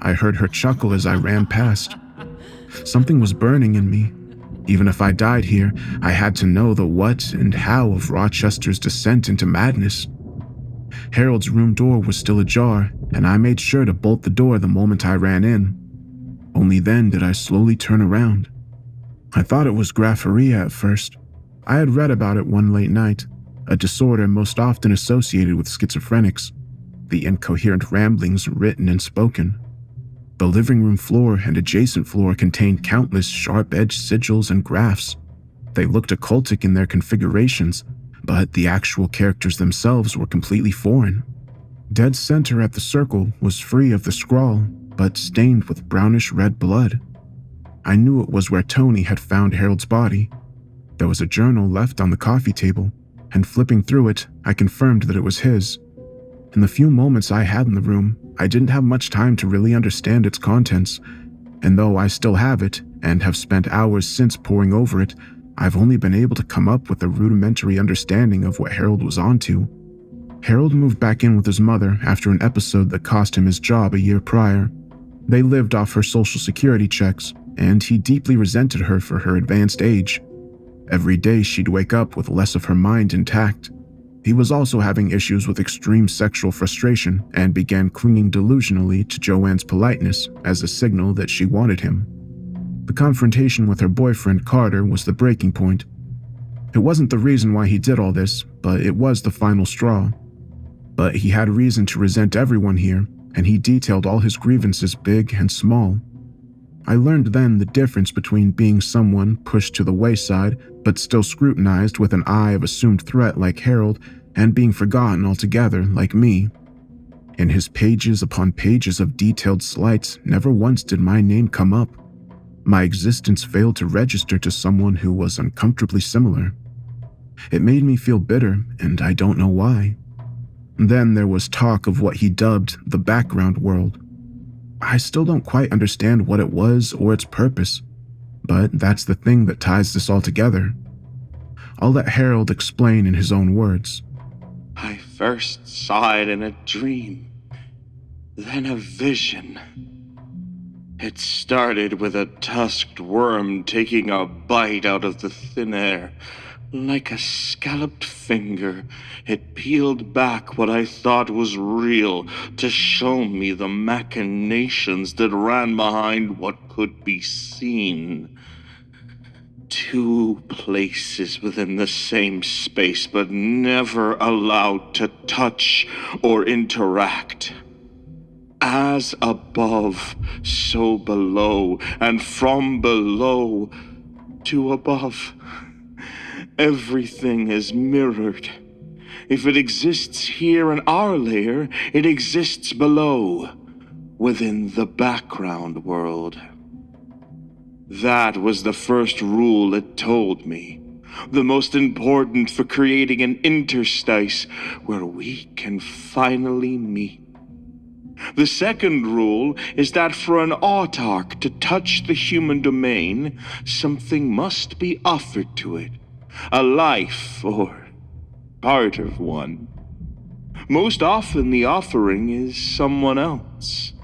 I heard her chuckle as I ran past. Something was burning in me. Even if I died here, I had to know the what and how of Rochester's descent into madness. Harold's room door was still ajar, and I made sure to bolt the door the moment I ran in. Only then did I slowly turn around. I thought it was graphorrhea at first. I had read about it one late night, a disorder most often associated with schizophrenics, the incoherent ramblings written and spoken. The living room floor and adjacent floor contained countless sharp-edged sigils and graphs. They looked occultic in their configurations, but the actual characters themselves were completely foreign. Dead center at the circle was free of the scrawl, but stained with brownish-red blood. I knew it was where Tony had found Harold's body. There was a journal left on the coffee table, and flipping through it, I confirmed that it was his. In the few moments I had in the room, I didn't have much time to really understand its contents, and though I still have it, and have spent hours since poring over it, I've only been able to come up with a rudimentary understanding of what Harold was onto. Harold moved back in with his mother after an episode that cost him his job a year prior. They lived off her social security checks, and he deeply resented her for her advanced age. Every day she'd wake up with less of her mind intact. He was also having issues with extreme sexual frustration and began clinging delusionally to Joanne's politeness as a signal that she wanted him. The confrontation with her boyfriend Carter was the breaking point. It wasn't the reason why he did all this, but it was the final straw. But he had reason to resent everyone here, and he detailed all his grievances, big and small. I learned then the difference between being someone pushed to the wayside but still scrutinized with an eye of assumed threat like Harold, and being forgotten altogether like me. In his pages upon pages of detailed slights, never once did my name come up. My existence failed to register to someone who was uncomfortably similar. It made me feel bitter, and I don't know why. Then there was talk of what he dubbed the background world. I still don't quite understand what it was or its purpose, but that's the thing that ties this all together. I'll let Harold explain in his own words. I first saw it in a dream, then a vision. It started with a tusked worm taking a bite out of the thin air. Like a scalloped finger, it peeled back what I thought was real to show me the machinations that ran behind what could be seen. Two places within the same space, but never allowed to touch or interact. As above, so below, and from below to above. Everything is mirrored. If it exists here in our layer, it exists below, within the background world. That was the first rule it told me, the most important for creating an interstice where we can finally meet. The second rule is that for an autarch to touch the human domain, something must be offered to it. A life, or part of one. Most often the offering is someone else.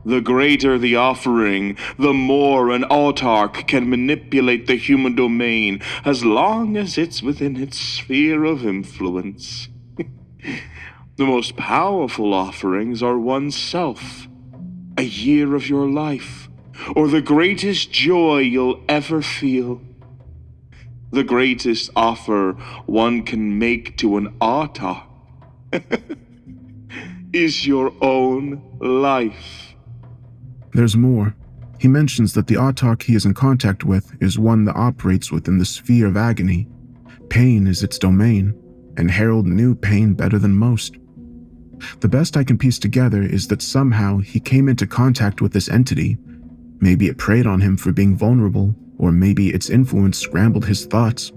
The greater the offering, the more an autarch can manipulate the human domain, as long as it's within its sphere of influence. The most powerful offerings are oneself, a year of your life, or the greatest joy you'll ever feel. The greatest offer one can make to an autarch is your own life. There's more. He mentions that the autarch he is in contact with is one that operates within the sphere of agony. Pain is its domain, and Harold knew pain better than most. The best I can piece together is that somehow he came into contact with this entity. Maybe it preyed on him for being vulnerable, or maybe its influence scrambled his thoughts,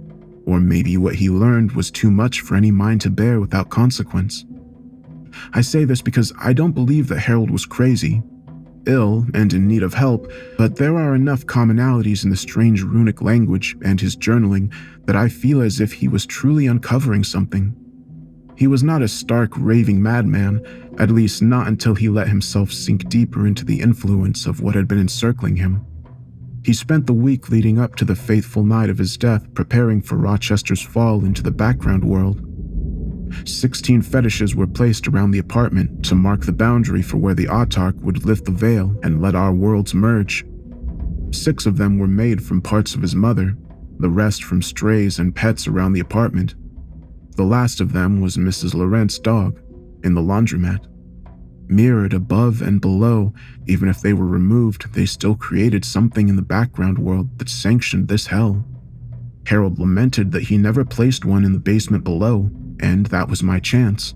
or maybe what he learned was too much for any mind to bear without consequence. I say this because I don't believe that Harold was crazy, ill and in need of help, but there are enough commonalities in the strange runic language and his journaling that I feel as if he was truly uncovering something. He was not a stark, raving madman, at least not until he let himself sink deeper into the influence of what had been encircling him. He spent the week leading up to the fateful night of his death preparing for Rochester's fall into the background world. 16 fetishes were placed around the apartment to mark the boundary for where the autarch would lift the veil and let our worlds merge. 6 of them were made from parts of his mother, the rest from strays and pets around the apartment. The last of them was Mrs. Laurent's dog, in the laundromat. Mirrored above and below, even if they were removed, they still created something in the background world that sanctioned this hell. Harold lamented that he never placed one in the basement below, and that was my chance.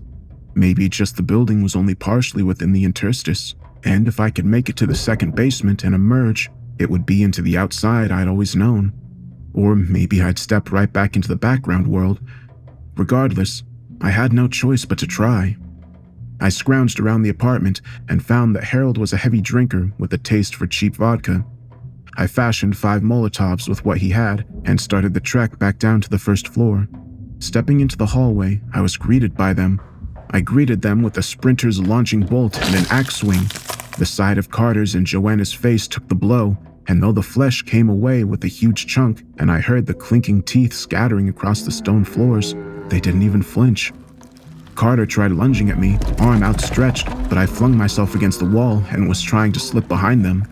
Maybe just the building was only partially within the interstice, and if I could make it to the second basement and emerge, it would be into the outside I'd always known. Or maybe I'd step right back into the background world. Regardless, I had no choice but to try. I scrounged around the apartment and found that Harold was a heavy drinker with a taste for cheap vodka. I fashioned 5 Molotovs with what he had and started the trek back down to the first floor. Stepping into the hallway, I was greeted by them. I greeted them with a sprinter's launching bolt and an axe swing. The side of Carter's and Joanna's face took the blow, and though the flesh came away with a huge chunk and I heard the clinking teeth scattering across the stone floors, they didn't even flinch. Carter tried lunging at me, arm outstretched, but I flung myself against the wall and was trying to slip behind them.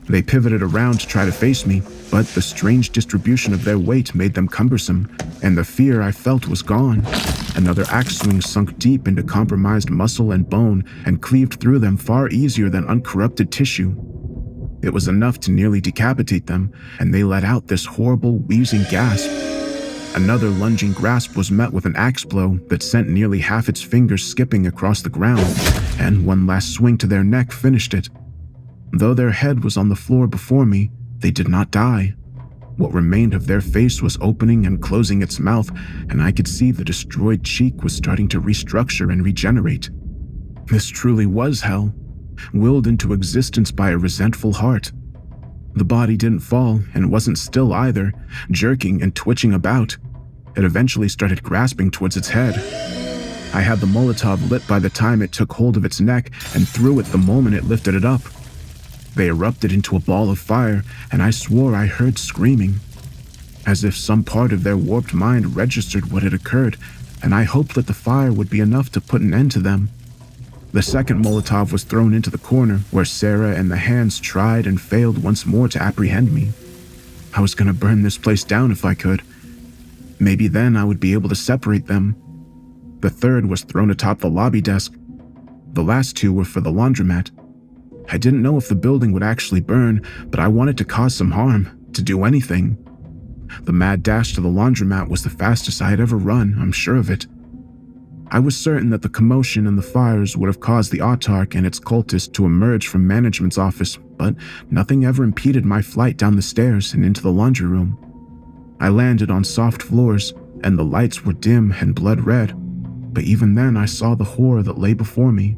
They pivoted around to try to face me, but the strange distribution of their weight made them cumbersome, and the fear I felt was gone. Another axe swing sunk deep into compromised muscle and bone and cleaved through them far easier than uncorrupted tissue. It was enough to nearly decapitate them, and they let out this horrible, wheezing gasp. Another lunging grasp was met with an axe blow that sent nearly half its fingers skipping across the ground, and one last swing to their neck finished it. Though their head was on the floor before me, they did not die. What remained of their face was opening and closing its mouth, and I could see the destroyed cheek was starting to restructure and regenerate. This truly was hell, willed into existence by a resentful heart. The body didn't fall and wasn't still either, jerking and twitching about. It eventually started grasping towards its head. I had the Molotov lit by the time it took hold of its neck and threw it the moment it lifted it up. They erupted into a ball of fire, and I swore I heard screaming. As if some part of their warped mind registered what had occurred, and I hoped that the fire would be enough to put an end to them. The second Molotov was thrown into the corner, where Sarah and the hands tried and failed once more to apprehend me. I was going to burn this place down if I could. Maybe then I would be able to separate them. The third was thrown atop the lobby desk. The last 2 were for the laundromat. I didn't know if the building would actually burn, but I wanted to cause some harm, to do anything. The mad dash to the laundromat was the fastest I had ever run, I'm sure of it. I was certain that the commotion and the fires would have caused the autarch and its cultists to emerge from management's office, but nothing ever impeded my flight down the stairs and into the laundry room. I landed on soft floors, and the lights were dim and blood red, but even then I saw the horror that lay before me.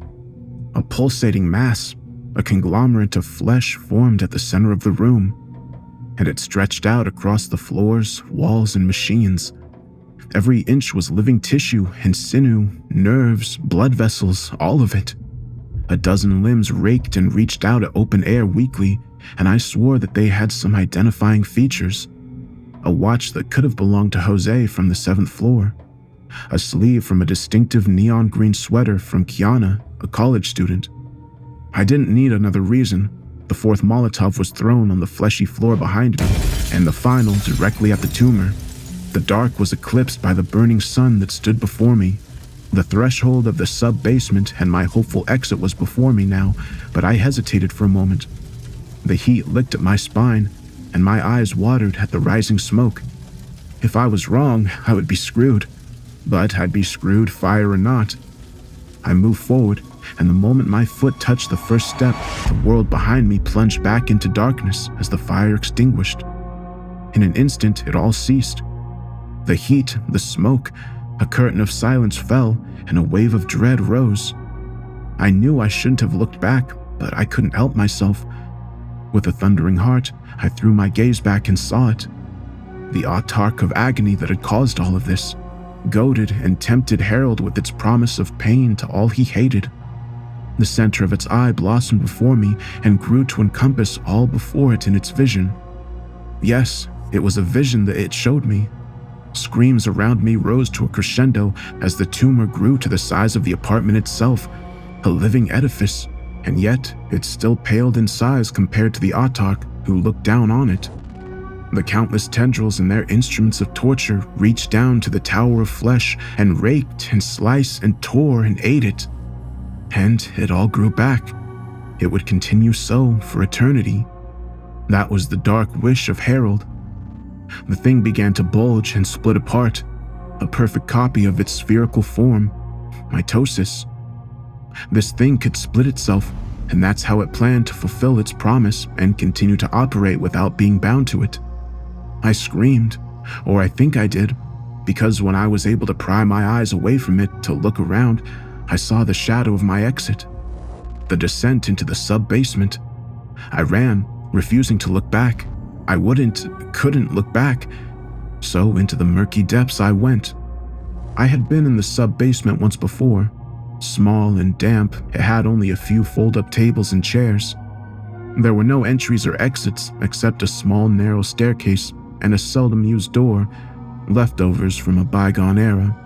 A pulsating mass, a conglomerate of flesh formed at the center of the room, and it stretched out across the floors, walls, and machines. Every inch was living tissue and sinew, nerves, blood vessels, all of it. A dozen limbs raked and reached out at open air weakly, and I swore that they had some identifying features. A watch that could have belonged to Jose from the 7th floor. A sleeve from a distinctive neon green sweater from Kiana, a college student. I didn't need another reason. The 4th Molotov was thrown on the fleshy floor behind me, and the final directly at the tumor. The dark was eclipsed by the burning sun that stood before me. The threshold of the sub-basement and my hopeful exit was before me now, but I hesitated for a moment. The heat licked at my spine, and my eyes watered at the rising smoke. If I was wrong, I would be screwed. But I'd be screwed, fire or not. I moved forward, and the moment my foot touched the first step, the world behind me plunged back into darkness as the fire extinguished. In an instant, it all ceased. The heat, the smoke, a curtain of silence fell, and a wave of dread rose. I knew I shouldn't have looked back, but I couldn't help myself. With a thundering heart, I threw my gaze back and saw it. The autarch of agony that had caused all of this, goaded and tempted Harold with its promise of pain to all he hated. The center of its eye blossomed before me and grew to encompass all before it in its vision. Yes, it was a vision that it showed me. Screams around me rose to a crescendo as the tumor grew to the size of the apartment itself, a living edifice, and yet it still paled in size compared to the autarch who looked down on it. The countless tendrils and their instruments of torture reached down to the tower of flesh and raked and sliced and tore and ate it. And it all grew back. It would continue so for eternity. That was the dark wish of Harold. The thing began to bulge and split apart, a perfect copy of its spherical form, mitosis. This thing could split itself, and that's how it planned to fulfill its promise and continue to operate without being bound to it. I screamed, or I think I did, because when I was able to pry my eyes away from it to look around, I saw the shadow of my exit, the descent into the sub-basement. I ran, refusing to look back. I couldn't look back. So into the murky depths I went. I had been in the sub-basement once before. Small and damp, it had only a few fold-up tables and chairs. There were no entries or exits except a small narrow staircase and a seldom-used door, leftovers from a bygone era.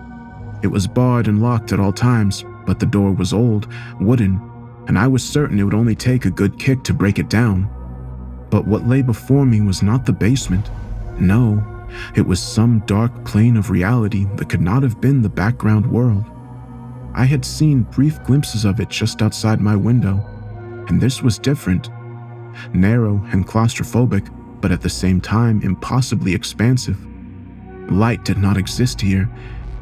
It was barred and locked at all times, but the door was old, wooden, and I was certain it would only take a good kick to break it down. But what lay before me was not the basement. No, it was some dark plane of reality that could not have been the background world. I had seen brief glimpses of it just outside my window, and this was different. Narrow and claustrophobic, but at the same time impossibly expansive. Light did not exist here.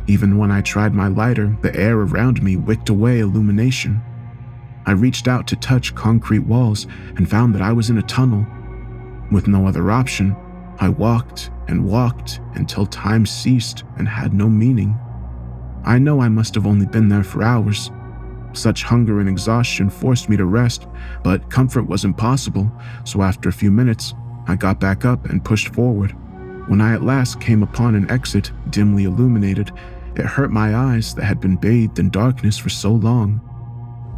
Even when I tried my lighter, the air around me wicked away illumination. I reached out to touch concrete walls and found that I was in a tunnel. With no other option, I walked and walked until time ceased and had no meaning. I know I must have only been there for hours. Such hunger and exhaustion forced me to rest, but comfort was impossible, so after a few minutes, I got back up and pushed forward. When I at last came upon an exit, dimly illuminated, it hurt my eyes that had been bathed in darkness for so long.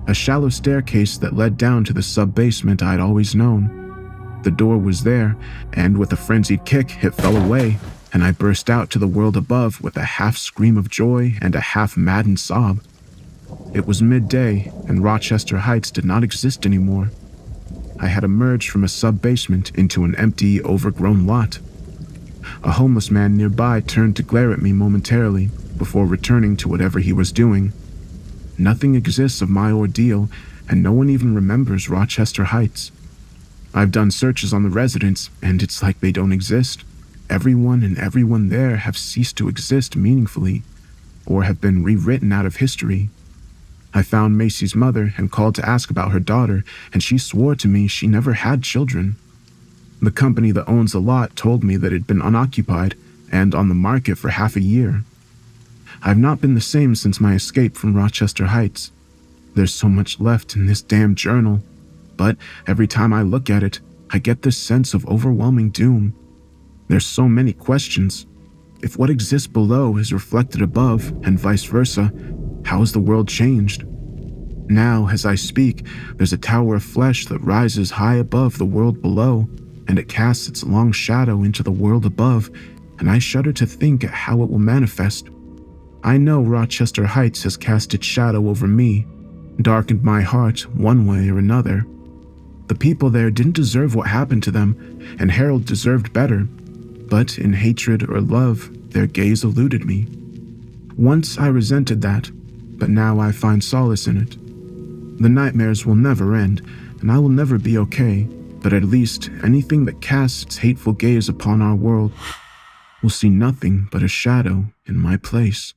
A shallow staircase that led down to the sub-basement I'd always known. The door was there, and with a frenzied kick, it fell away, and I burst out to the world above with a half scream of joy and a half maddened sob. It was midday, and Rochester Heights did not exist anymore. I had emerged from a sub-basement into an empty, overgrown lot. A homeless man nearby turned to glare at me momentarily before returning to whatever he was doing. Nothing exists of my ordeal, and no one even remembers Rochester Heights. I've done searches on the residents, and it's like they don't exist. Everyone and everyone there have ceased to exist meaningfully, or have been rewritten out of history. I found Macy's mother and called to ask about her daughter, and she swore to me she never had children. The company that owns the lot told me that it had been unoccupied and on the market for half a year. I've not been the same since my escape from Rochester Heights. There's so much left in this damn journal, but every time I look at it, I get this sense of overwhelming doom. There's so many questions. If what exists below is reflected above, and vice versa, how has the world changed? Now, as I speak, there's a tower of flesh that rises high above the world below, and it casts its long shadow into the world above, and I shudder to think at how it will manifest. I know Rochester Heights has cast its shadow over me, darkened my heart one way or another. The people there didn't deserve what happened to them, and Harold deserved better. But in hatred or love, their gaze eluded me. Once I resented that, but now I find solace in it. The nightmares will never end, and I will never be okay, but at least anything that casts its hateful gaze upon our world will see nothing but a shadow in my place.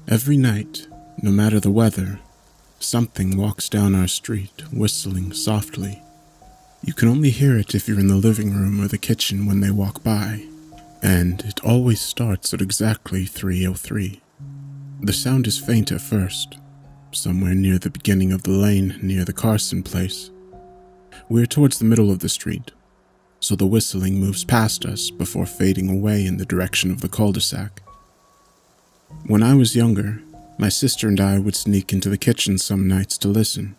Every night, no matter the weather, something walks down our street, whistling softly. You can only hear it if you're in the living room or the kitchen when they walk by, and it always starts at exactly 3:03. The sound is faint at first, somewhere near the beginning of the lane near the Carson place. We're towards the middle of the street, so the whistling moves past us before fading away in the direction of the cul-de-sac. When I was younger, my sister and I would sneak into the kitchen some nights to listen.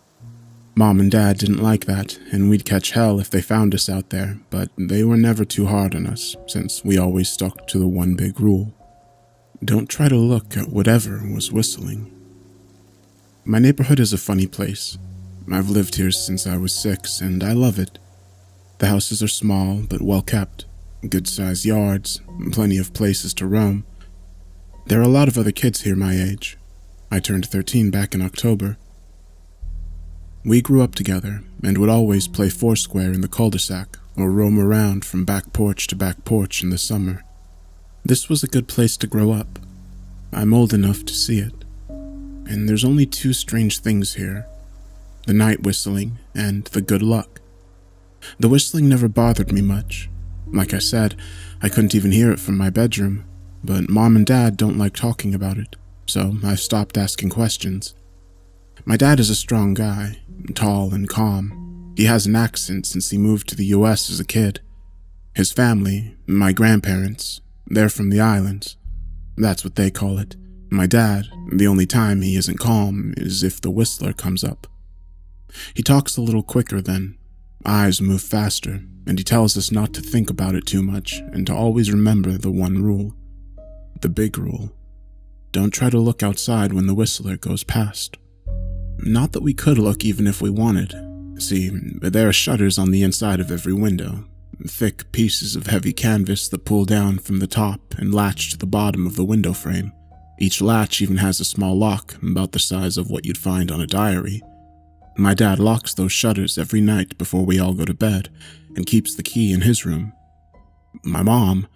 Mom and Dad didn't like that, and we'd catch hell if they found us out there, but they were never too hard on us, since we always stuck to the one big rule. Don't try to look at whatever was whistling. My neighborhood is a funny place. I've lived here since I was 6, and I love it. The houses are small but well kept, good-sized yards, and plenty of places to roam. There are a lot of other kids here my age. I turned 13 back in October. We grew up together and would always play foursquare in the cul-de-sac or roam around from back porch to back porch in the summer. This was a good place to grow up. I'm old enough to see it. And there's only 2 strange things here: the night whistling and the good luck. The whistling never bothered me much. Like I said, I couldn't even hear it from my bedroom, but Mom and Dad don't like talking about it, so I've stopped asking questions. My dad is a strong guy, tall and calm. He has an accent since he moved to the US as a kid. His family, my grandparents, they're from the islands. That's what they call it. My dad, the only time he isn't calm is if the whistler comes up. He talks a little quicker then, eyes move faster, and he tells us not to think about it too much and to always remember the one rule. The big rule. Don't try to look outside when the whistler goes past. Not that we could look even if we wanted. See, there are shutters on the inside of every window, thick pieces of heavy canvas that pull down from the top and latch to the bottom of the window frame. Each latch even has a small lock about the size of what you'd find on a diary. My dad locks those shutters every night before we all go to bed and keeps the key in his room. My mom,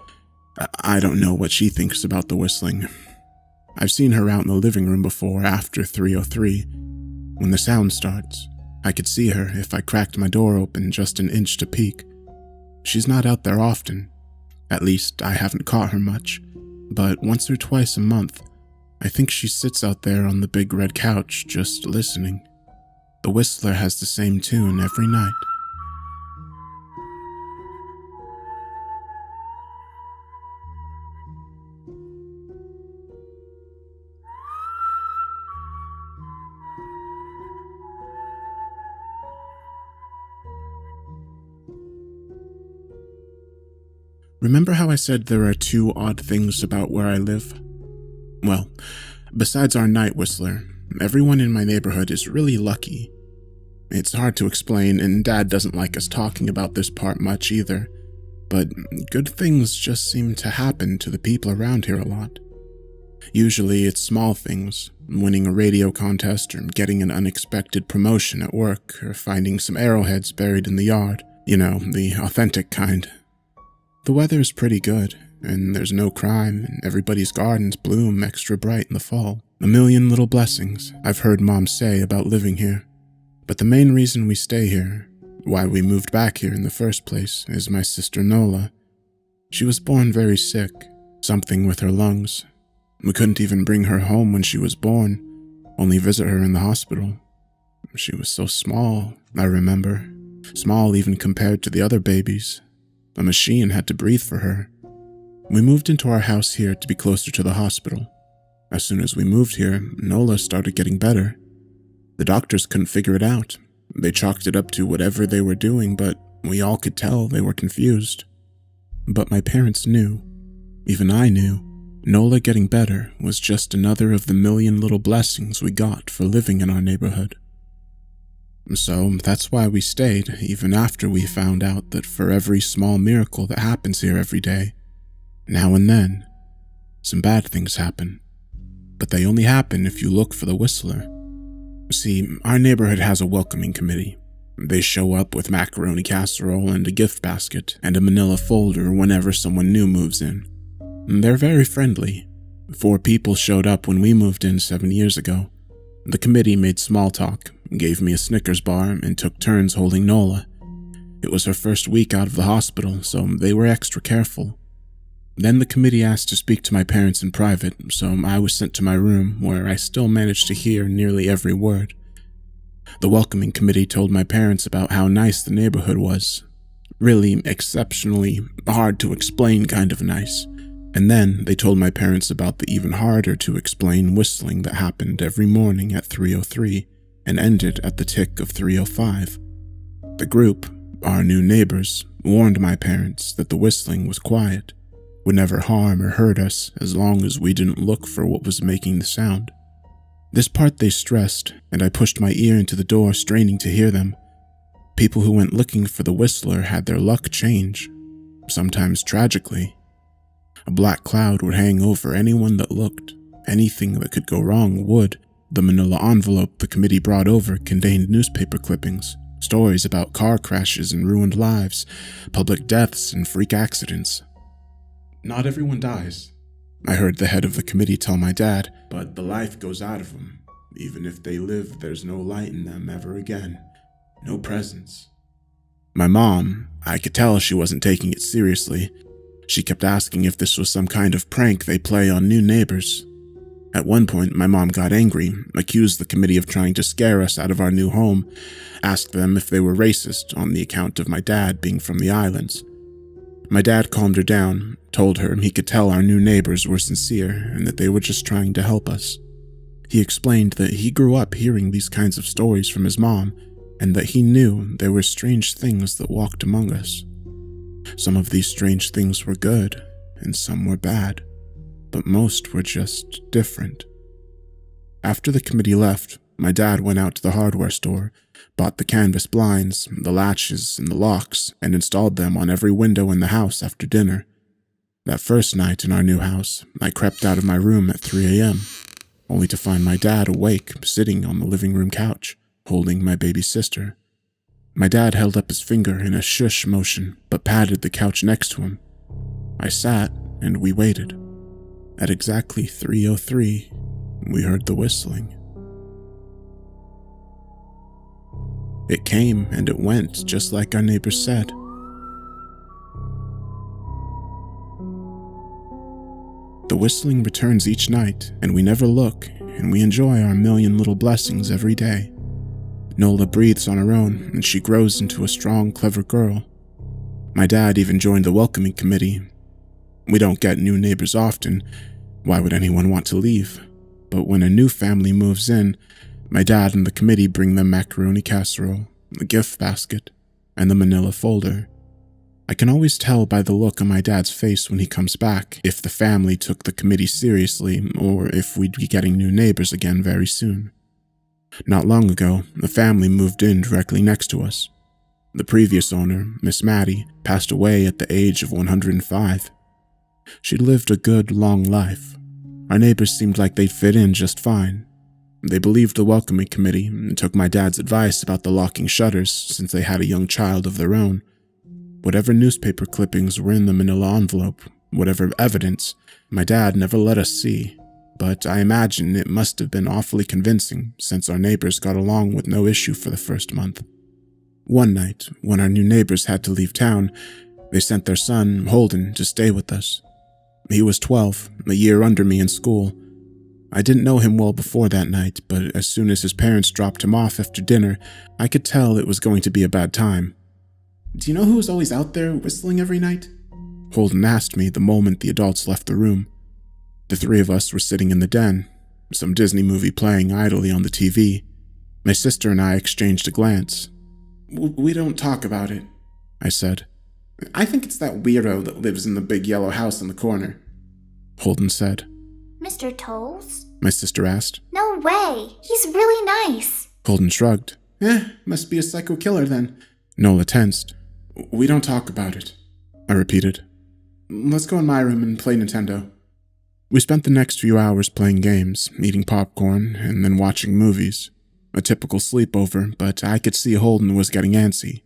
I don't know what she thinks about the whistling. I've seen her out in the living room before after 3:03. When the sound starts, I could see her if I cracked my door open just an inch to peek. She's not out there often. At least I haven't caught her much, but once or twice a month, I think she sits out there on the big red couch just listening. The whistler has the same tune every night. Remember how I said there are 2 odd things about where I live? Well, besides our night whistler, everyone in my neighborhood is really lucky. It's hard to explain, and Dad doesn't like us talking about this part much either, but good things just seem to happen to the people around here a lot. Usually it's small things, winning a radio contest or getting an unexpected promotion at work or finding some arrowheads buried in the yard. You know, the authentic kind. The weather is pretty good, and there's no crime, and everybody's gardens bloom extra bright in the fall. A million little blessings I've heard Mom say about living here. But the main reason we stay here, why we moved back here in the first place, is my sister Nola. She was born very sick, something with her lungs. We couldn't even bring her home when she was born, only visit her in the hospital. She was so small, I remember. Small even compared to the other babies. A machine had to breathe for her. We moved into our house here to be closer to the hospital. As soon as we moved here, Nola started getting better. The doctors couldn't figure it out. They chalked it up to whatever they were doing, but we all could tell they were confused. But my parents knew. Even I knew Nola getting better was just another of the million little blessings we got for living in our neighborhood. So that's why we stayed, even after we found out that for every small miracle that happens here every day, now and then, some bad things happen. But they only happen if you look for the whistler. See, our neighborhood has a welcoming committee. They show up with macaroni casserole and a gift basket and a manila folder whenever someone new moves in. They're very friendly. 4 people showed up when we moved in 7 years ago. The committee made small talk, gave me a Snickers bar, and took turns holding Nola. It was her first week out of the hospital, so they were extra careful. Then the committee asked to speak to my parents in private, so I was sent to my room, where I still managed to hear nearly every word. The welcoming committee told my parents about how nice the neighborhood was. Really exceptionally hard to explain kind of nice. And then they told my parents about the even harder to explain whistling that happened every morning at 3:03 and ended at the tick of 3:05. The group, our new neighbors, warned my parents that the whistling was quiet, would never harm or hurt us as long as we didn't look for what was making the sound. This part they stressed, and I pushed my ear into the door, straining to hear them. People who went looking for the whistler had their luck change, sometimes tragically. A black cloud would hang over anyone that looked. Anything that could go wrong would. The manila envelope the committee brought over contained newspaper clippings, stories about car crashes and ruined lives, public deaths and freak accidents. Not everyone dies, I heard the head of the committee tell my dad, but the life goes out of them. Even if they live, there's no light in them ever again. No presence. My mom, I could tell she wasn't taking it seriously. She kept asking if this was some kind of prank they play on new neighbors. At one point, my mom got angry, accused the committee of trying to scare us out of our new home, asked them if they were racist on the account of my dad being from the islands. My dad calmed her down, told her he could tell our new neighbors were sincere and that they were just trying to help us. He explained that he grew up hearing these kinds of stories from his mom and that he knew there were strange things that walked among us. Some of these strange things were good and some were bad, but most were just different. After the committee left, my dad went out to the hardware store, bought the canvas blinds, the latches, and the locks, and installed them on every window in the house after dinner. That first night in our new house, I crept out of my room at 3 a.m., only to find my dad awake, sitting on the living room couch, holding my baby sister. My dad held up his finger in a shush motion, but patted the couch next to him. I sat, and we waited. At exactly 3:03, we heard the whistling. It came and it went, just like our neighbors said. The whistling returns each night, and we never look, and we enjoy our million little blessings every day. Nola breathes on her own, and she grows into a strong, clever girl. My dad even joined the welcoming committee. We don't get new neighbors often. Why would anyone want to leave? But when a new family moves in, my dad and the committee bring them macaroni casserole, the gift basket, and the manila folder. I can always tell by the look on my dad's face when he comes back if the family took the committee seriously or if we'd be getting new neighbors again very soon. Not long ago, a family moved in directly next to us. The previous owner, Miss Maddie, passed away at the age of 105. She'd lived a good, long life. Our neighbors seemed like they'd fit in just fine. They believed the welcoming committee and took my dad's advice about the locking shutters since they had a young child of their own. Whatever newspaper clippings were in the manila envelope, whatever evidence, my dad never let us see, but I imagine it must have been awfully convincing since our neighbors got along with no issue for the first month. One night, when our new neighbors had to leave town, they sent their son, Holden, to stay with us. He was 12, a year under me in school. I didn't know him well before that night, but as soon as his parents dropped him off after dinner, I could tell it was going to be a bad time. "Do you know who was always out there whistling every night?" Holden asked me the moment the adults left the room. The 3 of us were sitting in the den, some Disney movie playing idly on the TV. My sister and I exchanged a glance. "We don't talk about it," I said. "I think it's that weirdo that lives in the big yellow house in the corner." Holden said. Mr. Tolls? My sister asked. No way. He's really nice. Holden shrugged. Must be a psycho killer then. Nola tensed. We don't talk about it, I repeated. Let's go in my room and play Nintendo. We spent the next few hours playing games, eating popcorn, and then watching movies. A typical sleepover, but I could see Holden was getting antsy.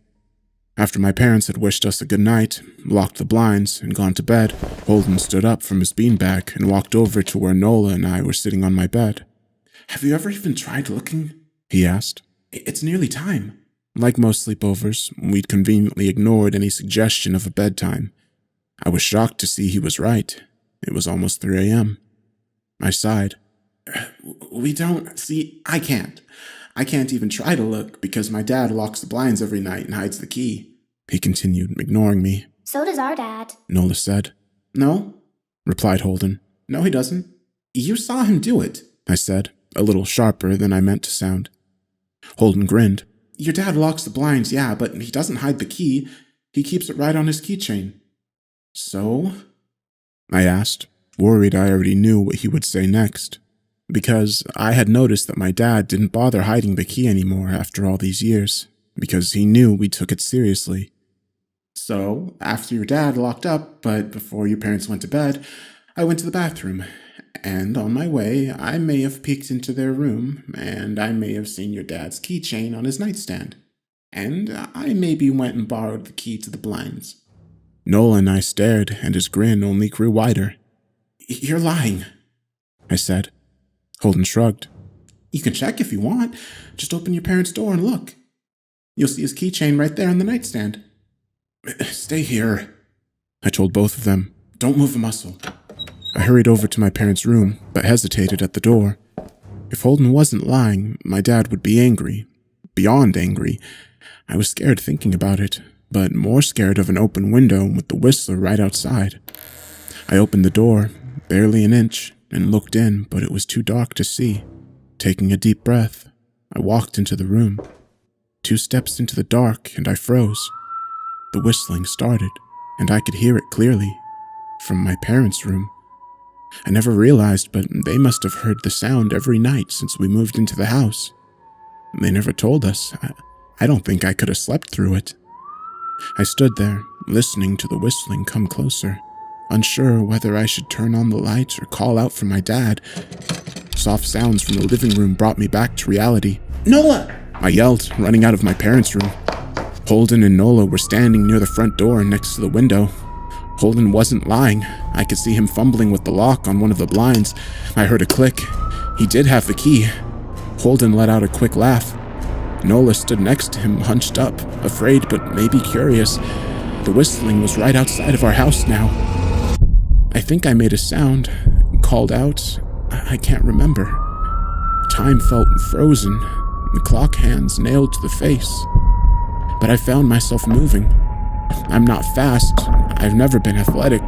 After my parents had wished us a good night, locked the blinds, and gone to bed, Holden stood up from his beanbag and walked over to where Nola and I were sitting on my bed. Have you ever even tried looking? He asked. It's nearly time. Like most sleepovers, we'd conveniently ignored any suggestion of a bedtime. I was shocked to see he was right. It was almost 3 a.m. I sighed. We don't... See, I can't. I can't even try to look because my dad locks the blinds every night and hides the key. He continued, ignoring me. So does our dad. Nola said. No, replied Holden. No, he doesn't. You saw him do it, I said, a little sharper than I meant to sound. Holden grinned. Your dad locks the blinds, yeah, but he doesn't hide the key. He keeps it right on his keychain. So? I asked, worried I already knew what he would say next. Because I had noticed that my dad didn't bother hiding the key anymore after all these years, because he knew we took it seriously. So, after your dad locked up, but before your parents went to bed, I went to the bathroom, and on my way, I may have peeked into their room, and I may have seen your dad's keychain on his nightstand, and I maybe went and borrowed the key to the blinds. Nola and I stared, and his grin only grew wider. You're lying, I said. Holden shrugged. You can check if you want. Just open your parents' door and look. You'll see his keychain right there on the nightstand. Stay here, I told both of them. Don't move a muscle. I hurried over to my parents' room, but hesitated at the door. If Holden wasn't lying, my dad would be angry. Beyond angry. I was scared thinking about it, but more scared of an open window with the whistler right outside. I opened the door, barely an inch, and looked in, but it was too dark to see. Taking a deep breath, I walked into the room. 2 steps into the dark, and I froze. The whistling started, and I could hear it clearly, from my parents' room. I never realized, but they must have heard the sound every night since we moved into the house. They never told us. I don't think I could have slept through it. I stood there, listening to the whistling come closer, unsure whether I should turn on the light or call out for my dad. Soft sounds from the living room brought me back to reality. Nola! I yelled, running out of my parents' room. Holden and Nola were standing near the front door next to the window. Holden wasn't lying. I could see him fumbling with the lock on one of the blinds. I heard a click. He did have the key. Holden let out a quick laugh. Nola stood next to him, hunched up, afraid but maybe curious. The whistling was right outside of our house now. I think I made a sound, called out. I can't remember. Time felt frozen, the clock hands nailed to the face. But I found myself moving. I'm not fast. I've never been athletic.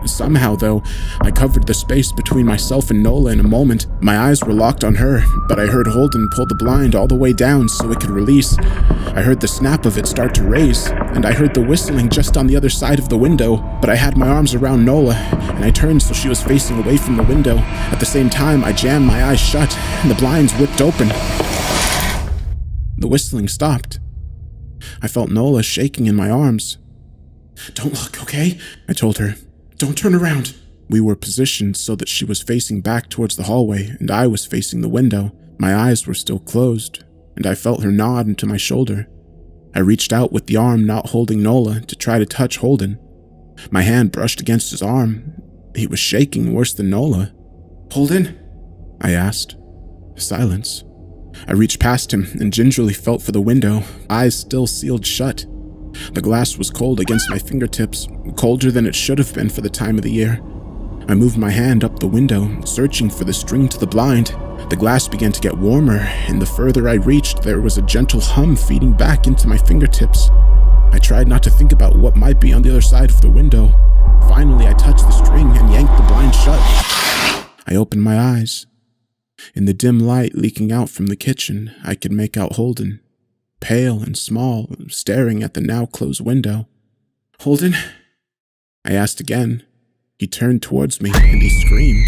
Somehow, though, I covered the space between myself and Nola in a moment. My eyes were locked on her, but I heard Holden pull the blind all the way down so it could release. I heard the snap of it start to raise, and I heard the whistling just on the other side of the window, but I had my arms around Nola, and I turned so she was facing away from the window. At the same time, I jammed my eyes shut, and the blinds whipped open. The whistling stopped. I felt Nola shaking in my arms. Don't look, okay? I told her. Don't turn around. We were positioned so that she was facing back towards the hallway and I was facing the window. My eyes were still closed, and I felt her nod into my shoulder. I reached out with the arm not holding Nola to try to touch Holden. My hand brushed against his arm. He was shaking worse than Nola. Holden? I asked. Silence. I reached past him and gingerly felt for the window, eyes still sealed shut. The glass was cold against my fingertips, colder than it should have been for the time of the year. I moved my hand up the window, searching for the string to the blind. The glass began to get warmer, and the further I reached, there was a gentle hum feeding back into my fingertips. I tried not to think about what might be on the other side of the window. Finally, I touched the string and yanked the blind shut. I opened my eyes. In the dim light leaking out from the kitchen, I could make out Holden, pale and small, staring at the now closed window. Holden? I asked again. He turned towards me and he screamed.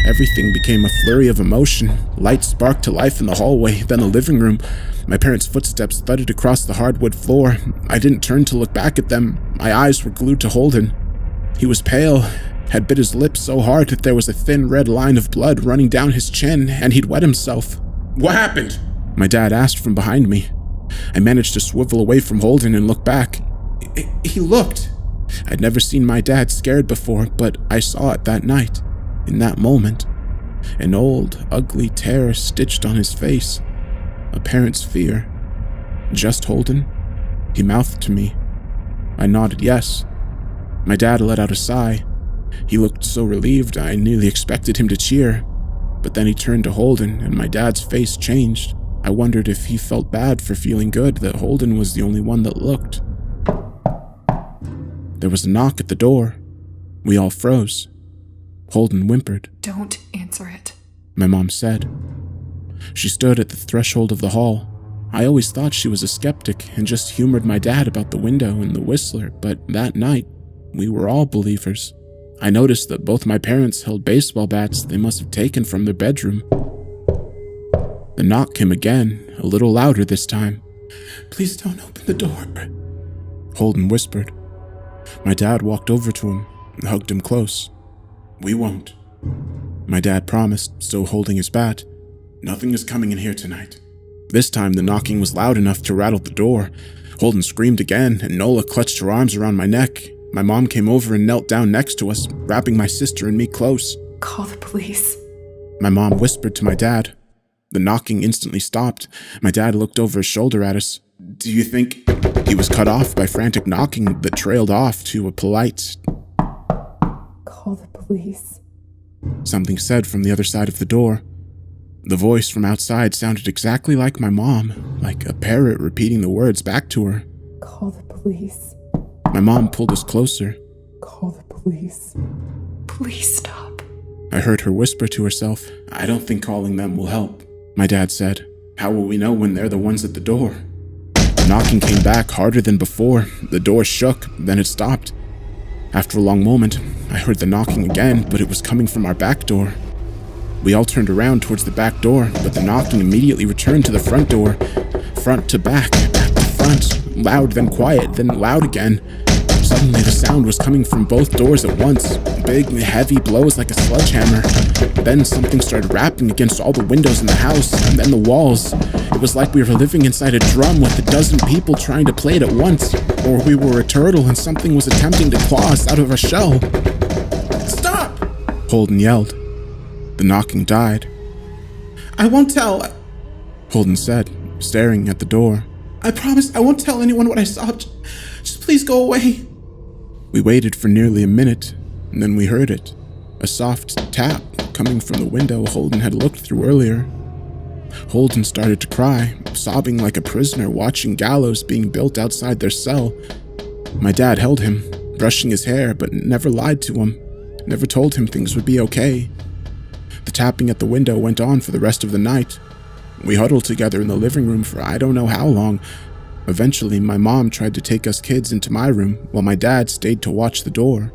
Everything became a flurry of emotion. Lights sparked to life in the hallway, then the living room. My parents' footsteps thudded across the hardwood floor. I didn't turn to look back at them. My eyes were glued to Holden. He was pale, had bit his lip so hard that there was a thin red line of blood running down his chin, and he'd wet himself. What happened? My dad asked from behind me. I managed to swivel away from Holden and look back. He looked. I'd never seen my dad scared before, but I saw it that night, in that moment. An old, ugly tear stitched on his face. A parent's fear. Just Holden? He mouthed to me. I nodded yes. My dad let out a sigh. He looked so relieved I nearly expected him to cheer. But then he turned to Holden and my dad's face changed. I wondered if he felt bad for feeling good that Holden was the only one that looked. There was a knock at the door. We all froze. Holden whimpered. Don't answer it, my mom said. She stood at the threshold of the hall. I always thought she was a skeptic and just humored my dad about the window and the whistler, but that night, we were all believers. I noticed that both my parents held baseball bats they must have taken from their bedroom. The knock came again, a little louder this time. Please don't open the door, Holden whispered. My dad walked over to him and hugged him close. We won't, my dad promised, still holding his bat. Nothing is coming in here tonight. This time the knocking was loud enough to rattle the door. Holden screamed again, and Nola clutched her arms around my neck. My mom came over and knelt down next to us, wrapping my sister and me close. Call the police, my mom whispered to my dad. The knocking instantly stopped. My dad looked over his shoulder at us. Do you think... He was cut off by frantic knocking that trailed off to a polite... Call the police, something said from the other side of the door. The voice from outside sounded exactly like my mom, like a parrot repeating the words back to her. Call the police. My mom pulled us closer. Call the police. Please stop, I heard her whisper to herself. I don't think calling them will help, my dad said. How will we know when they're the ones at the door? The knocking came back harder than before. The door shook, then it stopped. After a long moment, I heard the knocking again, but it was coming from our back door. We all turned around towards the back door, but the knocking immediately returned to the front door. Front to back, back to front. Loud, then quiet, then loud again. Suddenly the sound was coming from both doors at once. Big, heavy blows like a sledgehammer. Then something started rapping against all the windows in the house, and then the walls. It was like we were living inside a drum with a dozen people trying to play it at once. Or we were a turtle and something was attempting to claw us out of our shell. Stop! Holden yelled. The knocking died. I won't tell, Holden said, staring at the door. I promise I won't tell anyone what I saw. Just please go away. We waited for nearly a minute, and then we heard it. A soft tap coming from the window Holden had looked through earlier. Holden started to cry, sobbing like a prisoner watching gallows being built outside their cell. My dad held him, brushing his hair, but never lied to him, never told him things would be okay. The tapping at the window went on for the rest of the night. We huddled together in the living room for I don't know how long. Eventually, my mom tried to take us kids into my room while my dad stayed to watch the door.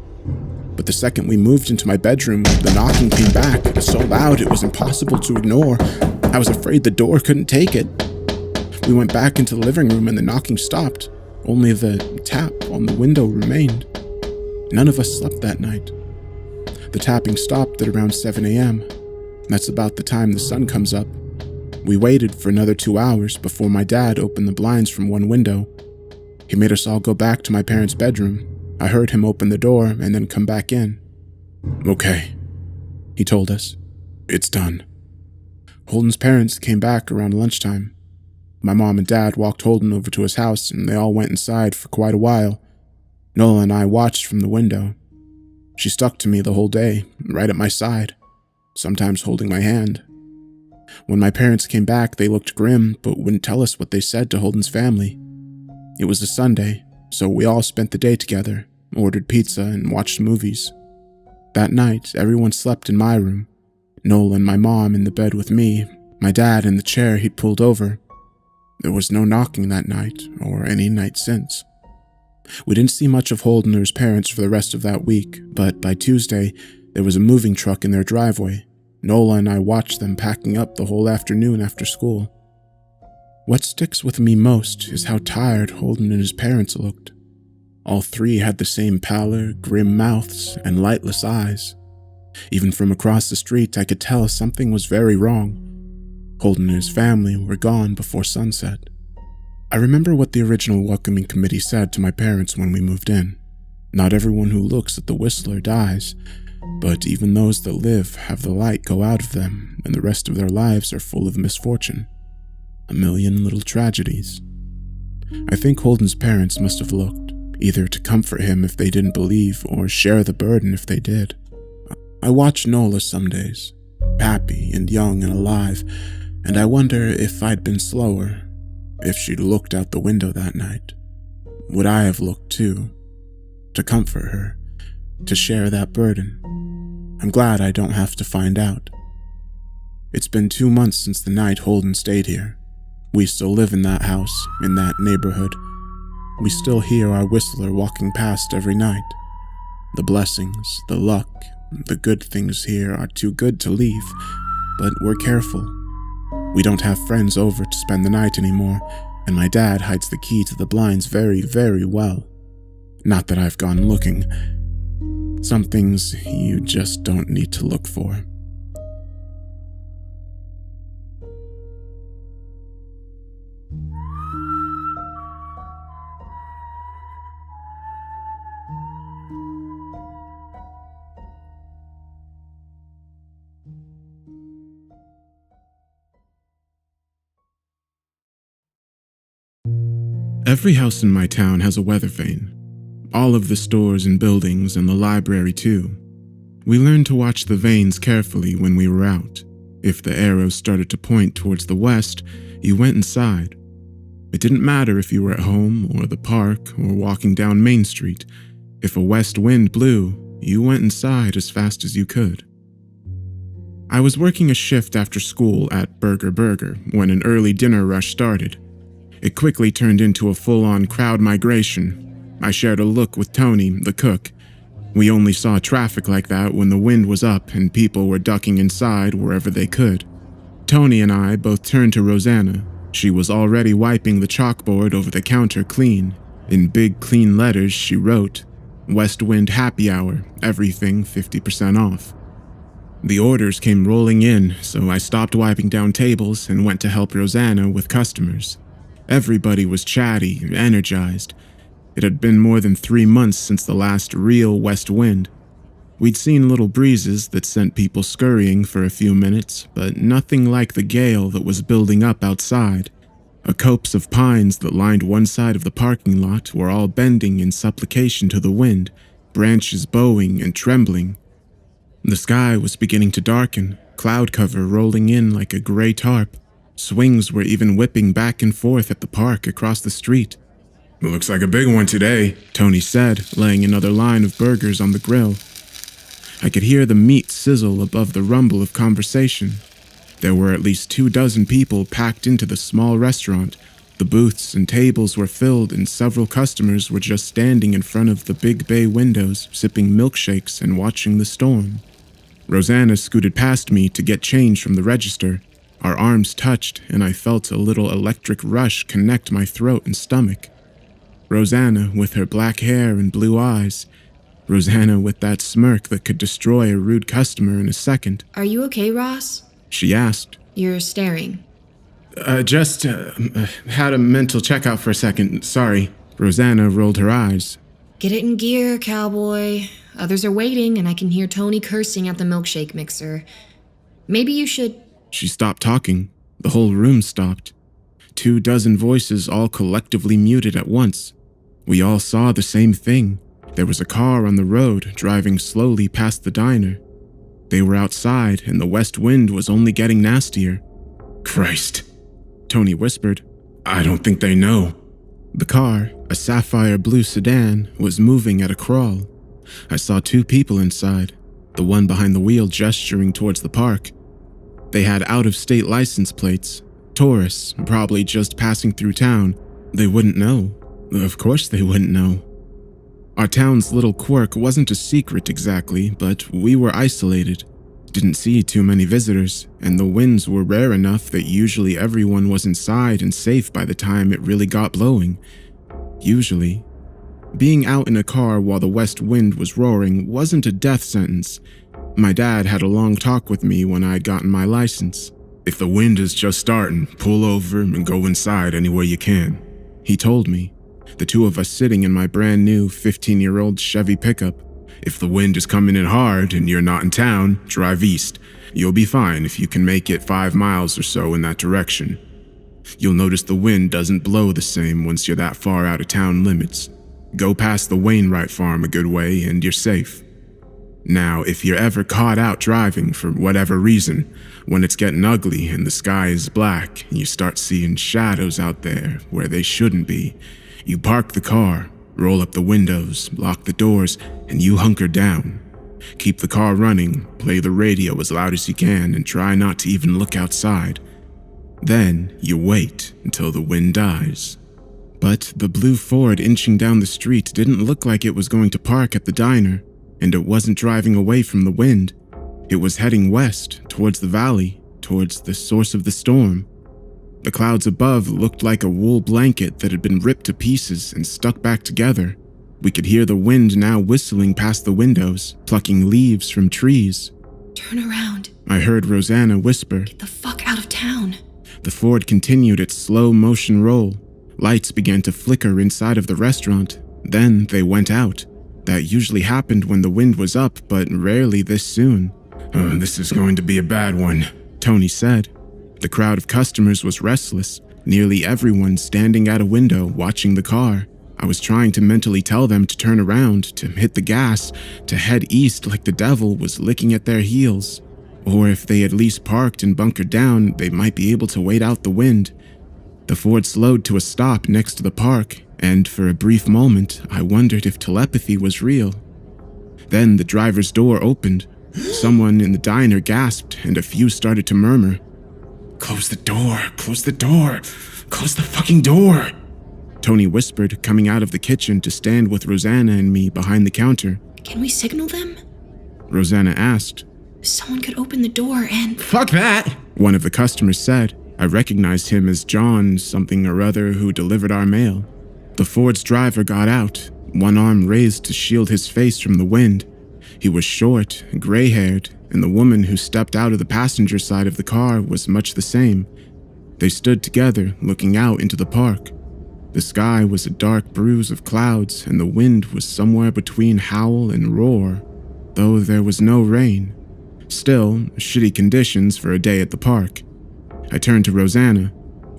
But the second we moved into my bedroom, the knocking came back, so loud it was impossible to ignore. I was afraid the door couldn't take it. We went back into the living room and the knocking stopped. Only the tap on the window remained. None of us slept that night. The tapping stopped at around 7 a.m. That's about the time the sun comes up. We waited for another 2 hours before my dad opened the blinds from one window. He made us all go back to my parents' bedroom. I heard him open the door and then come back in. Okay, he told us. It's done. Holden's parents came back around lunchtime. My mom and dad walked Holden over to his house and they all went inside for quite a while. Nola and I watched from the window. She stuck to me the whole day, right at my side, sometimes holding my hand. When my parents came back, they looked grim, but wouldn't tell us what they said to Holden's family. It was a Sunday, so we all spent the day together, ordered pizza, and watched movies. That night, everyone slept in my room. Nola and my mom in the bed with me, my dad in the chair he'd pulled over. There was no knocking that night, or any night since. We didn't see much of Holden or his parents for the rest of that week, but by Tuesday, there was a moving truck in their driveway. Nola and I watched them packing up the whole afternoon after school. What sticks with me most is how tired Holden and his parents looked. All three had the same pallor, grim mouths, and lightless eyes. Even from across the street, I could tell something was very wrong. Holden and his family were gone before sunset. I remember what the original welcoming committee said to my parents when we moved in. Not everyone who looks at the Whistler dies, but even those that live have the light go out of them, and the rest of their lives are full of misfortune. A million little tragedies. I think Holden's parents must have looked, either to comfort him if they didn't believe, or share the burden if they did. I watch Nola some days, happy and young and alive, and I wonder if I'd been slower, if she'd looked out the window that night. Would I have looked too? To comfort her, to share that burden. I'm glad I don't have to find out. It's been 2 months since the night Holden stayed here. We still live in that house, in that neighborhood. We still hear our Whistler walking past every night. The blessings, the luck, the good things here are too good to leave, but we're careful. We don't have friends over to spend the night anymore, and my dad hides the key to the blinds very, very well. Not that I've gone looking. Some things you just don't need to look for. Every house in my town has a weather vane. All of the stores and buildings and the library too. We learned to watch the vanes carefully when we were out. If the arrows started to point towards the west, you went inside. It didn't matter if you were at home or the park or walking down Main Street. If a west wind blew, you went inside as fast as you could. I was working a shift after school at Burger when an early dinner rush started. It quickly turned into a full-on crowd migration. I shared a look with Tony, the cook. We only saw traffic like that when the wind was up and people were ducking inside wherever they could. Tony and I both turned to Rosanna. She was already wiping the chalkboard over the counter clean. In big clean letters she wrote, "West Wind Happy Hour, everything 50% off." The orders came rolling in, so I stopped wiping down tables and went to help Rosanna with customers. Everybody was chatty and energized. It had been more than 3 months since the last real west wind. We'd seen little breezes that sent people scurrying for a few minutes, but nothing like the gale that was building up outside. A copse of pines that lined one side of the parking lot were all bending in supplication to the wind, branches bowing and trembling. The sky was beginning to darken, cloud cover rolling in like a gray tarp. Swings were even whipping back and forth at the park across the street. "It looks like a big one today," Tony said, laying another line of burgers on the grill. I could hear the meat sizzle above the rumble of conversation. There were at least 24 people packed into the small restaurant. The booths and tables were filled and several customers were just standing in front of the big bay windows, sipping milkshakes and watching the storm. Rosanna scooted past me to get change from the register. Our arms touched, and I felt a little electric rush connect my throat and stomach. Rosanna with her black hair and blue eyes. Rosanna with that smirk that could destroy a rude customer in a second. Are you okay, Ross? She asked. You're staring. Just had a mental checkout for a second, sorry. Rosanna rolled her eyes. Get it in gear, cowboy. Others are waiting, and I can hear Tony cursing at the milkshake mixer. Maybe you should... She stopped talking. The whole room stopped. 24 voices all collectively muted at once. We all saw the same thing. There was a car on the road driving slowly past the diner. They were outside and the west wind was only getting nastier. "Christ," Tony whispered. "I don't think they know." The car, a sapphire blue sedan, was moving at a crawl. I saw 2 people inside, the one behind the wheel gesturing towards the park. They had out-of-state license plates. Tourists, probably just passing through town. They wouldn't know. Of course they wouldn't know. Our town's little quirk wasn't a secret exactly, but we were isolated. Didn't see too many visitors, and the winds were rare enough that usually everyone was inside and safe by the time it really got blowing. Usually. Being out in a car while the west wind was roaring wasn't a death sentence. My dad had a long talk with me when I'd gotten my license. If the wind is just starting, pull over and go inside any way you can, he told me, the two of us sitting in my brand new 15-year-old Chevy pickup. If the wind is coming in hard and you're not in town, drive east. You'll be fine if you can make it 5 miles or so in that direction. You'll notice the wind doesn't blow the same once you're that far out of town limits. Go past the Wainwright farm a good way and you're safe. Now, if you're ever caught out driving for whatever reason, when it's getting ugly and the sky is black and you start seeing shadows out there where they shouldn't be, you park the car, roll up the windows, lock the doors, and you hunker down. Keep the car running, play the radio as loud as you can, and try not to even look outside. Then you wait until the wind dies. But the blue Ford inching down the street didn't look like it was going to park at the diner, and it wasn't driving away from the wind. It was heading west, towards the valley, towards the source of the storm. The clouds above looked like a wool blanket that had been ripped to pieces and stuck back together. We could hear the wind now whistling past the windows, plucking leaves from trees. Turn around, I heard Rosanna whisper. Get the fuck out of town. The Ford continued its slow motion roll. Lights began to flicker inside of the restaurant. Then they went out. That usually happened when the wind was up, but rarely this soon. Oh, this is going to be a bad one, Tony said. The crowd of customers was restless, nearly everyone standing at a window watching the car. I was trying to mentally tell them to turn around, to hit the gas, to head east like the devil was licking at their heels. Or if they at least parked and bunkered down, they might be able to wait out the wind. The Ford slowed to a stop next to the park, and for a brief moment, I wondered if telepathy was real. Then the driver's door opened. Someone in the diner gasped, and a few started to murmur. Close the door, close the door, close the fucking door. Tony whispered, coming out of the kitchen to stand with Rosanna and me behind the counter. Can we signal them? Rosanna asked. Someone could open the door and... Fuck that! One of the customers said. I recognized him as John something or other who delivered our mail. The Ford's driver got out, one arm raised to shield his face from the wind. He was short, gray-haired, and the woman who stepped out of the passenger side of the car was much the same. They stood together, looking out into the park. The sky was a dark bruise of clouds, and the wind was somewhere between howl and roar, though there was no rain. Still, shitty conditions for a day at the park. I turned to Rosanna.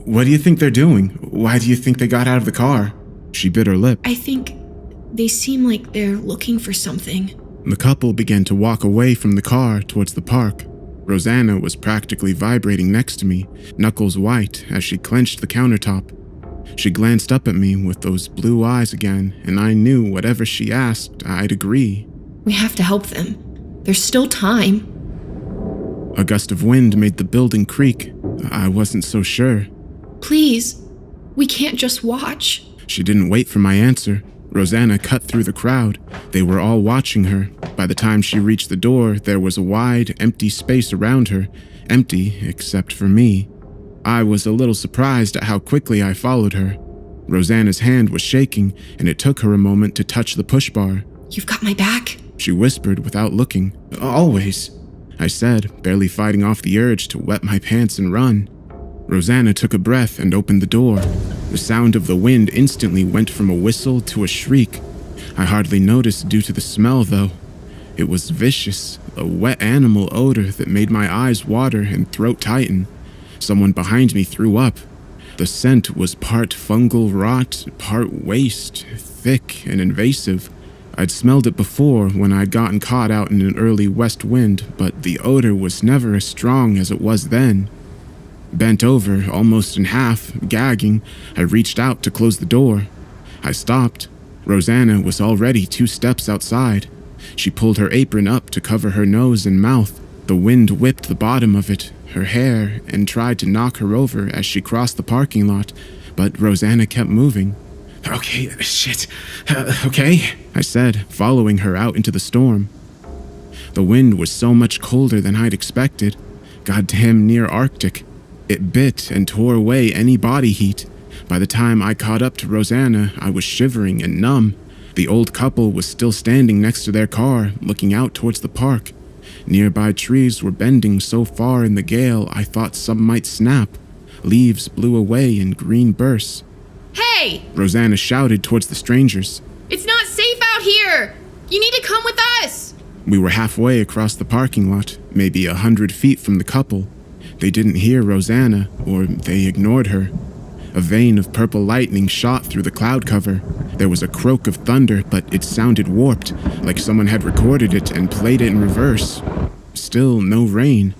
What do you think they're doing? Why do you think they got out of the car? She bit her lip. I think they seem like they're looking for something. The couple began to walk away from the car towards the park. Rosanna was practically vibrating next to me, knuckles white as she clenched the countertop. She glanced up at me with those blue eyes again, and I knew whatever she asked, I'd agree. We have to help them. There's still time. A gust of wind made the building creak. I wasn't so sure. Please, we can't just watch. She didn't wait for my answer. Rosanna cut through the crowd. They were all watching her. By the time she reached the door, there was a wide, empty space around her. Empty, except for me. I was a little surprised at how quickly I followed her. Rosanna's hand was shaking, and it took her a moment to touch the push bar. You've got my back? She whispered without looking. Always, I said, barely fighting off the urge to wet my pants and run. Rosanna took a breath and opened the door. The sound of the wind instantly went from a whistle to a shriek. I hardly noticed due to the smell, though. It was vicious, a wet animal odor that made my eyes water and throat tighten. Someone behind me threw up. The scent was part fungal rot, part waste, thick and invasive. I'd smelled it before when I'd gotten caught out in an early west wind, but the odor was never as strong as it was then. Bent over, almost in half, gagging, I reached out to close the door. I stopped. Rosanna was already 2 steps outside. She pulled her apron up to cover her nose and mouth. The wind whipped the bottom of it, her hair, and tried to knock her over as she crossed the parking lot, but Rosanna kept moving. Okay, shit. Okay, I said, following her out into the storm. The wind was so much colder than I'd expected. Goddamn near Arctic. It bit and tore away any body heat. By the time I caught up to Rosanna, I was shivering and numb. The old couple was still standing next to their car, looking out towards the park. Nearby trees were bending so far in the gale I thought some might snap. Leaves blew away in green bursts. Hey! Rosanna shouted towards the strangers. It's not safe out here! You need to come with us! We were halfway across the parking lot, maybe 100 feet from the couple. They didn't hear Rosanna, or they ignored her. A vein of purple lightning shot through the cloud cover. There was a croak of thunder, but it sounded warped, like someone had recorded it and played it in reverse. Still no rain.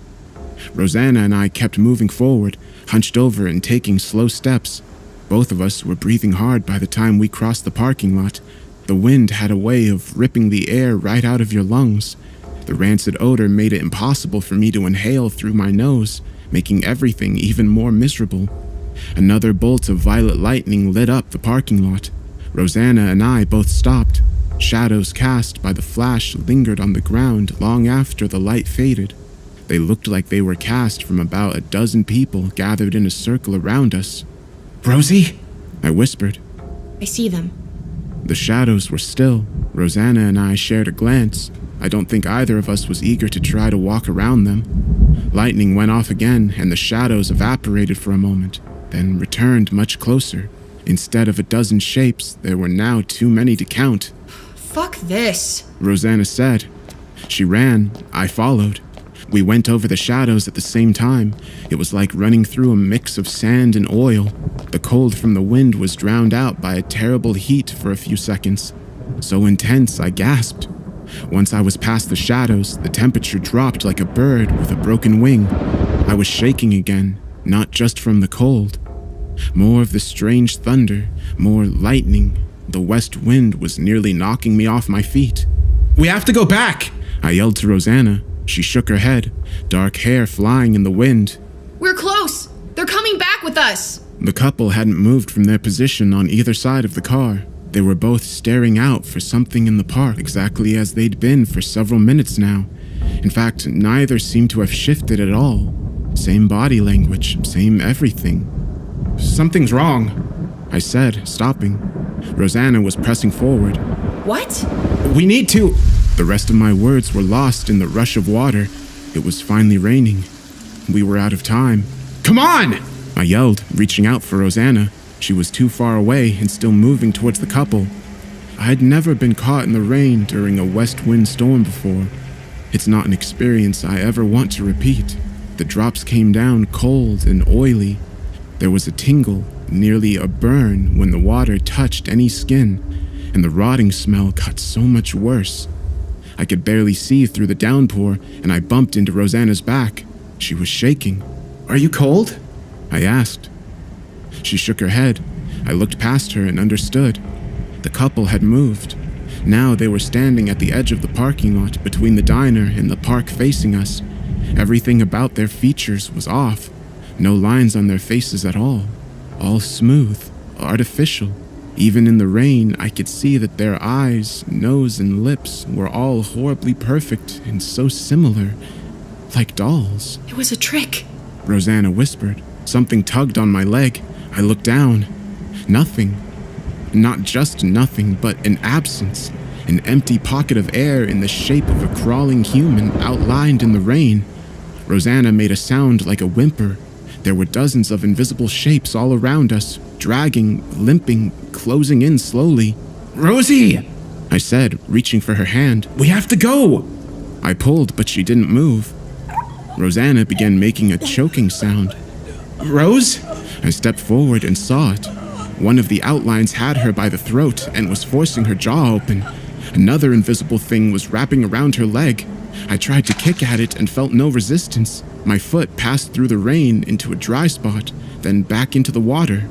Rosanna and I kept moving forward, hunched over and taking slow steps. Both of us were breathing hard by the time we crossed the parking lot. The wind had a way of ripping the air right out of your lungs. The rancid odor made it impossible for me to inhale through my nose, making everything even more miserable. Another bolt of violet lightning lit up the parking lot. Rosanna and I both stopped. Shadows cast by the flash lingered on the ground long after the light faded. They looked like they were cast from about a dozen people gathered in a circle around us. "Rosie?" I whispered. I see them. The shadows were still. Rosanna and I shared a glance. I don't think either of us was eager to try to walk around them. Lightning went off again, and the shadows evaporated for a moment, then returned much closer. Instead of a dozen shapes, there were now too many to count. Fuck this, Rosanna said. She ran. I followed. We went over the shadows at the same time. It was like running through a mix of sand and oil. The cold from the wind was drowned out by a terrible heat for a few seconds. So intense, I gasped. Once I was past the shadows, the temperature dropped like a bird with a broken wing. I was shaking again, not just from the cold. More of the strange thunder, more lightning. The west wind was nearly knocking me off my feet. "We have to go back!" I yelled to Rosanna. She shook her head, dark hair flying in the wind. We're close! They're coming back with us! The couple hadn't moved from their position on either side of the car. They were both staring out for something in the park, exactly as they'd been for several minutes now. In fact, neither seemed to have shifted at all. Same body language, same everything. "Something's wrong," I said, stopping. Rosanna was pressing forward. What? "We need to..." The rest of my words were lost in the rush of water. It was finally raining. We were out of time. "Come on!" I yelled, reaching out for Rosanna. She was too far away and still moving towards the couple. I had never been caught in the rain during a west wind storm before. It's not an experience I ever want to repeat. The drops came down cold and oily. There was a tingle, nearly a burn, when the water touched any skin, and the rotting smell got so much worse. I could barely see through the downpour, and I bumped into Rosanna's back. She was shaking. "Are you cold?" I asked. She shook her head. I looked past her and understood. The couple had moved. Now they were standing at the edge of the parking lot between the diner and the park facing us. Everything about their features was off. No lines on their faces at all. All smooth, artificial. Even in the rain, I could see that their eyes, nose, and lips were all horribly perfect and so similar, like dolls. It was a trick, Rosanna whispered. Something tugged on my leg. I looked down. Nothing. Not just nothing, but an absence. An empty pocket of air in the shape of a crawling human outlined in the rain. Rosanna made a sound like a whimper. There were dozens of invisible shapes all around us, dragging, limping, closing in slowly. "Rosie!" I said, reaching for her hand. "We have to go!" I pulled, but she didn't move. Rosanna began making a choking sound. "Rose?" I stepped forward and saw it. One of the outlines had her by the throat and was forcing her jaw open. Another invisible thing was wrapping around her leg. I tried to kick at it and felt no resistance. My foot passed through the rain into a dry spot, then back into the water.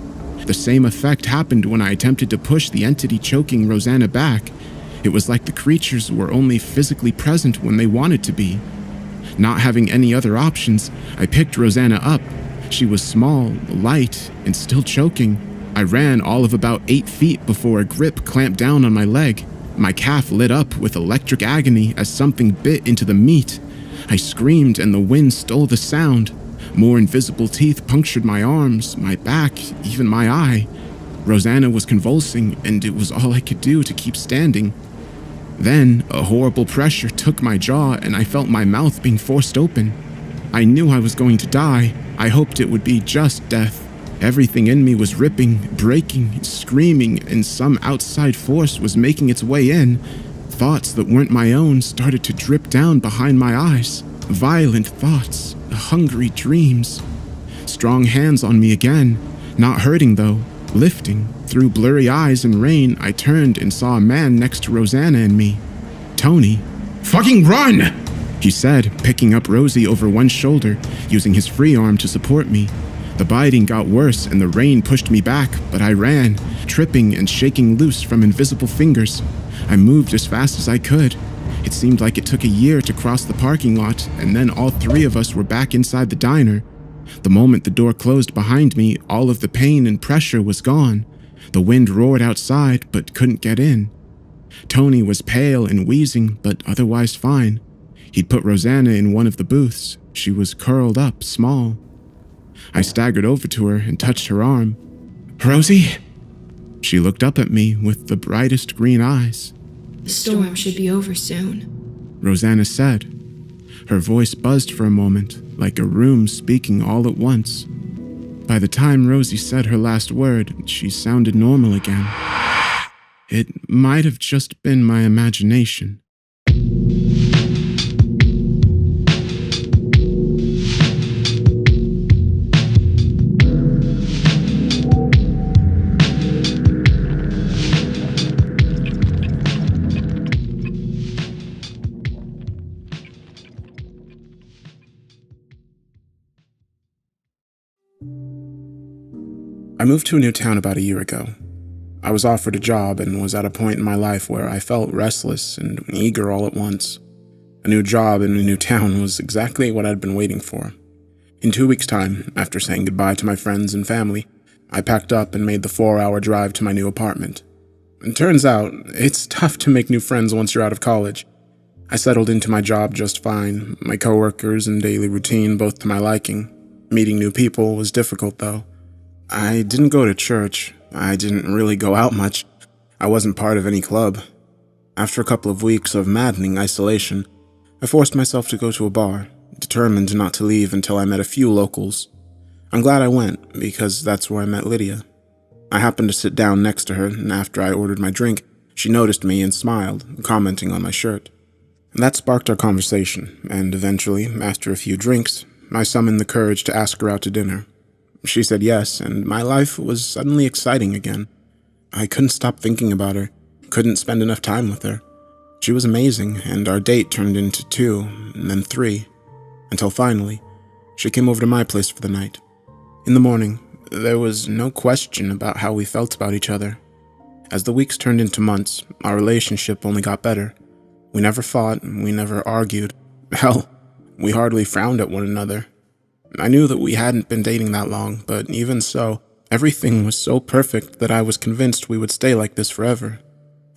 The same effect happened when I attempted to push the entity choking Rosanna back. It was like the creatures were only physically present when they wanted to be. Not having any other options, I picked Rosanna up. She was small, light, and still choking. I ran all of about 8 feet before a grip clamped down on my leg. My calf lit up with electric agony as something bit into the meat. I screamed and the wind stole the sound. More invisible teeth punctured my arms, my back, even my eye. Rosanna was convulsing, and it was all I could do to keep standing. Then, a horrible pressure took my jaw and I felt my mouth being forced open. I knew I was going to die. I hoped it would be just death. Everything in me was ripping, breaking, screaming, and some outside force was making its way in. Thoughts that weren't my own started to drip down behind my eyes. Violent thoughts, hungry dreams. Strong hands on me again, not hurting though, lifting. Through blurry eyes and rain, I turned and saw a man next to Rosanna and me. Tony. Fucking run! He said, picking up Rosie over one shoulder, using his free arm to support me. The biting got worse and the rain pushed me back, but I ran, tripping and shaking loose from invisible fingers. I moved as fast as I could. It seemed like it took a year to cross the parking lot, and then all 3 of us were back inside the diner. The moment the door closed behind me, all of the pain and pressure was gone. The wind roared outside, but couldn't get in. Tony was pale and wheezing, but otherwise fine. He'd put Rosanna in one of the booths. She was curled up, small. I staggered over to her and touched her arm. Rosie? She looked up at me with the brightest green eyes. The storm should be over soon, Rosanna said. Her voice buzzed for a moment, like a room speaking all at once. By the time Rosie said her last word, she sounded normal again. It might have just been my imagination. I moved to a new town about a year ago. I was offered a job and was at a point in my life where I felt restless and eager all at once. A new job in a new town was exactly what I'd been waiting for. In 2 weeks' time, after saying goodbye to my friends and family, I packed up and made the 4-hour drive to my new apartment. It turns out, it's tough to make new friends once you're out of college. I settled into my job just fine, my coworkers and daily routine both to my liking. Meeting new people was difficult though. I didn't go to church. I didn't really go out much. I wasn't part of any club. After a couple of weeks of maddening isolation, I forced myself to go to a bar, determined not to leave until I met a few locals. I'm glad I went, because that's where I met Lydia. I happened to sit down next to her, and after I ordered my drink, she noticed me and smiled, commenting on my shirt. That sparked our conversation, and eventually, after a few drinks, I summoned the courage to ask her out to dinner. She said yes, and my life was suddenly exciting again. I couldn't stop thinking about her, couldn't spend enough time with her. She was amazing, and our date turned into 2, and then 3, until finally, she came over to my place for the night. In the morning, there was no question about how we felt about each other. As the weeks turned into months, our relationship only got better. We never fought, we never argued. Hell, we hardly frowned at one another. I knew that we hadn't been dating that long, but even so, everything was so perfect that I was convinced we would stay like this forever.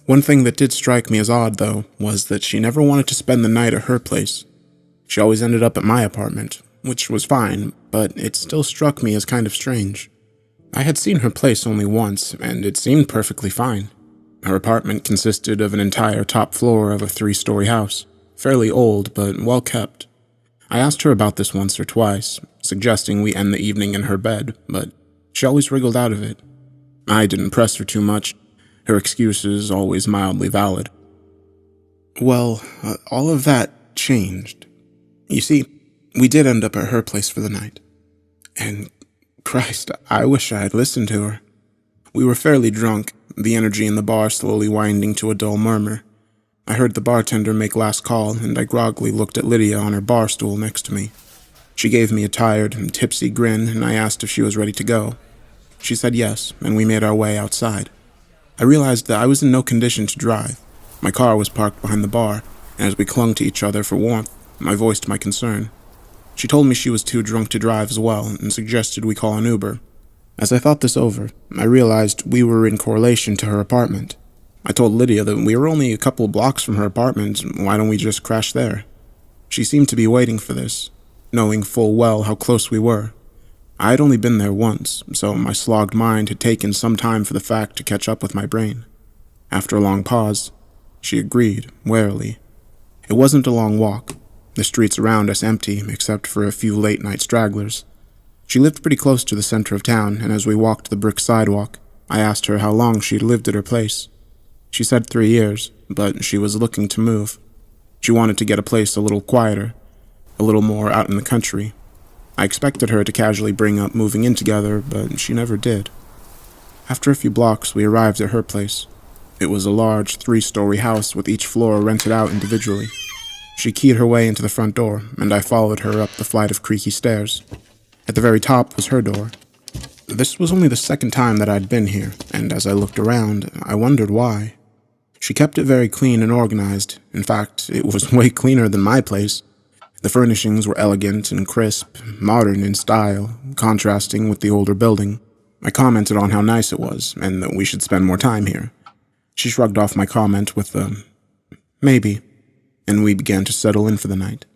One thing that did strike me as odd, though, was that she never wanted to spend the night at her place. She always ended up at my apartment, which was fine, but it still struck me as kind of strange. I had seen her place only once, and it seemed perfectly fine. Her apartment consisted of an entire top floor of a 3-story house, fairly old but well kept. I asked her about this once or twice, suggesting we end the evening in her bed, but she always wriggled out of it. I didn't press her too much, her excuses always mildly valid. Well, all of that changed. You see, we did end up at her place for the night. And, Christ, I wish I had listened to her. We were fairly drunk, the energy in the bar slowly winding to a dull murmur. I heard the bartender make last call, and I groggily looked at Lydia on her bar stool next to me. She gave me a tired and tipsy grin, and I asked if she was ready to go. She said yes, and we made our way outside. I realized that I was in no condition to drive. My car was parked behind the bar, and as we clung to each other for warmth, I voiced my concern. She told me she was too drunk to drive as well, and suggested we call an Uber. As I thought this over, I realized we were in correlation to her apartment. I told Lydia that we were only a couple blocks from her apartment, why don't we just crash there? She seemed to be waiting for this, knowing full well how close we were. I had only been there once, so my slogged mind had taken some time for the fact to catch up with my brain. After a long pause, she agreed, warily. It wasn't a long walk, the streets around us empty except for a few late-night stragglers. She lived pretty close to the center of town, and as we walked the brick sidewalk, I asked her how long she'd lived at her place. She said 3 years, but she was looking to move. She wanted to get a place a little quieter, a little more out in the country. I expected her to casually bring up moving in together, but she never did. After a few blocks, we arrived at her place. It was a large 3-story house with each floor rented out individually. She keyed her way into the front door, and I followed her up the flight of creaky stairs. At the very top was her door. This was only the second time that I'd been here, and as I looked around, I wondered why. She kept it very clean and organized. In fact, it was way cleaner than my place. The furnishings were elegant and crisp, modern in style, contrasting with the older building. I commented on how nice it was, and that we should spend more time here. She shrugged off my comment with a, maybe, and we began to settle in for the night.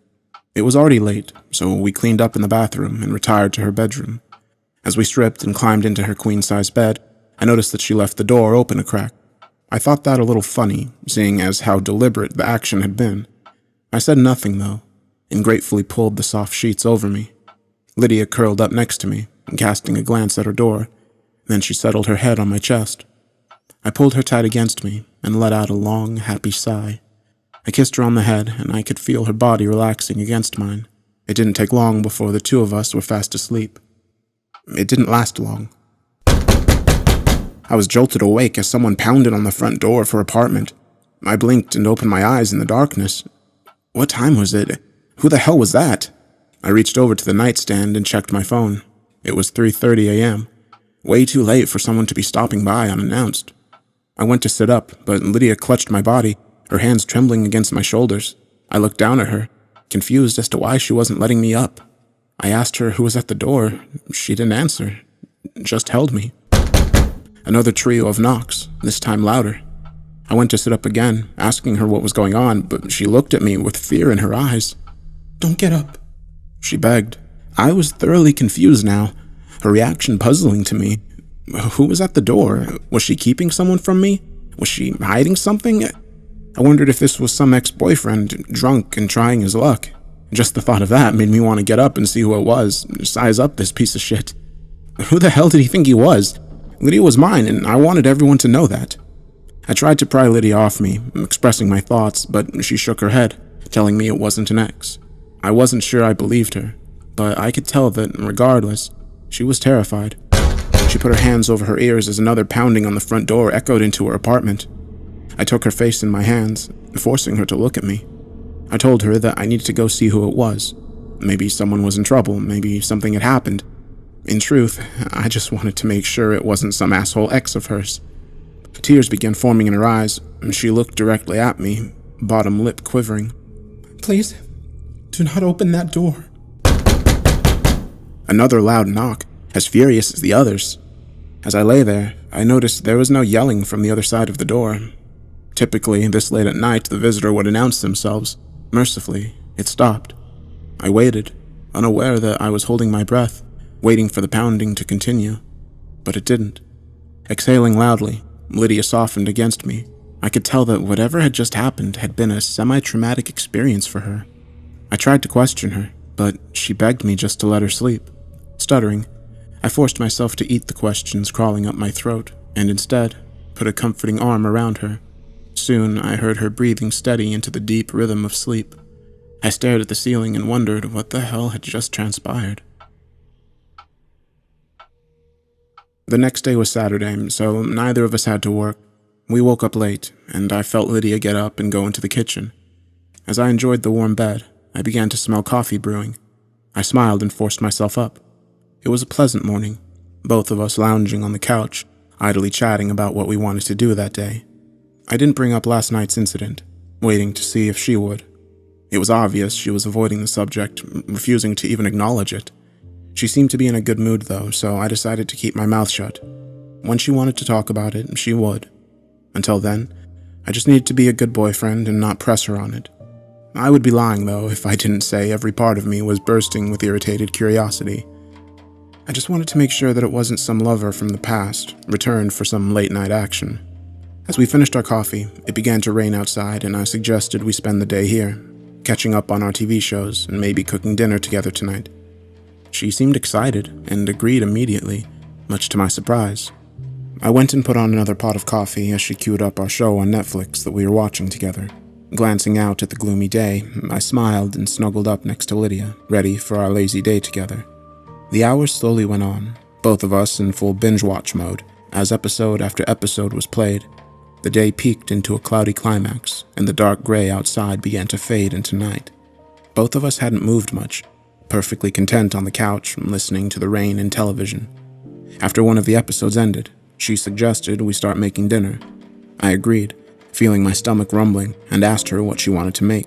It was already late, so we cleaned up in the bathroom and retired to her bedroom. As we stripped and climbed into her queen-size bed, I noticed that she left the door open a crack. I thought that a little funny, seeing as how deliberate the action had been. I said nothing, though, and gratefully pulled the soft sheets over me. Lydia curled up next to me, casting a glance at her door. Then she settled her head on my chest. I pulled her tight against me and let out a long, happy sigh. I kissed her on the head, and I could feel her body relaxing against mine. It didn't take long before the two of us were fast asleep. It didn't last long. I was jolted awake as someone pounded on the front door of her apartment. I blinked and opened my eyes in the darkness. What time was it? Who the hell was that? I reached over to the nightstand and checked my phone. It was 3:30 a.m. Way too late for someone to be stopping by unannounced. I went to sit up, but Lydia clutched my body, her hands trembling against my shoulders. I looked down at her, confused as to why she wasn't letting me up. I asked her who was at the door. She didn't answer, just held me. Another trio of knocks, this time louder. I went to sit up again, asking her what was going on, but she looked at me with fear in her eyes. "Don't get up," she begged. I was thoroughly confused now, her reaction puzzling to me. Who was at the door? Was she keeping someone from me? Was she hiding something? I wondered if this was some ex-boyfriend, drunk and trying his luck. Just the thought of that made me want to get up and see who it was, size up this piece of shit. Who the hell did he think he was? Lydia was mine, and I wanted everyone to know that. I tried to pry Lydia off me, expressing my thoughts, but she shook her head, telling me it wasn't an ex. I wasn't sure I believed her, but I could tell that, regardless, she was terrified. She put her hands over her ears as another pounding on the front door echoed into her apartment. I took her face in my hands, forcing her to look at me. I told her that I needed to go see who it was. Maybe someone was in trouble, maybe something had happened. In truth, I just wanted to make sure it wasn't some asshole ex of hers. Tears began forming in her eyes, and she looked directly at me, bottom lip quivering. "Please, do not open that door." Another loud knock, as furious as the others. As I lay there, I noticed there was no yelling from the other side of the door. Typically, this late at night, the visitor would announce themselves. Mercifully, it stopped. I waited, unaware that I was holding my breath, waiting for the pounding to continue. But it didn't. Exhaling loudly, Lydia softened against me. I could tell that whatever had just happened had been a semi-traumatic experience for her. I tried to question her, but she begged me just to let her sleep. Stuttering, I forced myself to eat the questions crawling up my throat, and instead put a comforting arm around her. Soon I heard her breathing steady into the deep rhythm of sleep. I stared at the ceiling and wondered what the hell had just transpired. The next day was Saturday, so neither of us had to work. We woke up late, and I felt Lydia get up and go into the kitchen. As I enjoyed the warm bed, I began to smell coffee brewing. I smiled and forced myself up. It was a pleasant morning, both of us lounging on the couch, idly chatting about what we wanted to do that day. I didn't bring up last night's incident, waiting to see if she would. It was obvious she was avoiding the subject, refusing to even acknowledge it. She seemed to be in a good mood though, so I decided to keep my mouth shut. When she wanted to talk about it, she would. Until then, I just needed to be a good boyfriend and not press her on it. I would be lying though if I didn't say every part of me was bursting with irritated curiosity. I just wanted to make sure that it wasn't some lover from the past, returned for some late-night action. As we finished our coffee, it began to rain outside and I suggested we spend the day here, catching up on our TV shows and maybe cooking dinner together tonight. She seemed excited and agreed immediately, much to my surprise. I went and put on another pot of coffee as she queued up our show on Netflix that we were watching together. Glancing out at the gloomy day, I smiled and snuggled up next to Lydia, ready for our lazy day together. The hours slowly went on, both of us in full binge-watch mode, as episode after episode was played. The day peaked into a cloudy climax, and the dark gray outside began to fade into night. Both of us hadn't moved much, perfectly content on the couch, listening to the rain and television. After one of the episodes ended, she suggested we start making dinner. I agreed, feeling my stomach rumbling, and asked her what she wanted to make.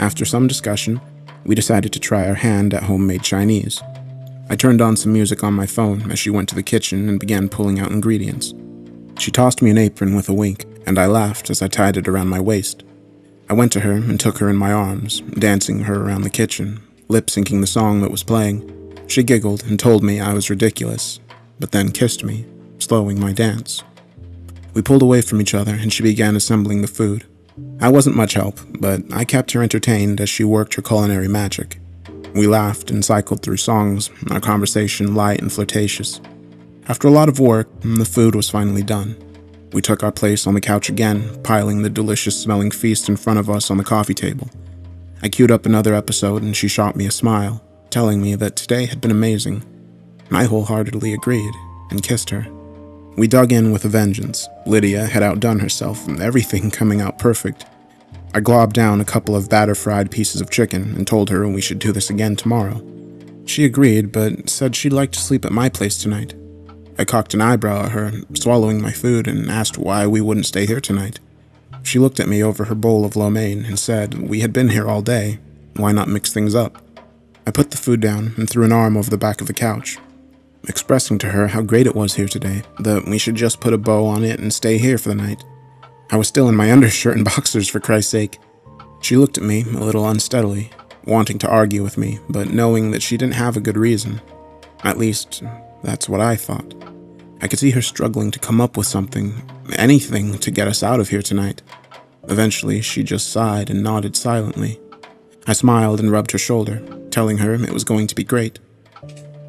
After some discussion, we decided to try our hand at homemade Chinese. I turned on some music on my phone as she went to the kitchen and began pulling out ingredients. She tossed me an apron with a wink, and I laughed as I tied it around my waist. I went to her and took her in my arms, dancing her around the kitchen, lip-syncing the song that was playing. She giggled and told me I was ridiculous, but then kissed me, slowing my dance. We pulled away from each other and she began assembling the food. I wasn't much help, but I kept her entertained as she worked her culinary magic. We laughed and cycled through songs, our conversation light and flirtatious. After a lot of work, the food was finally done. We took our place on the couch again, piling the delicious-smelling feast in front of us on the coffee table. I queued up another episode and she shot me a smile, telling me that today had been amazing. I wholeheartedly agreed and kissed her. We dug in with a vengeance. Lydia had outdone herself, everything coming out perfect. I globbed down a couple of batter-fried pieces of chicken and told her we should do this again tomorrow. She agreed, but said she'd like to sleep at my place tonight. I cocked an eyebrow at her, swallowing my food, and asked why we wouldn't stay here tonight. She looked at me over her bowl of lo mein and said we had been here all day. Why not mix things up? I put the food down and threw an arm over the back of the couch, expressing to her how great it was here today, that we should just put a bow on it and stay here for the night. I was still in my undershirt and boxers, for Christ's sake. She looked at me a little unsteadily, wanting to argue with me, but knowing that she didn't have a good reason. At least, that's what I thought. I could see her struggling to come up with something, anything to get us out of here tonight. Eventually, she just sighed and nodded silently. I smiled and rubbed her shoulder, telling her it was going to be great.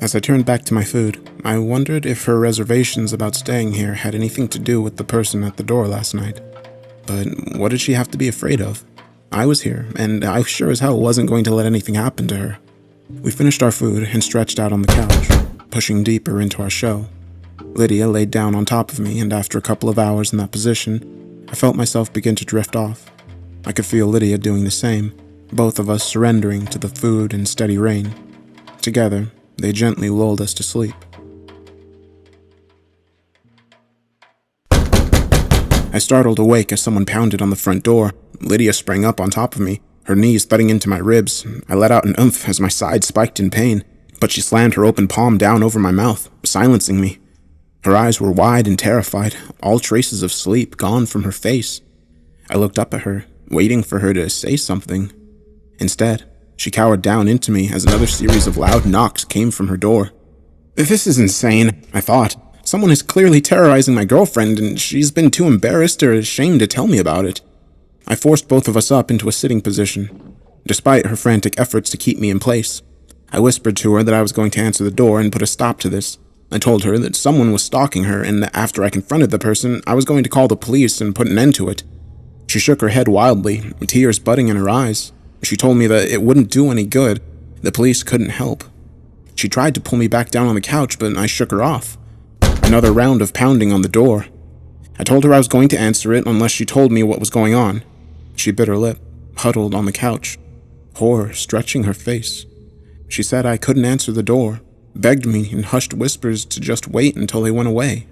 As I turned back to my food, I wondered if her reservations about staying here had anything to do with the person at the door last night. But what did she have to be afraid of? I was here, and I sure as hell wasn't going to let anything happen to her. We finished our food and stretched out on the couch, pushing deeper into our show. Lydia laid down on top of me, and after a couple of hours in that position, I felt myself begin to drift off. I could feel Lydia doing the same, both of us surrendering to the food and steady rain. Together, they gently lulled us to sleep. I startled awake as someone pounded on the front door. Lydia sprang up on top of me, her knees thudding into my ribs. I let out an oomph as my side spiked in pain, but she slammed her open palm down over my mouth, silencing me. Her eyes were wide and terrified, all traces of sleep gone from her face. I looked up at her, waiting for her to say something. Instead, she cowered down into me as another series of loud knocks came from her door. This is insane, I thought. Someone is clearly terrorizing my girlfriend, and she's been too embarrassed or ashamed to tell me about it. I forced both of us up into a sitting position, despite her frantic efforts to keep me in place. I whispered to her that I was going to answer the door and put a stop to this. I told her that someone was stalking her, and that after I confronted the person, I was going to call the police and put an end to it. She shook her head wildly, tears budding in her eyes. She told me that it wouldn't do any good. The police couldn't help. She tried to pull me back down on the couch, but I shook her off. Another round of pounding on the door. I told her I was going to answer it unless she told me what was going on. She bit her lip, huddled on the couch, horror stretching her face. She said I couldn't answer the door, begged me in hushed whispers to just wait until they went away.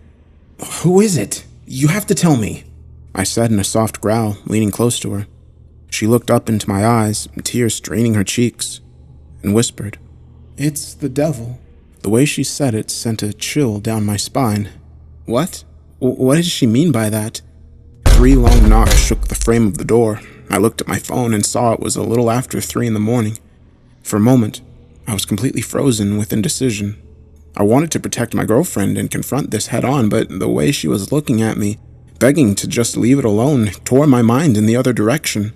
"Who is it? You have to tell me," I said in a soft growl, leaning close to her. She looked up into my eyes, tears straining her cheeks, and whispered, "It's the devil." The way she said it sent a chill down my spine. What? What did she mean by that? 3 long knocks shook the frame of the door. I looked at my phone and saw it was a little after 3 in the morning. For a moment, I was completely frozen with indecision. I wanted to protect my girlfriend and confront this head on, but the way she was looking at me, begging to just leave it alone, tore my mind in the other direction.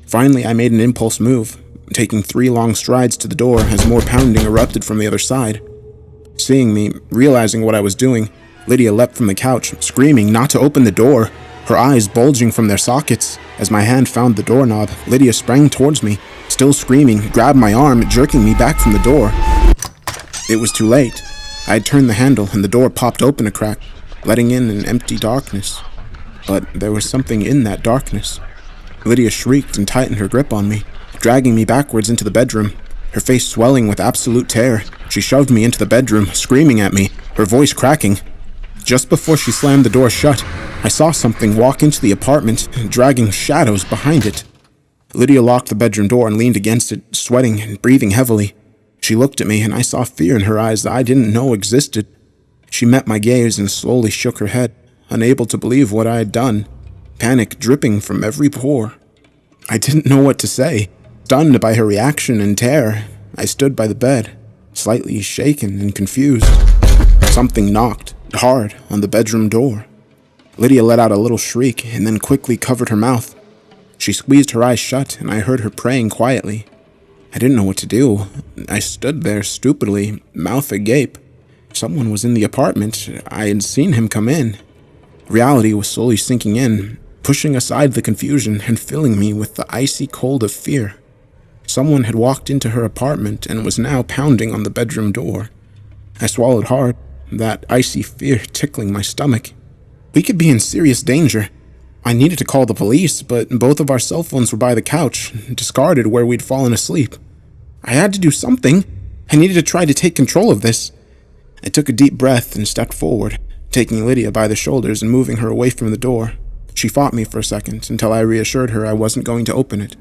Finally, I made an impulse move, taking 3 long strides to the door as more pounding erupted from the other side. Seeing me, realizing what I was doing, Lydia leapt from the couch, screaming not to open the door, her eyes bulging from their sockets. As my hand found the doorknob, Lydia sprang towards me, still screaming, grabbed my arm, jerking me back from the door. It was too late. I had turned the handle and the door popped open a crack, letting in an empty darkness. But there was something in that darkness. Lydia shrieked and tightened her grip on me, dragging me backwards into the bedroom. Her face swelling with absolute terror, she shoved me into the bedroom, screaming at me, her voice cracking. Just before she slammed the door shut, I saw something walk into the apartment, dragging shadows behind it. Lydia locked the bedroom door and leaned against it, sweating and breathing heavily. She looked at me, and I saw fear in her eyes that I didn't know existed. She met my gaze and slowly shook her head, unable to believe what I had done, panic dripping from every pore. I didn't know what to say. Stunned by her reaction and terror, I stood by the bed, slightly shaken and confused. Something knocked hard on the bedroom door. Lydia let out a little shriek and then quickly covered her mouth. She squeezed her eyes shut, and I heard her praying quietly. I didn't know what to do. I stood there stupidly, mouth agape. Someone was in the apartment. I had seen him come in. Reality was slowly sinking in, pushing aside the confusion and filling me with the icy cold of fear. Someone had walked into her apartment and was now pounding on the bedroom door. I swallowed hard, that icy fear tickling my stomach. We could be in serious danger. I needed to call the police, but both of our cell phones were by the couch, discarded where we'd fallen asleep. I had to do something. I needed to try to take control of this. I took a deep breath and stepped forward, taking Lydia by the shoulders and moving her away from the door. She fought me for a second until I reassured her I wasn't going to open it.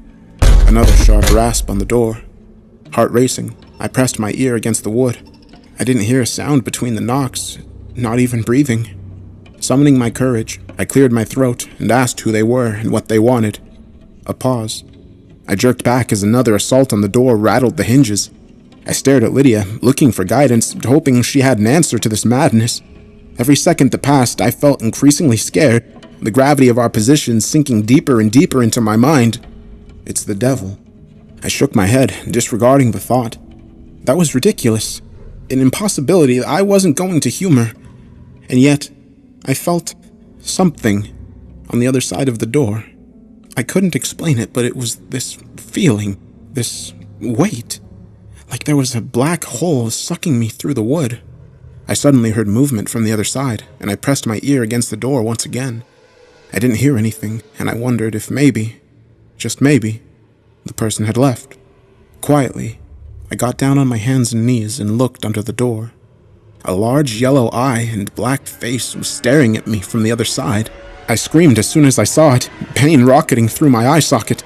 Another sharp rasp on the door. Heart racing, I pressed my ear against the wood. I didn't hear a sound between the knocks, not even breathing. Summoning my courage, I cleared my throat and asked who they were and what they wanted. A pause. I jerked back as another assault on the door rattled the hinges. I stared at Lydia, looking for guidance, hoping she had an answer to this madness. Every second that passed, I felt increasingly scared, the gravity of our position sinking deeper and deeper into my mind. It's the devil. I shook my head, disregarding the thought. That was ridiculous. An impossibility I wasn't going to humor. And yet, I felt something on the other side of the door. I couldn't explain it, but it was this feeling, this weight, like there was a black hole sucking me through the wood. I suddenly heard movement from the other side, and I pressed my ear against the door once again. I didn't hear anything, and I wondered if maybe, just maybe, the person had left. Quietly, I got down on my hands and knees and looked under the door. A large yellow eye and black face was staring at me from the other side. I screamed as soon as I saw it, pain rocketing through my eye socket.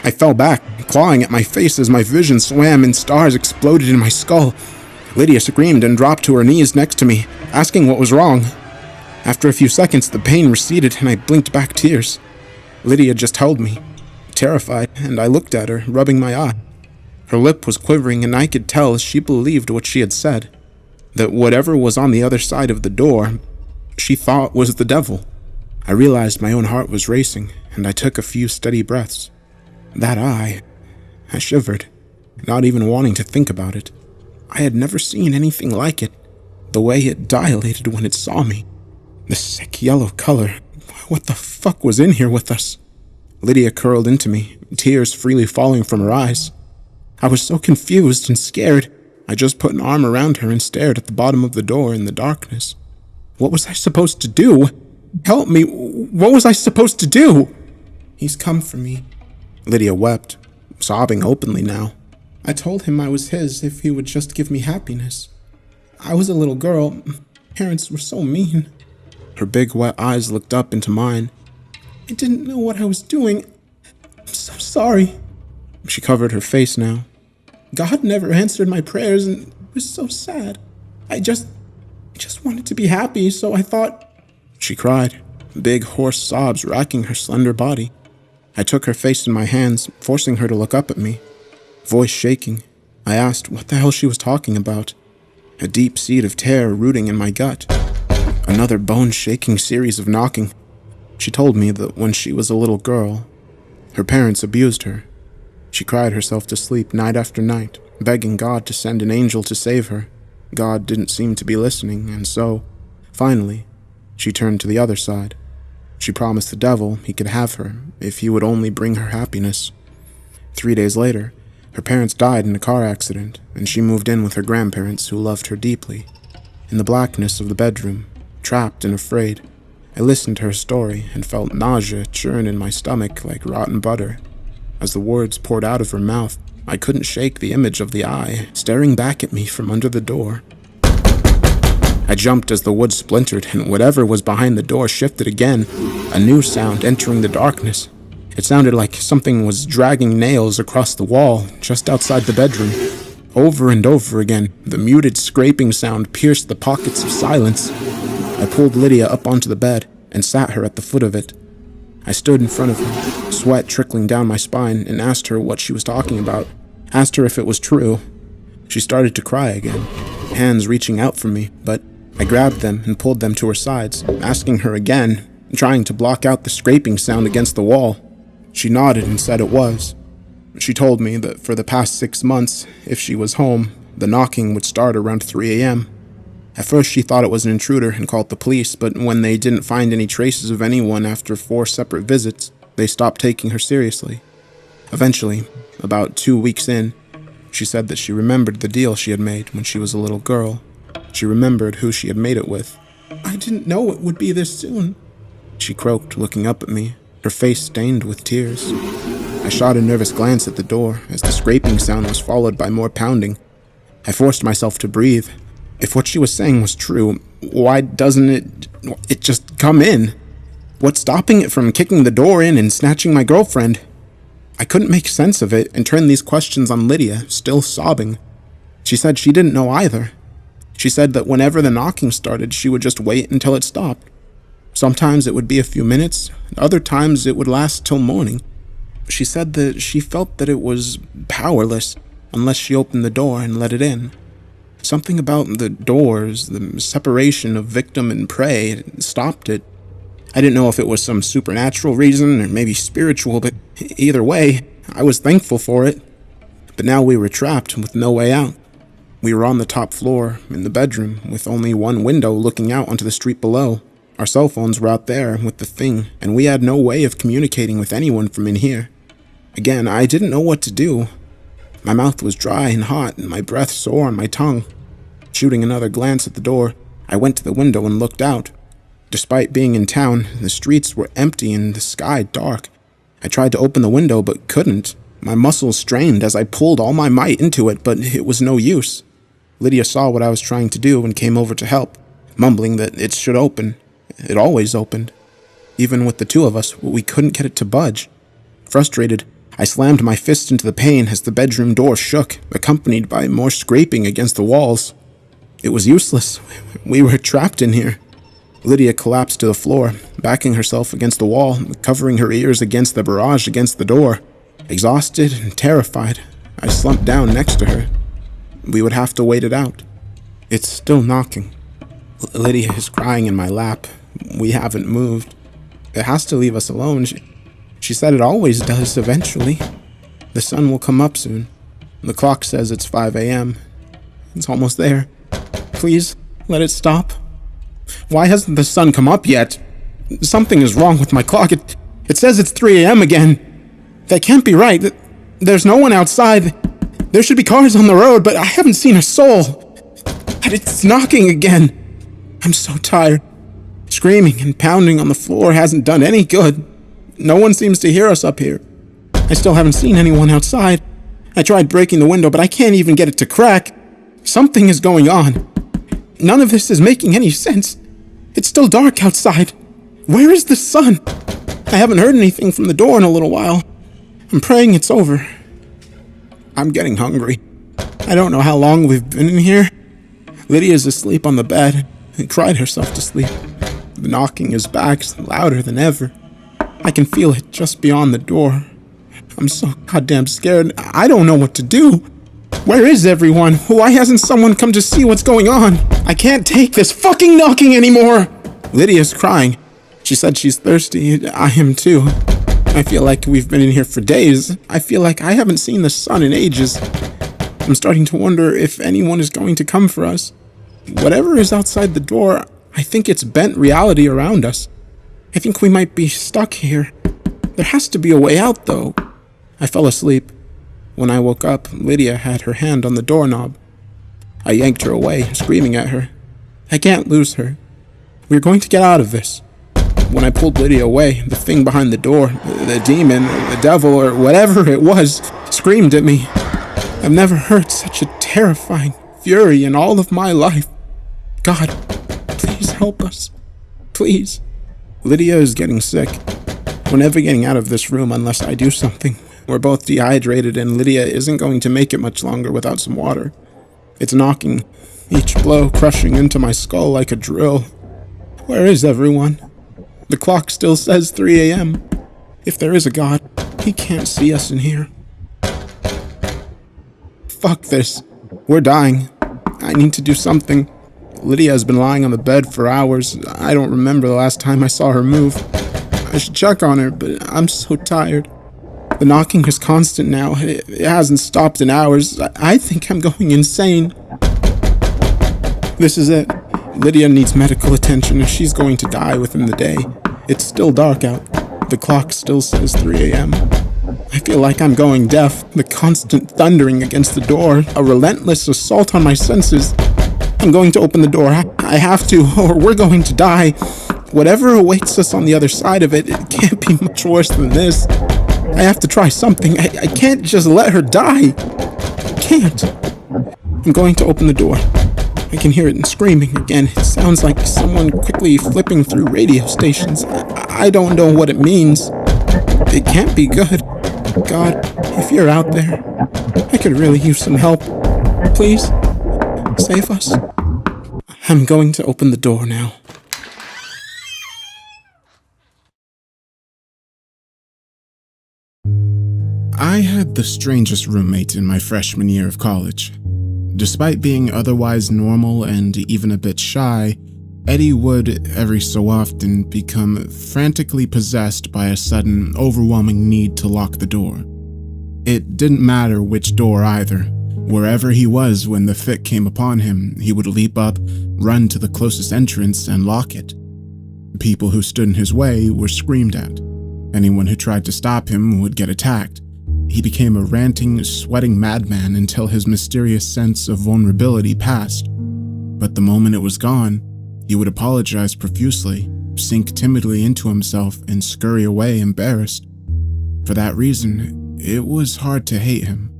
I fell back, clawing at my face as my vision swam and stars exploded in my skull. Lydia screamed and dropped to her knees next to me, asking what was wrong. After a few seconds, the pain receded and I blinked back tears. Lydia just held me, terrified, and I looked at her, rubbing my eye. Her lip was quivering and I could tell she believed what she had said. That whatever was on the other side of the door, she thought was the devil. I realized my own heart was racing, and I took a few steady breaths. That eye, I shivered, not even wanting to think about it. I had never seen anything like it, the way it dilated when it saw me. The sick yellow color, what the fuck was in here with us? Lydia curled into me, tears freely falling from her eyes. I was so confused and scared, I just put an arm around her and stared at the bottom of the door in the darkness. What was I supposed to do? Help me, what was I supposed to do? He's come for me. Lydia wept, sobbing openly now. I told him I was his if he would just give me happiness. I was a little girl. Parents were so mean. Her big wet eyes looked up into mine. I didn't know what I was doing. I'm so sorry. She covered her face now. God never answered my prayers and it was so sad. I just wanted to be happy, so I thought..." She cried, big hoarse sobs racking her slender body. I took her face in my hands, forcing her to look up at me. Voice shaking, I asked what the hell she was talking about. A deep seed of terror rooting in my gut. Another bone-shaking series of knocking. She told me that when she was a little girl, her parents abused her. She cried herself to sleep night after night, begging God to send an angel to save her. God didn't seem to be listening, and so, finally, she turned to the other side. She promised the devil he could have her if he would only bring her happiness. 3 days later, her parents died in a car accident, and she moved in with her grandparents who loved her deeply. In the blackness of the bedroom, trapped and afraid, I listened to her story and felt nausea churn in my stomach like rotten butter. As the words poured out of her mouth, I couldn't shake the image of the eye staring back at me from under the door. I jumped as the wood splintered, and whatever was behind the door shifted again, a new sound entering the darkness. It sounded like something was dragging nails across the wall just outside the bedroom. Over and over again, the muted scraping sound pierced the pockets of silence. I pulled Lydia up onto the bed and sat her at the foot of it. I stood in front of her, sweat trickling down my spine, and asked her what she was talking about. Asked her if it was true. She started to cry again, hands reaching out for me, but I grabbed them and pulled them to her sides, asking her again, trying to block out the scraping sound against the wall. She nodded and said it was. She told me that for the past 6 months, if she was home, the knocking would start around 3 a.m. At first she thought it was an intruder and called the police, but when they didn't find any traces of anyone after 4 separate visits, they stopped taking her seriously. Eventually, about 2 weeks in, she said that she remembered the deal she had made when she was a little girl. She remembered who she had made it with. "I didn't know it would be this soon," she croaked, looking up at me, her face stained with tears. I shot a nervous glance at the door as the scraping sound was followed by more pounding. I forced myself to breathe. If what she was saying was true, why doesn't it just come in? What's stopping it from kicking the door in and snatching my girlfriend? I couldn't make sense of it and turned these questions on Lydia, still sobbing. She said she didn't know either. She said that whenever the knocking started, she would just wait until it stopped. Sometimes it would be a few minutes, other times it would last till morning. She said that she felt that it was powerless unless she opened the door and let it in. Something about the doors, the separation of victim and prey, stopped it. I didn't know if it was some supernatural reason or maybe spiritual, but either way, I was thankful for it. But now we were trapped with no way out. We were on the top floor, in the bedroom, with only one window looking out onto the street below. Our cell phones were out there with the thing, and we had no way of communicating with anyone from in here. Again, I didn't know what to do. My mouth was dry and hot, and my breath sore on my tongue. Shooting another glance at the door, I went to the window and looked out. Despite being in town, the streets were empty and the sky dark. I tried to open the window, but couldn't. My muscles strained as I pulled all my might into it, but it was no use. Lydia saw what I was trying to do and came over to help, mumbling that it should open. It always opened. Even with the two of us, we couldn't get it to budge. Frustrated, I slammed my fist into the pane as the bedroom door shook, accompanied by more scraping against the walls. It was useless. We were trapped in here. Lydia collapsed to the floor, backing herself against the wall, covering her ears against the barrage against the door. Exhausted and terrified, I slumped down next to her. We would have to wait it out. It's still knocking. Lydia is crying in my lap. We haven't moved. It has to leave us alone. She said it always does eventually. The sun will come up soon. The clock says it's 5 a.m. It's almost there. Please, let it stop. Why hasn't the sun come up yet? Something is wrong with my clock. It says it's 3 a.m. again. That can't be right. There's no one outside. There should be cars on the road, but I haven't seen a soul. And it's knocking again. I'm so tired. Screaming and pounding on the floor hasn't done any good. No one seems to hear us up here. I still haven't seen anyone outside. I tried breaking the window, but I can't even get it to crack. Something is going on. None of this is making any sense. It's still dark outside. Where is the sun? I haven't heard anything from the door in a little while. I'm praying it's over. I'm getting hungry. I don't know how long we've been in here. Lydia's asleep on the bed and cried herself to sleep. The knocking is back, louder than ever. I can feel it just beyond the door. I'm so goddamn scared. I don't know what to do. Where is everyone? Why hasn't someone come to see what's going on? I can't take this fucking knocking anymore. Lydia's crying. She said she's thirsty. I am too. I feel like we've been in here for days. I feel like I haven't seen the sun in ages. I'm starting to wonder if anyone is going to come for us. Whatever is outside the door, I think it's bent reality around us. I think we might be stuck here. There has to be a way out, though. I fell asleep. When I woke up, Lydia had her hand on the doorknob. I yanked her away, screaming at her. I can't lose her. We're going to get out of this. When I pulled Lydia away, the thing behind the door, the demon, the devil, or whatever it was, screamed at me. I've never heard such a terrifying fury in all of my life. God, please help us. Please. Lydia is getting sick. We're never getting out of this room unless I do something. We're both dehydrated and Lydia isn't going to make it much longer without some water. It's knocking, each blow crushing into my skull like a drill. Where is everyone? The clock still says 3 a.m. If there is a God, he can't see us in here. Fuck this. We're dying. I need to do something. Lydia has been lying on the bed for hours. I don't remember the last time I saw her move. I should check on her, but I'm so tired. The knocking is constant now. It hasn't stopped in hours. I think I'm going insane. This is it. Lydia needs medical attention and she's going to die within the day. It's still dark out. The clock still says 3 a.m. I feel like I'm going deaf. The constant thundering against the door, a relentless assault on my senses. I'm going to open the door. I have to, or we're going to die. Whatever awaits us on the other side of it, it can't be much worse than this. I have to try something. I can't just let her die. I can't. I'm going to open the door. I can hear it screaming again. It sounds like someone quickly flipping through radio stations. I don't know what it means. It can't be good. God, if you're out there, I could really use some help. Please, save us. I'm going to open the door now. I had the strangest roommate in my freshman year of college. Despite being otherwise normal and even a bit shy, Eddie would, every so often, become frantically possessed by a sudden, overwhelming need to lock the door. It didn't matter which door either. Wherever he was when the fit came upon him, he would leap up, run to the closest entrance, and lock it. People who stood in his way were screamed at. Anyone who tried to stop him would get attacked. He became a ranting, sweating madman until his mysterious sense of vulnerability passed. But the moment it was gone, he would apologize profusely, sink timidly into himself, and scurry away embarrassed. For that reason, it was hard to hate him.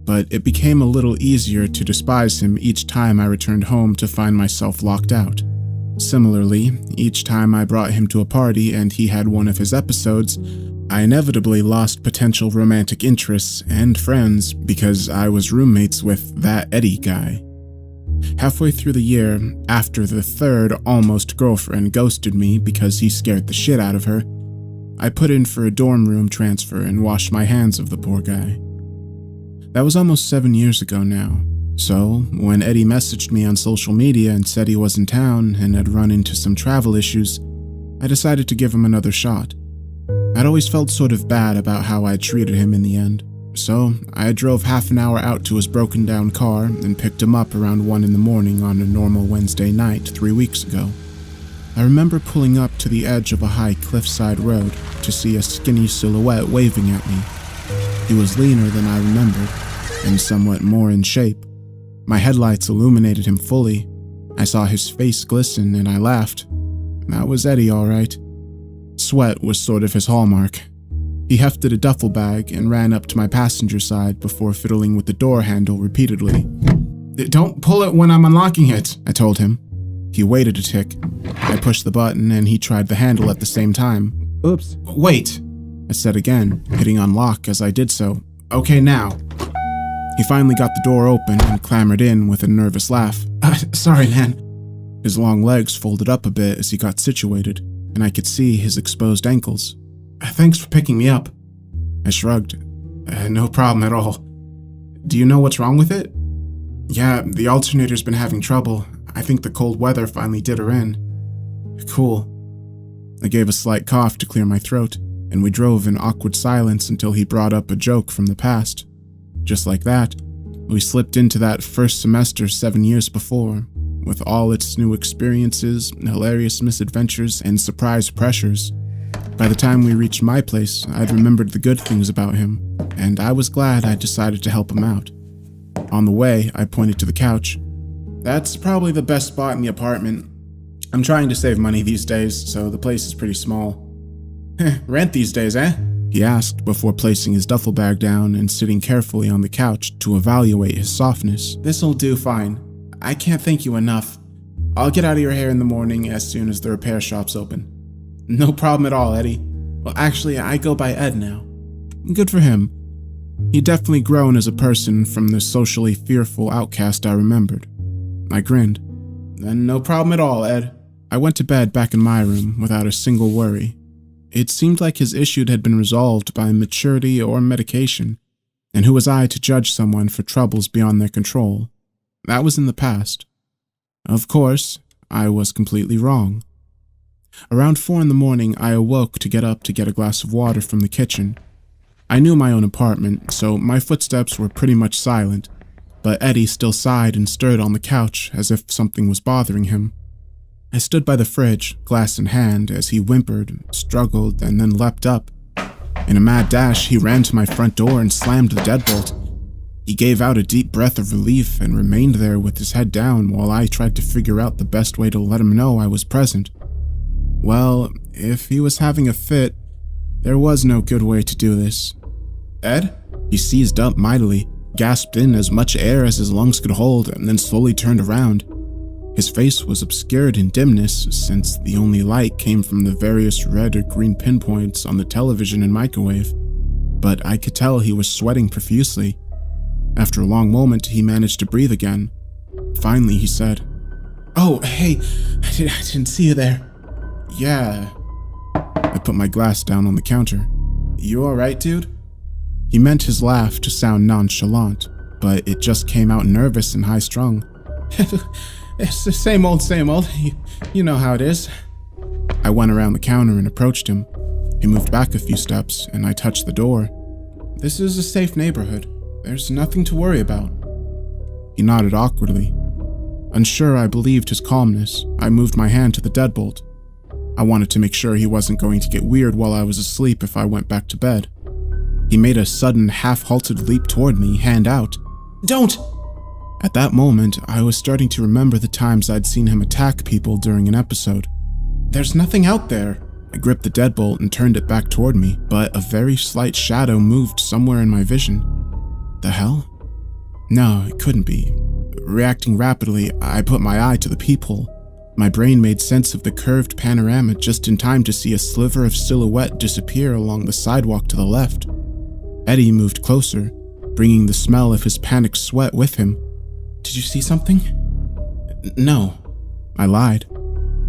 But it became a little easier to despise him each time I returned home to find myself locked out. Similarly, each time I brought him to a party and he had one of his episodes, I inevitably lost potential romantic interests and friends because I was roommates with that Eddie guy. Halfway through the year, after the third almost girlfriend ghosted me because he scared the shit out of her, I put in for a dorm room transfer and washed my hands of the poor guy. That was almost 7 years ago now, so when Eddie messaged me on social media and said he was in town and had run into some travel issues, I decided to give him another shot. I'd always felt sort of bad about how I'd treated him in the end, so I drove half an hour out to his broken down car and picked him up around 1 in the morning on a normal Wednesday night 3 weeks ago. I remember pulling up to the edge of a high cliffside road to see a skinny silhouette waving at me. He was leaner than I remembered, and somewhat more in shape. My headlights illuminated him fully. I saw his face glisten and I laughed. That was Eddie, all right. Sweat was sort of his hallmark. He hefted a duffel bag and ran up to my passenger side before fiddling with the door handle repeatedly. "Don't pull it when I'm unlocking it," I told him. He waited a tick. I pushed the button and he tried the handle at the same time. "Oops. Wait," I said again, hitting unlock as I did so. "Okay, now." He finally got the door open and clambered in with a nervous laugh. Sorry, man. His long legs folded up a bit as he got situated, and I could see his exposed ankles. Thanks for picking me up. I shrugged. No problem at all. Do you know what's wrong with it? Yeah, the alternator's been having trouble. I think the cold weather finally did her in. Cool. I gave a slight cough to clear my throat, and we drove in awkward silence until he brought up a joke from the past. Just like that, we slipped into that first semester 7 years before, with all its new experiences, hilarious misadventures, and surprise pressures. By the time we reached my place, I'd remembered the good things about him, and I was glad I'd decided to help him out. On the way, I pointed to the couch. That's probably the best spot in the apartment. I'm trying to save money these days, so the place is pretty small. Rent these days, eh? He asked before placing his duffel bag down and sitting carefully on the couch to evaluate his softness. This'll do fine. I can't thank you enough. I'll get out of your hair in the morning as soon as the repair shop's open. No problem at all, Eddie. Well, actually, I go by Ed now. Good for him. He'd definitely grown as a person from the socially fearful outcast I remembered. I grinned. Then no problem at all, Ed. I went to bed back in my room without a single worry. It seemed like his issue had been resolved by maturity or medication, and who was I to judge someone for troubles beyond their control? That was in the past. Of course, I was completely wrong. Around 4 in the morning, I awoke to get up to get a glass of water from the kitchen. I knew my own apartment, so my footsteps were pretty much silent, but Eddie still sighed and stirred on the couch as if something was bothering him. I stood by the fridge, glass in hand, as he whimpered, struggled, and then leapt up. In a mad dash, he ran to my front door and slammed the deadbolt. He gave out a deep breath of relief and remained there with his head down while I tried to figure out the best way to let him know I was present. Well, if he was having a fit, there was no good way to do this. Ed? He seized up mightily, gasped in as much air as his lungs could hold, and then slowly turned around. His face was obscured in dimness, since the only light came from the various red or green pinpoints on the television and microwave, but I could tell he was sweating profusely. After a long moment, he managed to breathe again. Finally, he said, "Oh, hey, I didn't see you there." "Yeah." I put my glass down on the counter. "You alright, dude?" He meant his laugh to sound nonchalant, but it just came out nervous and high-strung. "It's the same old, same old. You know how it is." I went around the counter and approached him. He moved back a few steps, and I touched the door. "This is a safe neighborhood. There's nothing to worry about." He nodded awkwardly. Unsure I believed his calmness, I moved my hand to the deadbolt. I wanted to make sure he wasn't going to get weird while I was asleep if I went back to bed. He made a sudden, half-halted leap toward me, hand out. "Don't!" At that moment, I was starting to remember the times I'd seen him attack people during an episode. "There's nothing out there." I gripped the deadbolt and turned it back toward me, but a very slight shadow moved somewhere in my vision. The hell? No, it couldn't be. Reacting rapidly, I put my eye to the peephole. My brain made sense of the curved panorama just in time to see a sliver of silhouette disappear along the sidewalk to the left. Eddie moved closer, bringing the smell of his panicked sweat with him. "Did you see something?" "No." I lied.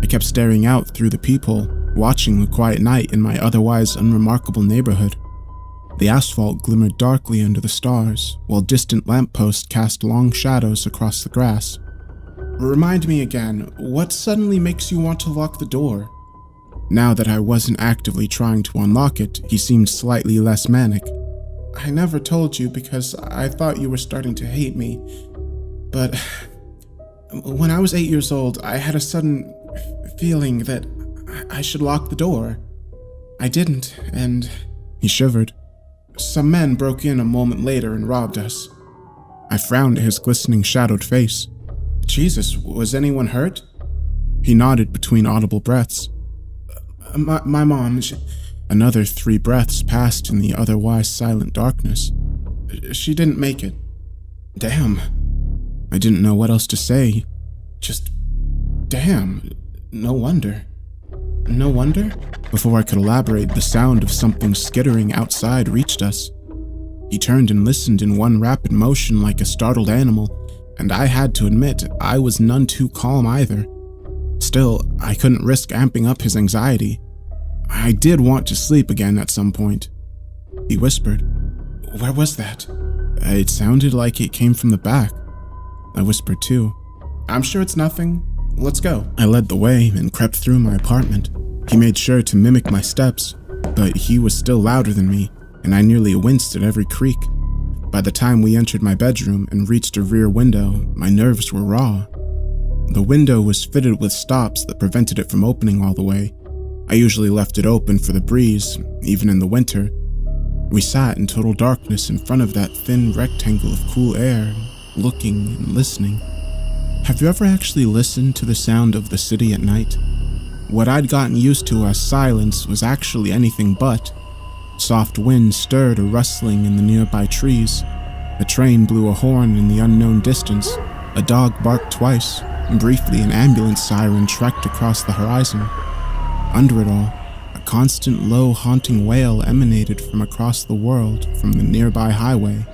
I kept staring out through the peephole, watching the quiet night in my otherwise unremarkable neighborhood. The asphalt glimmered darkly under the stars, while distant lampposts cast long shadows across the grass. "Remind me again, what suddenly makes you want to lock the door?" Now that I wasn't actively trying to unlock it, he seemed slightly less manic. "I never told you because I thought you were starting to hate me. But when I was 8 years old, I had a sudden feeling that I should lock the door. I didn't, and..." He shivered. "Some men broke in a moment later and robbed us." I frowned at his glistening shadowed face. "Jesus, was anyone hurt?" He nodded between audible breaths. My mom, Another 3 breaths passed in the otherwise silent darkness. "She didn't make it." "Damn." I didn't know what else to say. Just, damn, no wonder. No wonder? Before I could elaborate, the sound of something skittering outside reached us. He turned and listened in one rapid motion like a startled animal, and I had to admit I was none too calm either. Still, I couldn't risk amping up his anxiety. I did want to sleep again at some point. He whispered, "Where was that?" It sounded like it came from the back. I whispered too. "I'm sure it's nothing. Let's go." I led the way and crept through my apartment. He made sure to mimic my steps, but he was still louder than me, and I nearly winced at every creak. By the time we entered my bedroom and reached a rear window, my nerves were raw. The window was fitted with stops that prevented it from opening all the way. I usually left it open for the breeze, even in the winter. We sat in total darkness in front of that thin rectangle of cool air, looking and listening. Have you ever actually listened to the sound of the city at night? What I'd gotten used to as silence was actually anything but. Soft wind stirred a rustling in the nearby trees. A train blew a horn in the unknown distance. A dog barked twice, and briefly an ambulance siren trekked across the horizon. Under it all, a constant low haunting wail emanated from across the world from the nearby highway.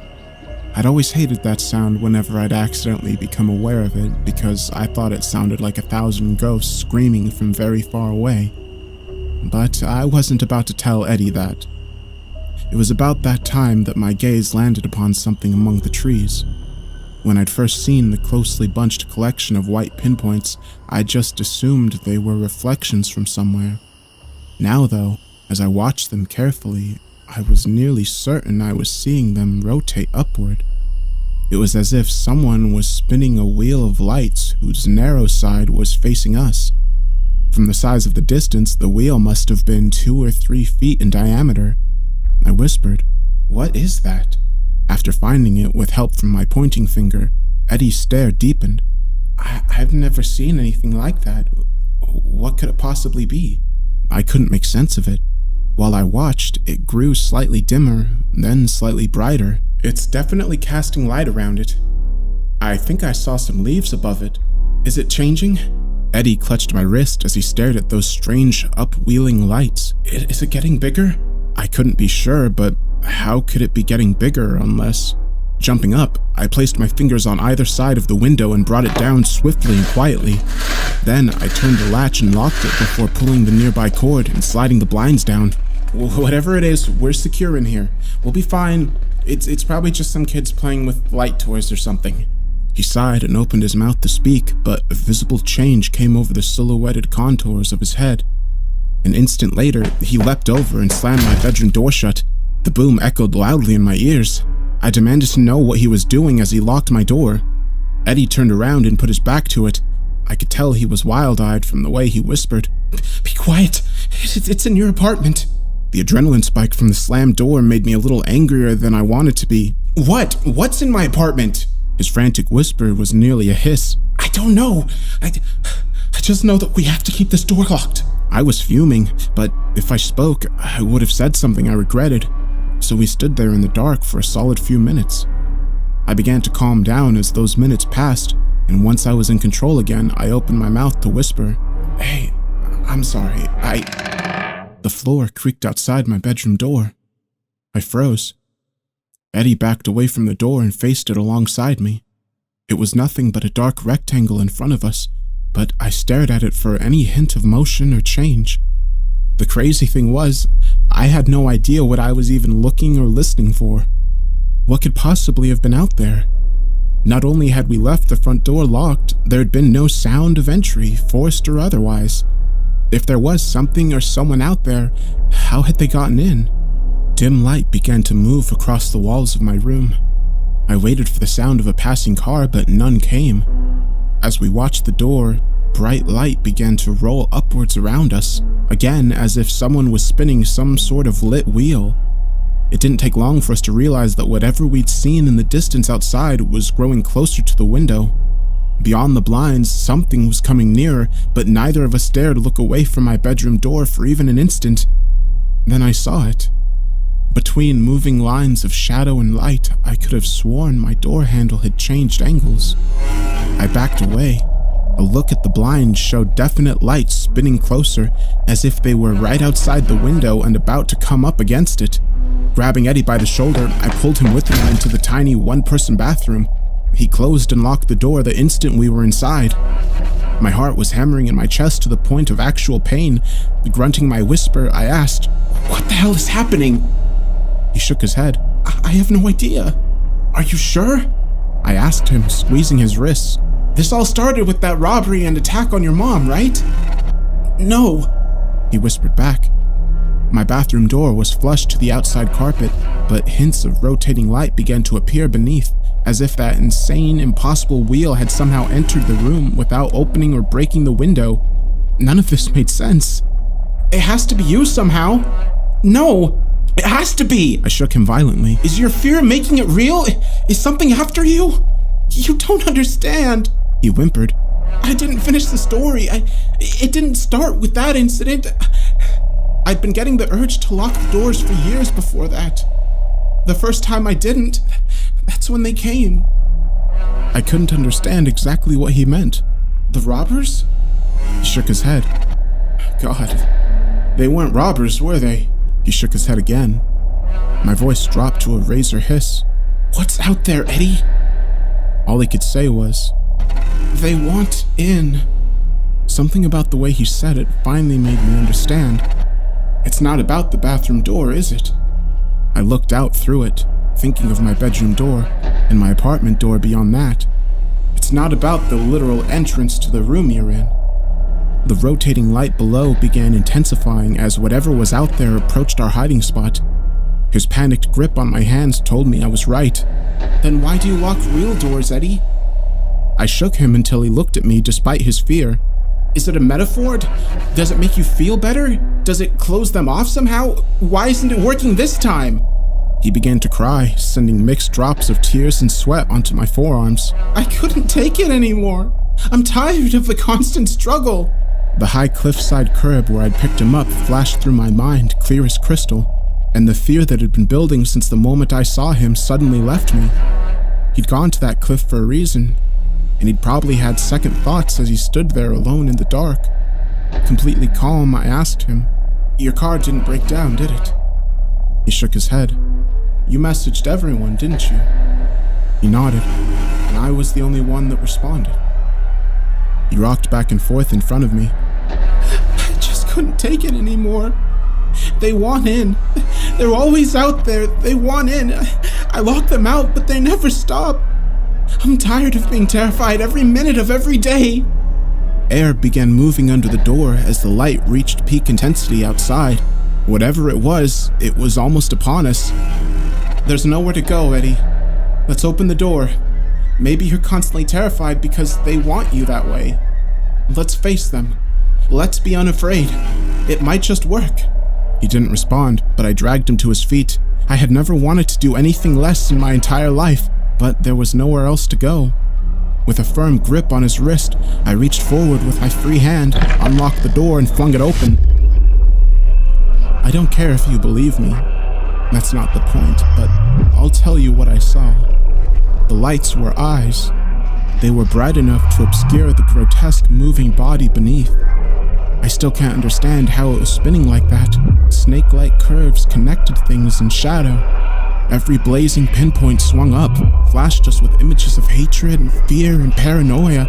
I'd always hated that sound whenever I'd accidentally become aware of it because I thought it sounded like 1,000 ghosts screaming from very far away. But I wasn't about to tell Eddie that. It was about that time that my gaze landed upon something among the trees. When I'd first seen the closely bunched collection of white pinpoints, I just assumed they were reflections from somewhere. Now though, as I watched them carefully, I was nearly certain I was seeing them rotate upward. It was as if someone was spinning a wheel of lights whose narrow side was facing us. From the size of the distance, the wheel must have been 2 or 3 feet in diameter. I whispered, "What is that?" After finding it with help from my pointing finger, Eddie's stare deepened. I've never seen anything like that. What could it possibly be? I couldn't make sense of it. While I watched, it grew slightly dimmer, then slightly brighter. It's definitely casting light around it. I think I saw some leaves above it. Is it changing? Eddie clutched my wrist as he stared at those strange, upwheeling lights. Is it getting bigger? I couldn't be sure, but how could it be getting bigger unless... Jumping up, I placed my fingers on either side of the window and brought it down swiftly and quietly. Then I turned the latch and locked it before pulling the nearby cord and sliding the blinds down. Whatever it is, we're secure in here. We'll be fine. It's probably just some kids playing with light toys or something. He sighed and opened his mouth to speak, but a visible change came over the silhouetted contours of his head. An instant later, he leapt over and slammed my bedroom door shut. The boom echoed loudly in my ears. I demanded to know what he was doing as he locked my door. Eddie turned around and put his back to it. I could tell he was wild-eyed from the way he whispered, "Be quiet, it's in your apartment." The adrenaline spike from the slammed door made me a little angrier than I wanted to be. What's in my apartment? His frantic whisper was nearly a hiss. I don't know. I just know that we have to keep this door locked. I was fuming, but if I spoke, I would have said something I regretted. So we stood there in the dark for a solid few minutes. I began to calm down as those minutes passed, and once I was in control again, I opened my mouth to whisper, "Hey, I'm sorry, The floor creaked outside my bedroom door. I froze. Eddie backed away from the door and faced it alongside me. It was nothing but a dark rectangle in front of us, but I stared at it for any hint of motion or change. The crazy thing was, I had no idea what I was even looking or listening for. What could possibly have been out there? Not only had we left the front door locked, there had been no sound of entry, forced or otherwise. If there was something or someone out there, how had they gotten in? Dim light began to move across the walls of my room. I waited for the sound of a passing car, but none came. As we watched the door, bright light began to roll upwards around us, again as if someone was spinning some sort of lit wheel. It didn't take long for us to realize that whatever we'd seen in the distance outside was growing closer to the window. Beyond the blinds, something was coming nearer, but neither of us dared look away from my bedroom door for even an instant. Then I saw it. Between moving lines of shadow and light, I could have sworn my door handle had changed angles. I backed away. A look at the blind showed definite lights spinning closer, as if they were right outside the window and about to come up against it. Grabbing Eddie by the shoulder, I pulled him with me into the tiny one-person bathroom. He closed and locked the door the instant we were inside. My heart was hammering in my chest to the point of actual pain. Grunting my whisper, I asked, "What the hell is happening?" He shook his head. I have no idea." "Are you sure?" I asked him, squeezing his wrists. "This all started with that robbery and attack on your mom, right?" "No," he whispered back. My bathroom door was flush to the outside carpet, but hints of rotating light began to appear beneath, as if that insane, impossible wheel had somehow entered the room without opening or breaking the window. None of this made sense. "It has to be you somehow." "No, it has to be!" I shook him violently. "Is your fear making it real? Is something after you? You don't understand," he whimpered. "I didn't finish the story. It didn't start with that incident. I'd been getting the urge to lock the doors for years before that. The first time I didn't, that's when they came." I couldn't understand exactly what he meant. "The robbers?" He shook his head. "God, they weren't robbers, were they?" He shook his head again. My voice dropped to a razor hiss. "What's out there, Eddie?" All he could say was, "They want in." Something about the way he said it finally made me understand. "It's not about the bathroom door, is it?" I looked out through it, thinking of my bedroom door and my apartment door beyond that. "It's not about the literal entrance to the room you're in." The rotating light below began intensifying as whatever was out there approached our hiding spot. His panicked grip on my hands told me I was right. "Then why do you lock real doors, Eddie?" I shook him until he looked at me despite his fear. "Is it a metaphor? Does it make you feel better? Does it close them off somehow? Why isn't it working this time?" He began to cry, sending mixed drops of tears and sweat onto my forearms. "I couldn't take it anymore. I'm tired of the constant struggle." The high cliffside curb where I'd picked him up flashed through my mind, clear as crystal, and the fear that had been building since the moment I saw him suddenly left me. He'd gone to that cliff for a reason, and he'd probably had second thoughts as he stood there alone in the dark. Completely calm, I asked him, "Your car didn't break down, did it?" He shook his head. "You messaged everyone, didn't you?" He nodded, and I was the only one that responded. He rocked back and forth in front of me. "I just couldn't take it anymore. They want in. They're always out there. They want in. I lock them out, but they never stop. I'm tired of being terrified every minute of every day." Air began moving under the door as the light reached peak intensity outside. Whatever it was almost upon us. "There's nowhere to go, Eddie. Let's open the door. Maybe you're constantly terrified because they want you that way. Let's face them. Let's be unafraid. It might just work." He didn't respond, but I dragged him to his feet. I had never wanted to do anything less in my entire life, but there was nowhere else to go. With a firm grip on his wrist, I reached forward with my free hand, unlocked the door, and flung it open. I don't care if you believe me. That's not the point, but I'll tell you what I saw. The lights were eyes. They were bright enough to obscure the grotesque moving body beneath. I still can't understand how it was spinning like that. Snake-like curves connected things in shadow. Every blazing pinpoint swung up, flashed us with images of hatred and fear and paranoia,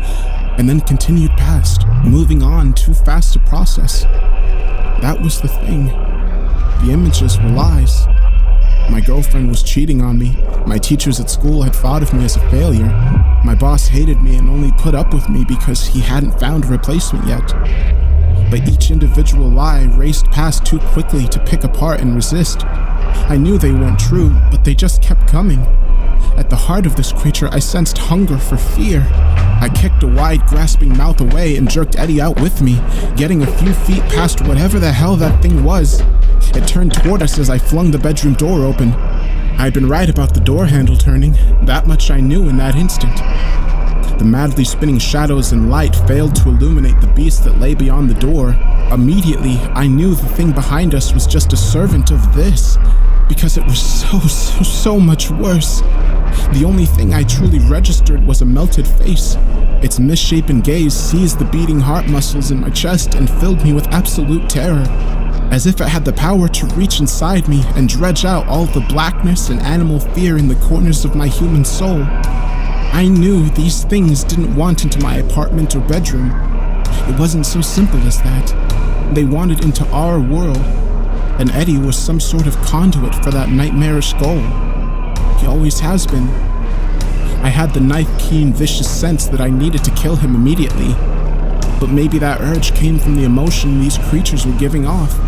and then continued past, moving on too fast to process. That was the thing. The images were lies. My girlfriend was cheating on me. My teachers at school had thought of me as a failure. My boss hated me and only put up with me because he hadn't found a replacement yet. But each individual lie raced past too quickly to pick apart and resist. I knew they weren't true, but they just kept coming. At the heart of this creature, I sensed hunger for fear. I kicked a wide, grasping mouth away and jerked Eddie out with me, getting a few feet past whatever the hell that thing was. It turned toward us as I flung the bedroom door open. I'd been right about the door handle turning. That much I knew in that instant. The madly spinning shadows and light failed to illuminate the beast that lay beyond the door. Immediately, I knew the thing behind us was just a servant of this, because it was so much worse. The only thing I truly registered was a melted face. Its misshapen gaze seized the beating heart muscles in my chest and filled me with absolute terror, as if it had the power to reach inside me and dredge out all the blackness and animal fear in the corners of my human soul. I knew these things didn't want into my apartment or bedroom. It wasn't so simple as that. They wanted into our world, and Eddie was some sort of conduit for that nightmarish goal. He always has been. I had the knife-keen, vicious sense that I needed to kill him immediately, but maybe that urge came from the emotion these creatures were giving off.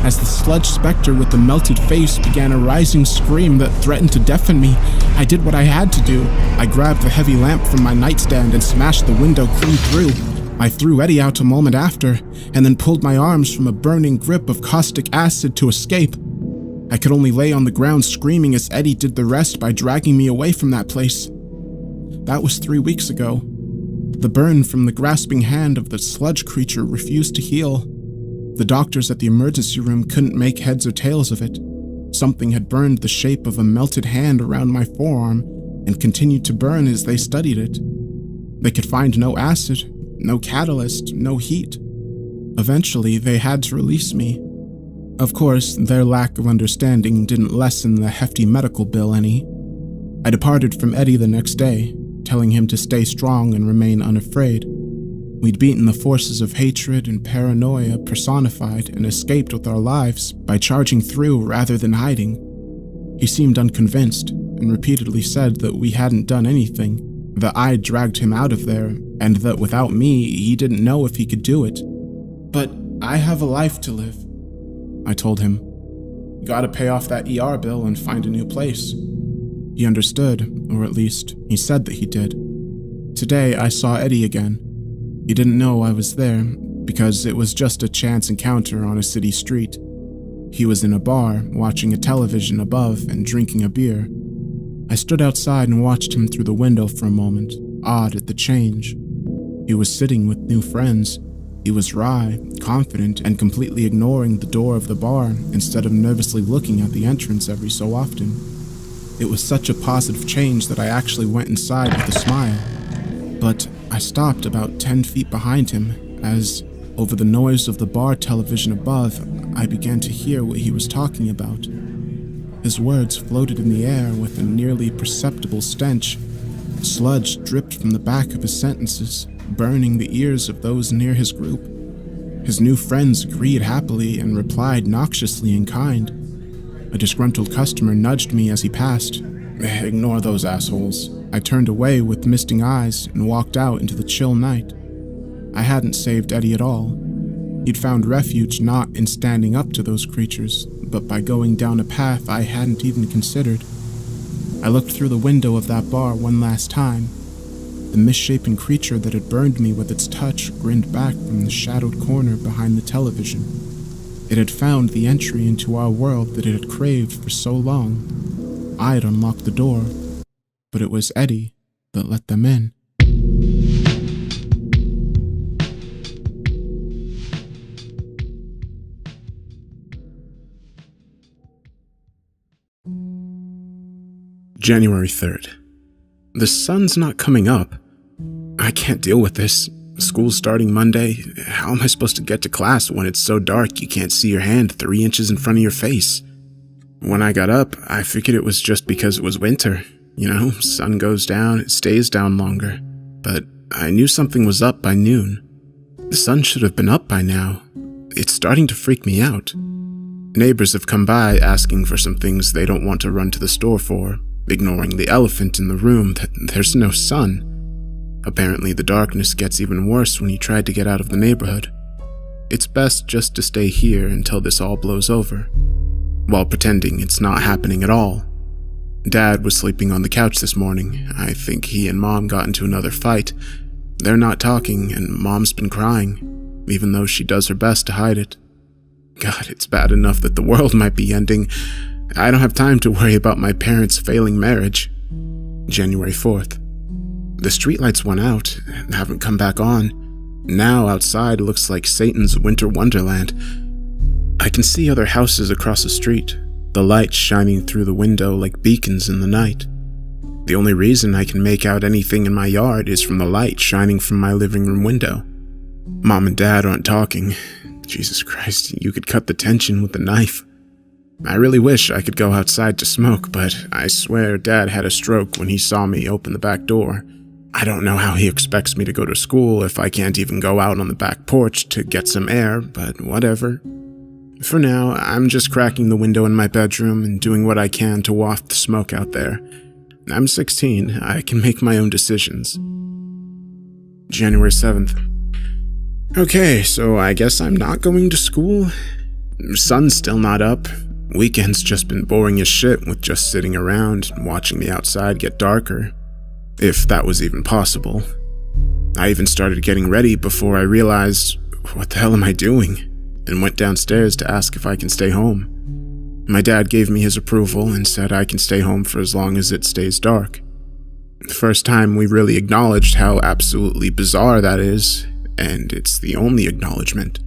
As the sludge specter with the melted face began a rising scream that threatened to deafen me, I did what I had to do. I grabbed the heavy lamp from my nightstand and smashed the window clean through. I threw Eddie out a moment after, and then pulled my arms from a burning grip of caustic acid to escape. I could only lay on the ground screaming as Eddie did the rest by dragging me away from that place. That was 3 weeks ago. The burn from the grasping hand of the sludge creature refused to heal. The doctors at the emergency room couldn't make heads or tails of it. Something had burned the shape of a melted hand around my forearm and continued to burn as they studied it. They could find no acid, no catalyst, no heat. Eventually, they had to release me. Of course, their lack of understanding didn't lessen the hefty medical bill any. I departed from Eddie the next day, telling him to stay strong and remain unafraid. We'd beaten the forces of hatred and paranoia personified and escaped with our lives by charging through rather than hiding. He seemed unconvinced and repeatedly said that we hadn't done anything, that I'd dragged him out of there, and that without me, he didn't know if he could do it. But I have a life to live, I told him. You gotta pay off that ER bill and find a new place. He understood, or at least, he said that he did. Today, I saw Eddie again. He didn't know I was there, because it was just a chance encounter on a city street. He was in a bar, watching a television above and drinking a beer. I stood outside and watched him through the window for a moment, awed at the change. He was sitting with new friends. He was wry, confident, and completely ignoring the door of the bar instead of nervously looking at the entrance every so often. It was such a positive change that I actually went inside with a smile. But I stopped about 10 feet behind him as, over the noise of the bar television above, I began to hear what he was talking about. His words floated in the air with a nearly perceptible stench. Sludge dripped from the back of his sentences, burning the ears of those near his group. His new friends agreed happily and replied noxiously in kind. A disgruntled customer nudged me as he passed. "Ignore those assholes." I turned away with misting eyes and walked out into the chill night. I hadn't saved Eddie at all. He'd found refuge not in standing up to those creatures, but by going down a path I hadn't even considered. I looked through the window of that bar one last time. The misshapen creature that had burned me with its touch grinned back from the shadowed corner behind the television. It had found the entry into our world that it had craved for so long. I'd unlocked the door, but it was Eddie that let them in. January 3rd. The sun's not coming up. I can't deal with this. School's starting Monday. How am I supposed to get to class when it's so dark you can't see your hand 3 inches in front of your face? When I got up, I figured it was just because it was winter. You know, sun goes down, it stays down longer. But I knew something was up by noon. The sun should have been up by now. It's starting to freak me out. Neighbors have come by asking for some things they don't want to run to the store for, ignoring the elephant in the room that there's no sun. Apparently the darkness gets even worse when you try to get out of the neighborhood. It's best just to stay here until this all blows over, while pretending it's not happening at all. Dad was sleeping on the couch this morning. I think he and Mom got into another fight. They're not talking, and Mom's been crying, even though she does her best to hide it. God, it's bad enough that the world might be ending. I don't have time to worry about my parents' failing marriage. January 4th. The streetlights went out and haven't come back on. Now outside looks like Satan's winter wonderland. I can see other houses across the street, the lights shining through the window like beacons in the night. The only reason I can make out anything in my yard is from the light shining from my living room window. Mom and Dad aren't talking. Jesus Christ, you could cut the tension with a knife. I really wish I could go outside to smoke, but I swear Dad had a stroke when he saw me open the back door. I don't know how he expects me to go to school if I can't even go out on the back porch to get some air, but whatever. For now, I'm just cracking the window in my bedroom and doing what I can to waft the smoke out there. I'm 16, I can make my own decisions. January 7th. Okay, so I guess I'm not going to school? Sun's still not up. Weekend's just been boring as shit with just sitting around and watching the outside get darker. If that was even possible. I even started getting ready before I realized, what the hell am I doing? And went downstairs to ask if I can stay home. My dad gave me his approval and said I can stay home for as long as it stays dark. The first time we really acknowledged how absolutely bizarre that is, and it's the only acknowledgement.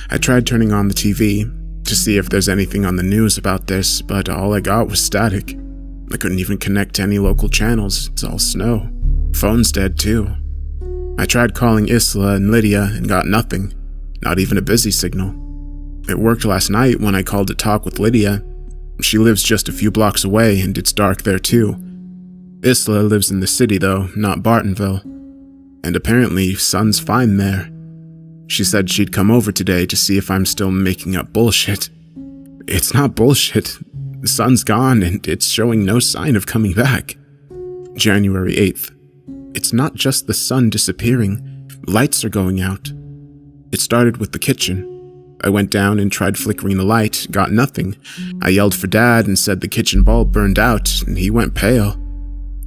I tried turning on the TV to see if there's anything on the news about this, but all I got was static. I couldn't even connect to any local channels, it's all snow. Phone's dead too. I tried calling Isla and Lydia and got nothing, not even a busy signal. It worked last night when I called to talk with Lydia. She lives just a few blocks away and it's dark there too. Isla lives in the city though, not Bartonville. And apparently, sun's fine there. She said she'd come over today to see if I'm still making up bullshit. It's not bullshit. The sun's gone and it's showing no sign of coming back. January 8th. It's not just the sun disappearing. Lights are going out. It started with the kitchen. I went down and tried flickering the light, got nothing. I yelled for Dad and said the kitchen bulb burned out, and he went pale.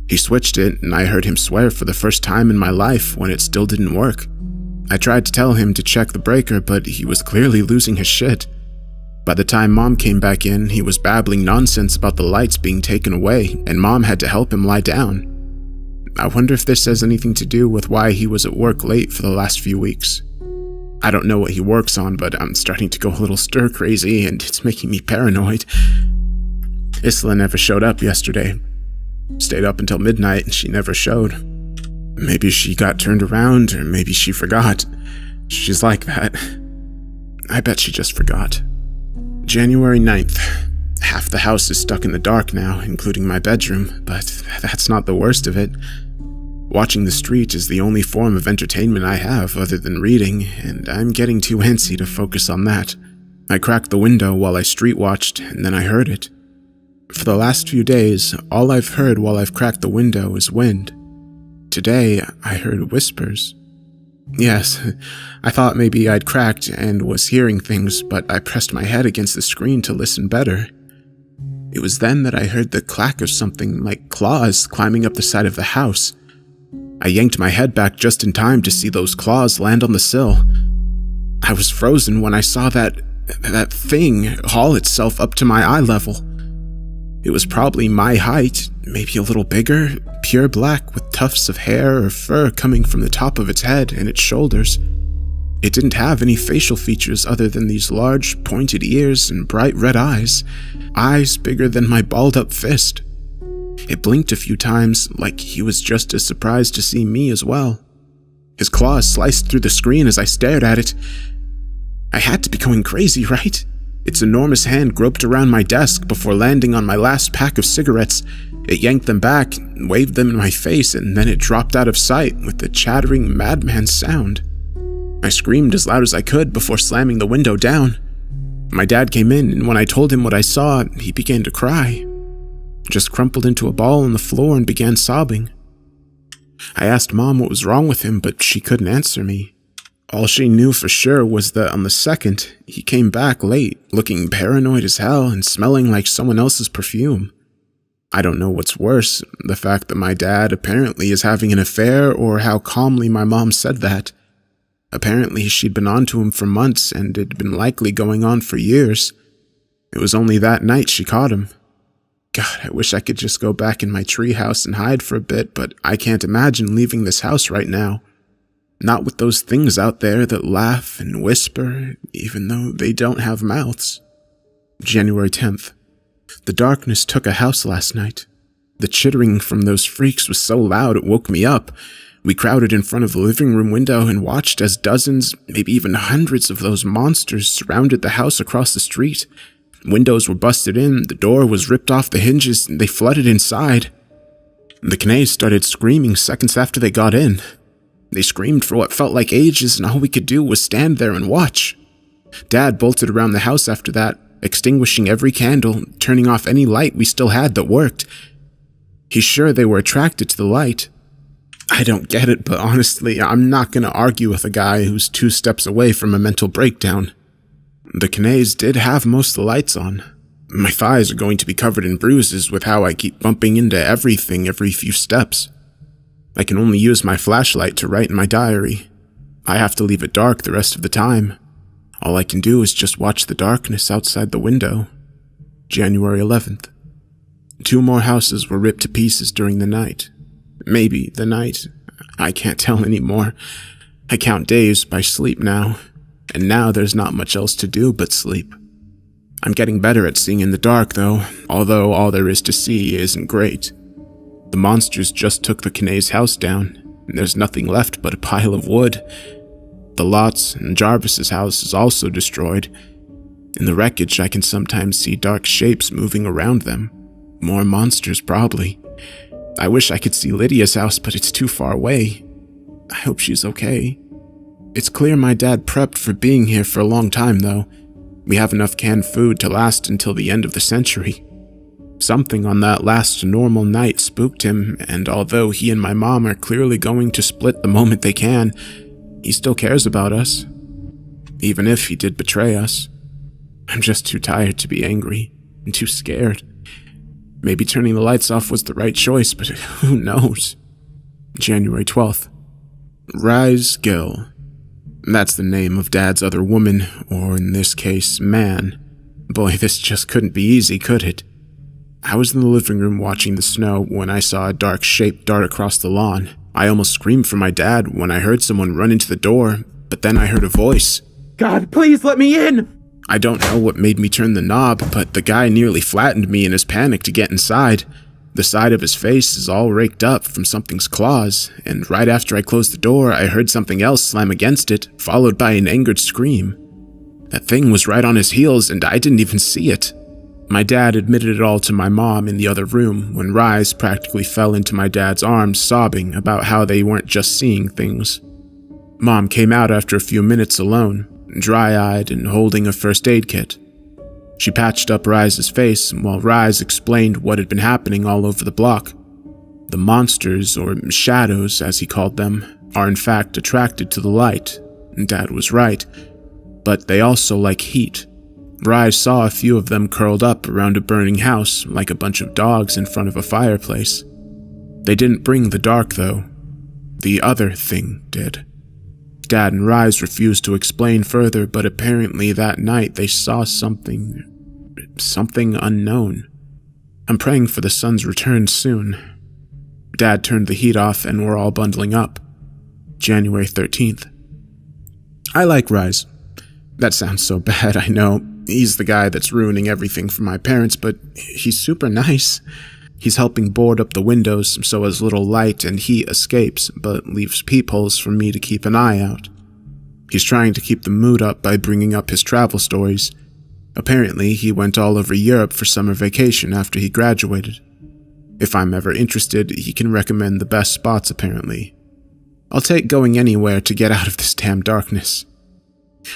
He switched it, and I heard him swear for the first time in my life when it still didn't work. I tried to tell him to check the breaker, but he was clearly losing his shit. By the time Mom came back in, he was babbling nonsense about the lights being taken away, and Mom had to help him lie down. I wonder if this has anything to do with why he was at work late for the last few weeks. I don't know what he works on, but I'm starting to go a little stir-crazy, and it's making me paranoid. Isla never showed up yesterday. Stayed up until midnight, and she never showed. Maybe she got turned around, or maybe she forgot. She's like that. I bet she just forgot. January 9th. Half the house is stuck in the dark now, including my bedroom, but that's not the worst of it. Watching the street is the only form of entertainment I have other than reading, and I'm getting too antsy to focus on that. I cracked the window while I street watched, and then I heard it. For the last few days, all I've heard while I've cracked the window is wind. Today, I heard whispers. Yes, I thought maybe I'd cracked and was hearing things, but I pressed my head against the screen to listen better. It was then that I heard the clack of something like claws climbing up the side of the house. I yanked my head back just in time to see those claws land on the sill. I was frozen when I saw that thing haul itself up to my eye level. It was probably my height, maybe a little bigger, pure black with tufts of hair or fur coming from the top of its head and its shoulders. It didn't have any facial features other than these large, pointed ears and bright red eyes bigger than my balled-up fist. It blinked a few times, like he was just as surprised to see me as well. His claws sliced through the screen as I stared at it. I had to be going crazy, right? Its enormous hand groped around my desk before landing on my last pack of cigarettes. It yanked them back, waved them in my face, and then it dropped out of sight with a chattering madman sound. I screamed as loud as I could before slamming the window down. My dad came in, and when I told him what I saw, he began to cry. Just crumpled into a ball on the floor and began sobbing. I asked Mom what was wrong with him, but she couldn't answer me. All she knew for sure was that on the 2nd, he came back late, looking paranoid as hell and smelling like someone else's perfume. I don't know what's worse, the fact that my dad apparently is having an affair or how calmly my mom said that. Apparently she'd been on to him for months and it'd been likely going on for years. It was only that night she caught him. God, I wish I could just go back in my treehouse and hide for a bit, but I can't imagine leaving this house right now. Not with those things out there that laugh and whisper, even though they don't have mouths. January 10th. The darkness took a house last night. The chittering from those freaks was so loud it woke me up. We crowded in front of the living room window and watched as dozens, maybe even hundreds of those monsters surrounded the house across the street. Windows were busted in, the door was ripped off the hinges, and they flooded inside. The Knays started screaming seconds after they got in. They screamed for what felt like ages, and all we could do was stand there and watch. Dad bolted around the house after that, extinguishing every candle, turning off any light we still had that worked. He's sure they were attracted to the light. I don't get it, but honestly, I'm not going to argue with a guy who's 2 steps away from a mental breakdown. The Knays did have most of the lights on. My thighs are going to be covered in bruises with how I keep bumping into everything every few steps. I can only use my flashlight to write in my diary. I have to leave it dark the rest of the time. All I can do is just watch the darkness outside the window. January 11th. 2 more houses were ripped to pieces during the night. Maybe the night. I can't tell anymore. I count days by sleep now, and now there's not much else to do but sleep. I'm getting better at seeing in the dark, though, although all there is to see isn't great. The monsters just took the Knays' house down, and there's nothing left but a pile of wood. The lots and Jarvis's house is also destroyed. In the wreckage, I can sometimes see dark shapes moving around them. More monsters, probably. I wish I could see Lydia's house, but it's too far away. I hope she's okay. It's clear my dad prepped for being here for a long time, though. We have enough canned food to last until the end of the century. Something on that last normal night spooked him, and although he and my mom are clearly going to split the moment they can, he still cares about us. Even if he did betray us. I'm just too tired to be angry, and too scared. Maybe turning the lights off was the right choice, but who knows? January 12th. Rise Gill. That's the name of Dad's other woman, or in this case, man. Boy, this just couldn't be easy, could it? I was in the living room watching the snow when I saw a dark shape dart across the lawn. I almost screamed for my dad when I heard someone run into the door, but then I heard a voice. God, please let me in! I don't know what made me turn the knob, but the guy nearly flattened me in his panic to get inside. The side of his face is all raked up from something's claws, and right after I closed the door, I heard something else slam against it, followed by an angered scream. That thing was right on his heels, and I didn't even see it. My dad admitted it all to my mom in the other room when Rise practically fell into my dad's arms, sobbing about how they weren't just seeing things. Mom came out after a few minutes alone, dry-eyed and holding a first aid kit. She patched up Rise's face while Rise explained what had been happening all over the block. The monsters, or shadows as he called them, are in fact attracted to the light, and Dad was right, but they also like heat. Rise saw a few of them curled up around a burning house like a bunch of dogs in front of a fireplace. They didn't bring the dark, though. The other thing did. Dad and Rise refused to explain further, but apparently that night they saw something unknown. I'm praying for the sun's return soon. Dad turned the heat off and we're all bundling up. January 13th. I like Rise. That sounds so bad, I know. He's the guy that's ruining everything for my parents, but he's super nice. He's helping board up the windows so as little light and heat escapes, but leaves peepholes for me to keep an eye out. He's trying to keep the mood up by bringing up his travel stories. Apparently, he went all over Europe for summer vacation after he graduated. If I'm ever interested, he can recommend the best spots, apparently. I'll take going anywhere to get out of this damn darkness.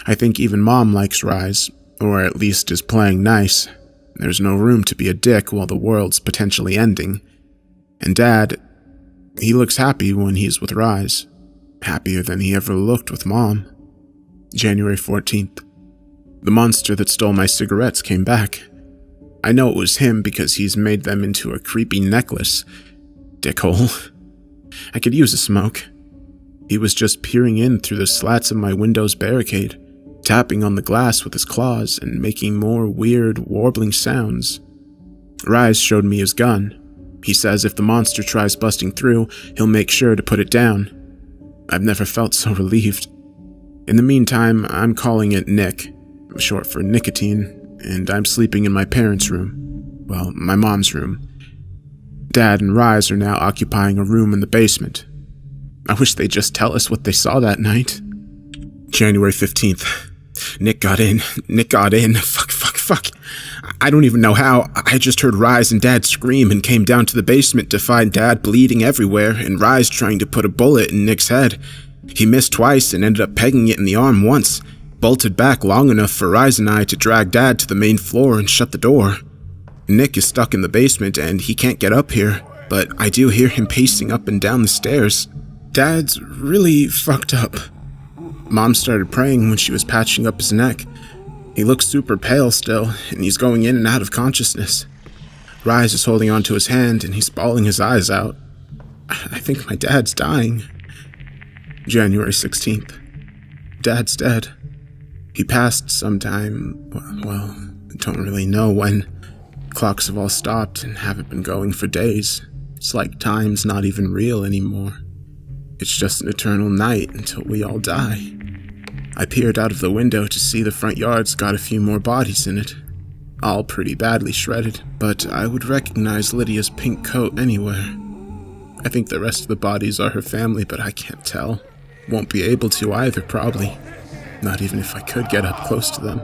I think even Mom likes Rise, or at least is playing nice. There's no room to be a dick while the world's potentially ending. And Dad, he looks happy when he's with Rise. Happier than he ever looked with Mom. January 14th. The monster that stole my cigarettes came back. I know it was him because he's made them into a creepy necklace. Dickhole. I could use a smoke. He was just peering in through the slats of my window's barricade, tapping on the glass with his claws and making more weird, warbling sounds. Rise showed me his gun. He says if the monster tries busting through, he'll make sure to put it down. I've never felt so relieved. In the meantime, I'm calling it Nick, short for nicotine, and I'm sleeping in my parents' room. Well, my mom's room. Dad and Rise are now occupying a room in the basement. I wish they'd just tell us what they saw that night. January 15th. Nick got in. Fuck. I don't even know how. I just heard Rise and Dad scream and came down to the basement to find Dad bleeding everywhere and Rise trying to put a bullet in Nick's head. He missed twice and ended up pegging it in the arm once, bolted back long enough for Rise and I to drag Dad to the main floor and shut the door. Nick is stuck in the basement and he can't get up here, but I do hear him pacing up and down the stairs. Dad's really fucked up. Mom started praying when she was patching up his neck. He looks super pale still, and he's going in and out of consciousness. Rise is holding onto his hand and he's bawling his eyes out. I think my dad's dying. January 16th. Dad's dead. He passed sometime, well, I don't really know when. Clocks have all stopped and haven't been going for days. It's like time's not even real anymore. It's just an eternal night until we all die. I peered out of the window to see the front yard's got a few more bodies in it. All pretty badly shredded, but I would recognize Lydia's pink coat anywhere. I think the rest of the bodies are her family, but I can't tell. Won't be able to either, probably. Not even if I could get up close to them.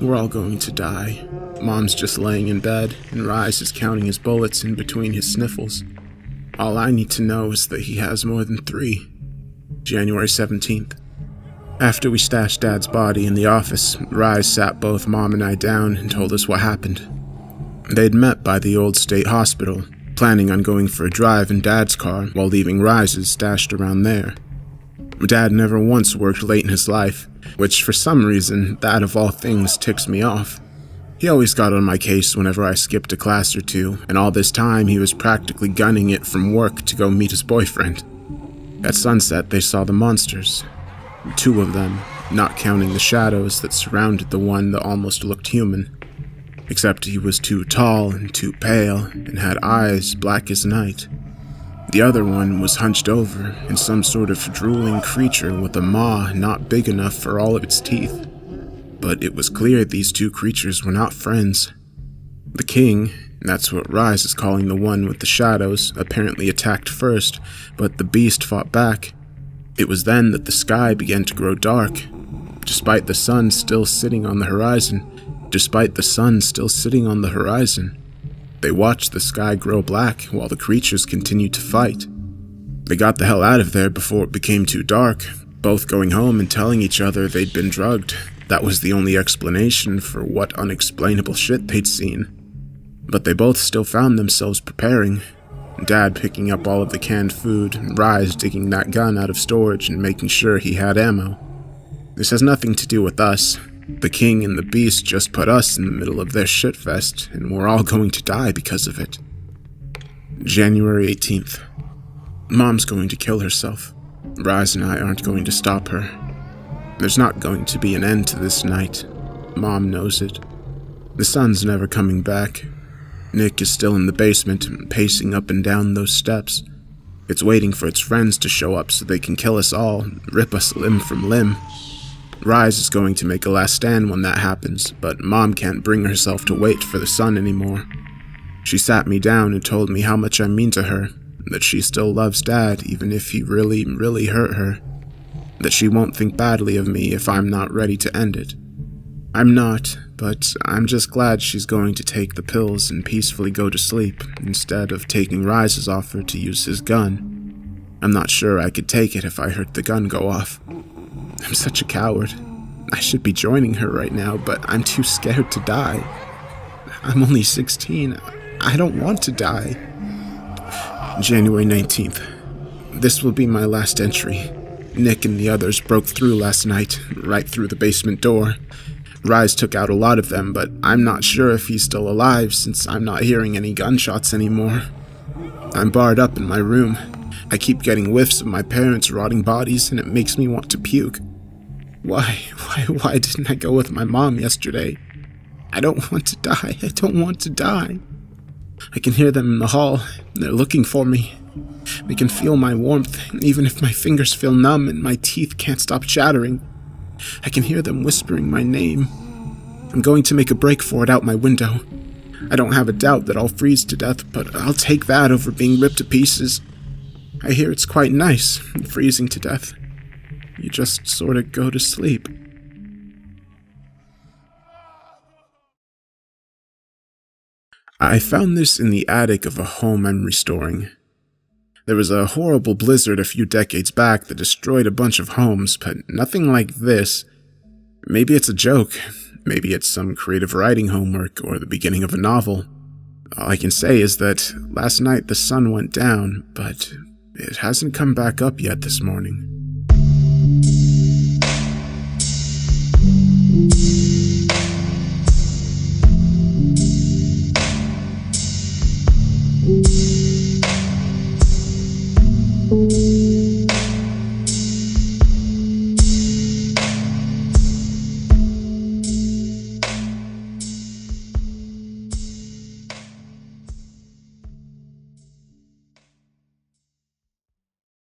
We're all going to die. Mom's just laying in bed, and Rise is counting his bullets in between his sniffles. All I need to know is that he has more than 3. January 17th. After we stashed Dad's body in the office, Rise sat both Mom and I down and told us what happened. They'd met by the old state hospital, planning on going for a drive in Dad's car while leaving Rise's stashed around there. Dad never once worked late in his life, which for some reason, that of all things ticks me off. He always got on my case whenever I skipped a class or two, and all this time he was practically gunning it from work to go meet his boyfriend. At sunset, they saw the monsters. 2 of them, not counting the shadows that surrounded the one that almost looked human. Except he was too tall and too pale, and had eyes black as night. The other one was hunched over in some sort of drooling creature with a maw not big enough for all of its teeth. But it was clear these 2 creatures were not friends. The king, that's what Rise is calling the one with the shadows, apparently attacked first, but the beast fought back. It was then that the sky began to grow dark, despite the sun still sitting on the horizon. They watched the sky grow black while the creatures continued to fight. They got the hell out of there before it became too dark, both going home and telling each other they'd been drugged. That was the only explanation for what unexplainable shit they'd seen. But they both still found themselves preparing. Dad picking up all of the canned food, and Rise digging that gun out of storage and making sure he had ammo. This has nothing to do with us. The king and the beast just put us in the middle of their shitfest, and we're all going to die because of it. January 18th. Mom's going to kill herself. Rise and I aren't going to stop her. There's not going to be an end to this night. Mom knows it. The sun's never coming back. Nick is still in the basement, pacing up and down those steps. It's waiting for its friends to show up so they can kill us all, rip us limb from limb. Rise is going to make a last stand when that happens, but Mom can't bring herself to wait for the sun anymore. She sat me down and told me how much I mean to her, that she still loves Dad even if he really, really hurt her. That she won't think badly of me if I'm not ready to end it. I'm not, but I'm just glad she's going to take the pills and peacefully go to sleep instead of taking Rise's offer to use his gun. I'm not sure I could take it if I heard the gun go off. I'm such a coward. I should be joining her right now, but I'm too scared to die. I'm only 16. I don't want to die. January 19th. This will be my last entry. Nick and the others broke through last night, right through the basement door. Rise took out a lot of them, but I'm not sure if he's still alive since I'm not hearing any gunshots anymore. I'm barred up in my room. I keep getting whiffs of my parents' rotting bodies and it makes me want to puke. Why didn't I go with my mom yesterday? I don't want to die. I don't want to die. I can hear them in the hall. They're looking for me. They can feel my warmth, even if my fingers feel numb and my teeth can't stop chattering. I can hear them whispering my name. I'm going to make a break for it out my window. I don't have a doubt that I'll freeze to death, but I'll take that over being ripped to pieces. I hear it's quite nice, freezing to death. You just sort of go to sleep. I found this in the attic of a home I'm restoring. There was a horrible blizzard a few decades back that destroyed a bunch of homes, but nothing like this. Maybe it's a joke. Maybe it's some creative writing homework or the beginning of a novel. All I can say is that last night the sun went down, but it hasn't come back up yet this morning.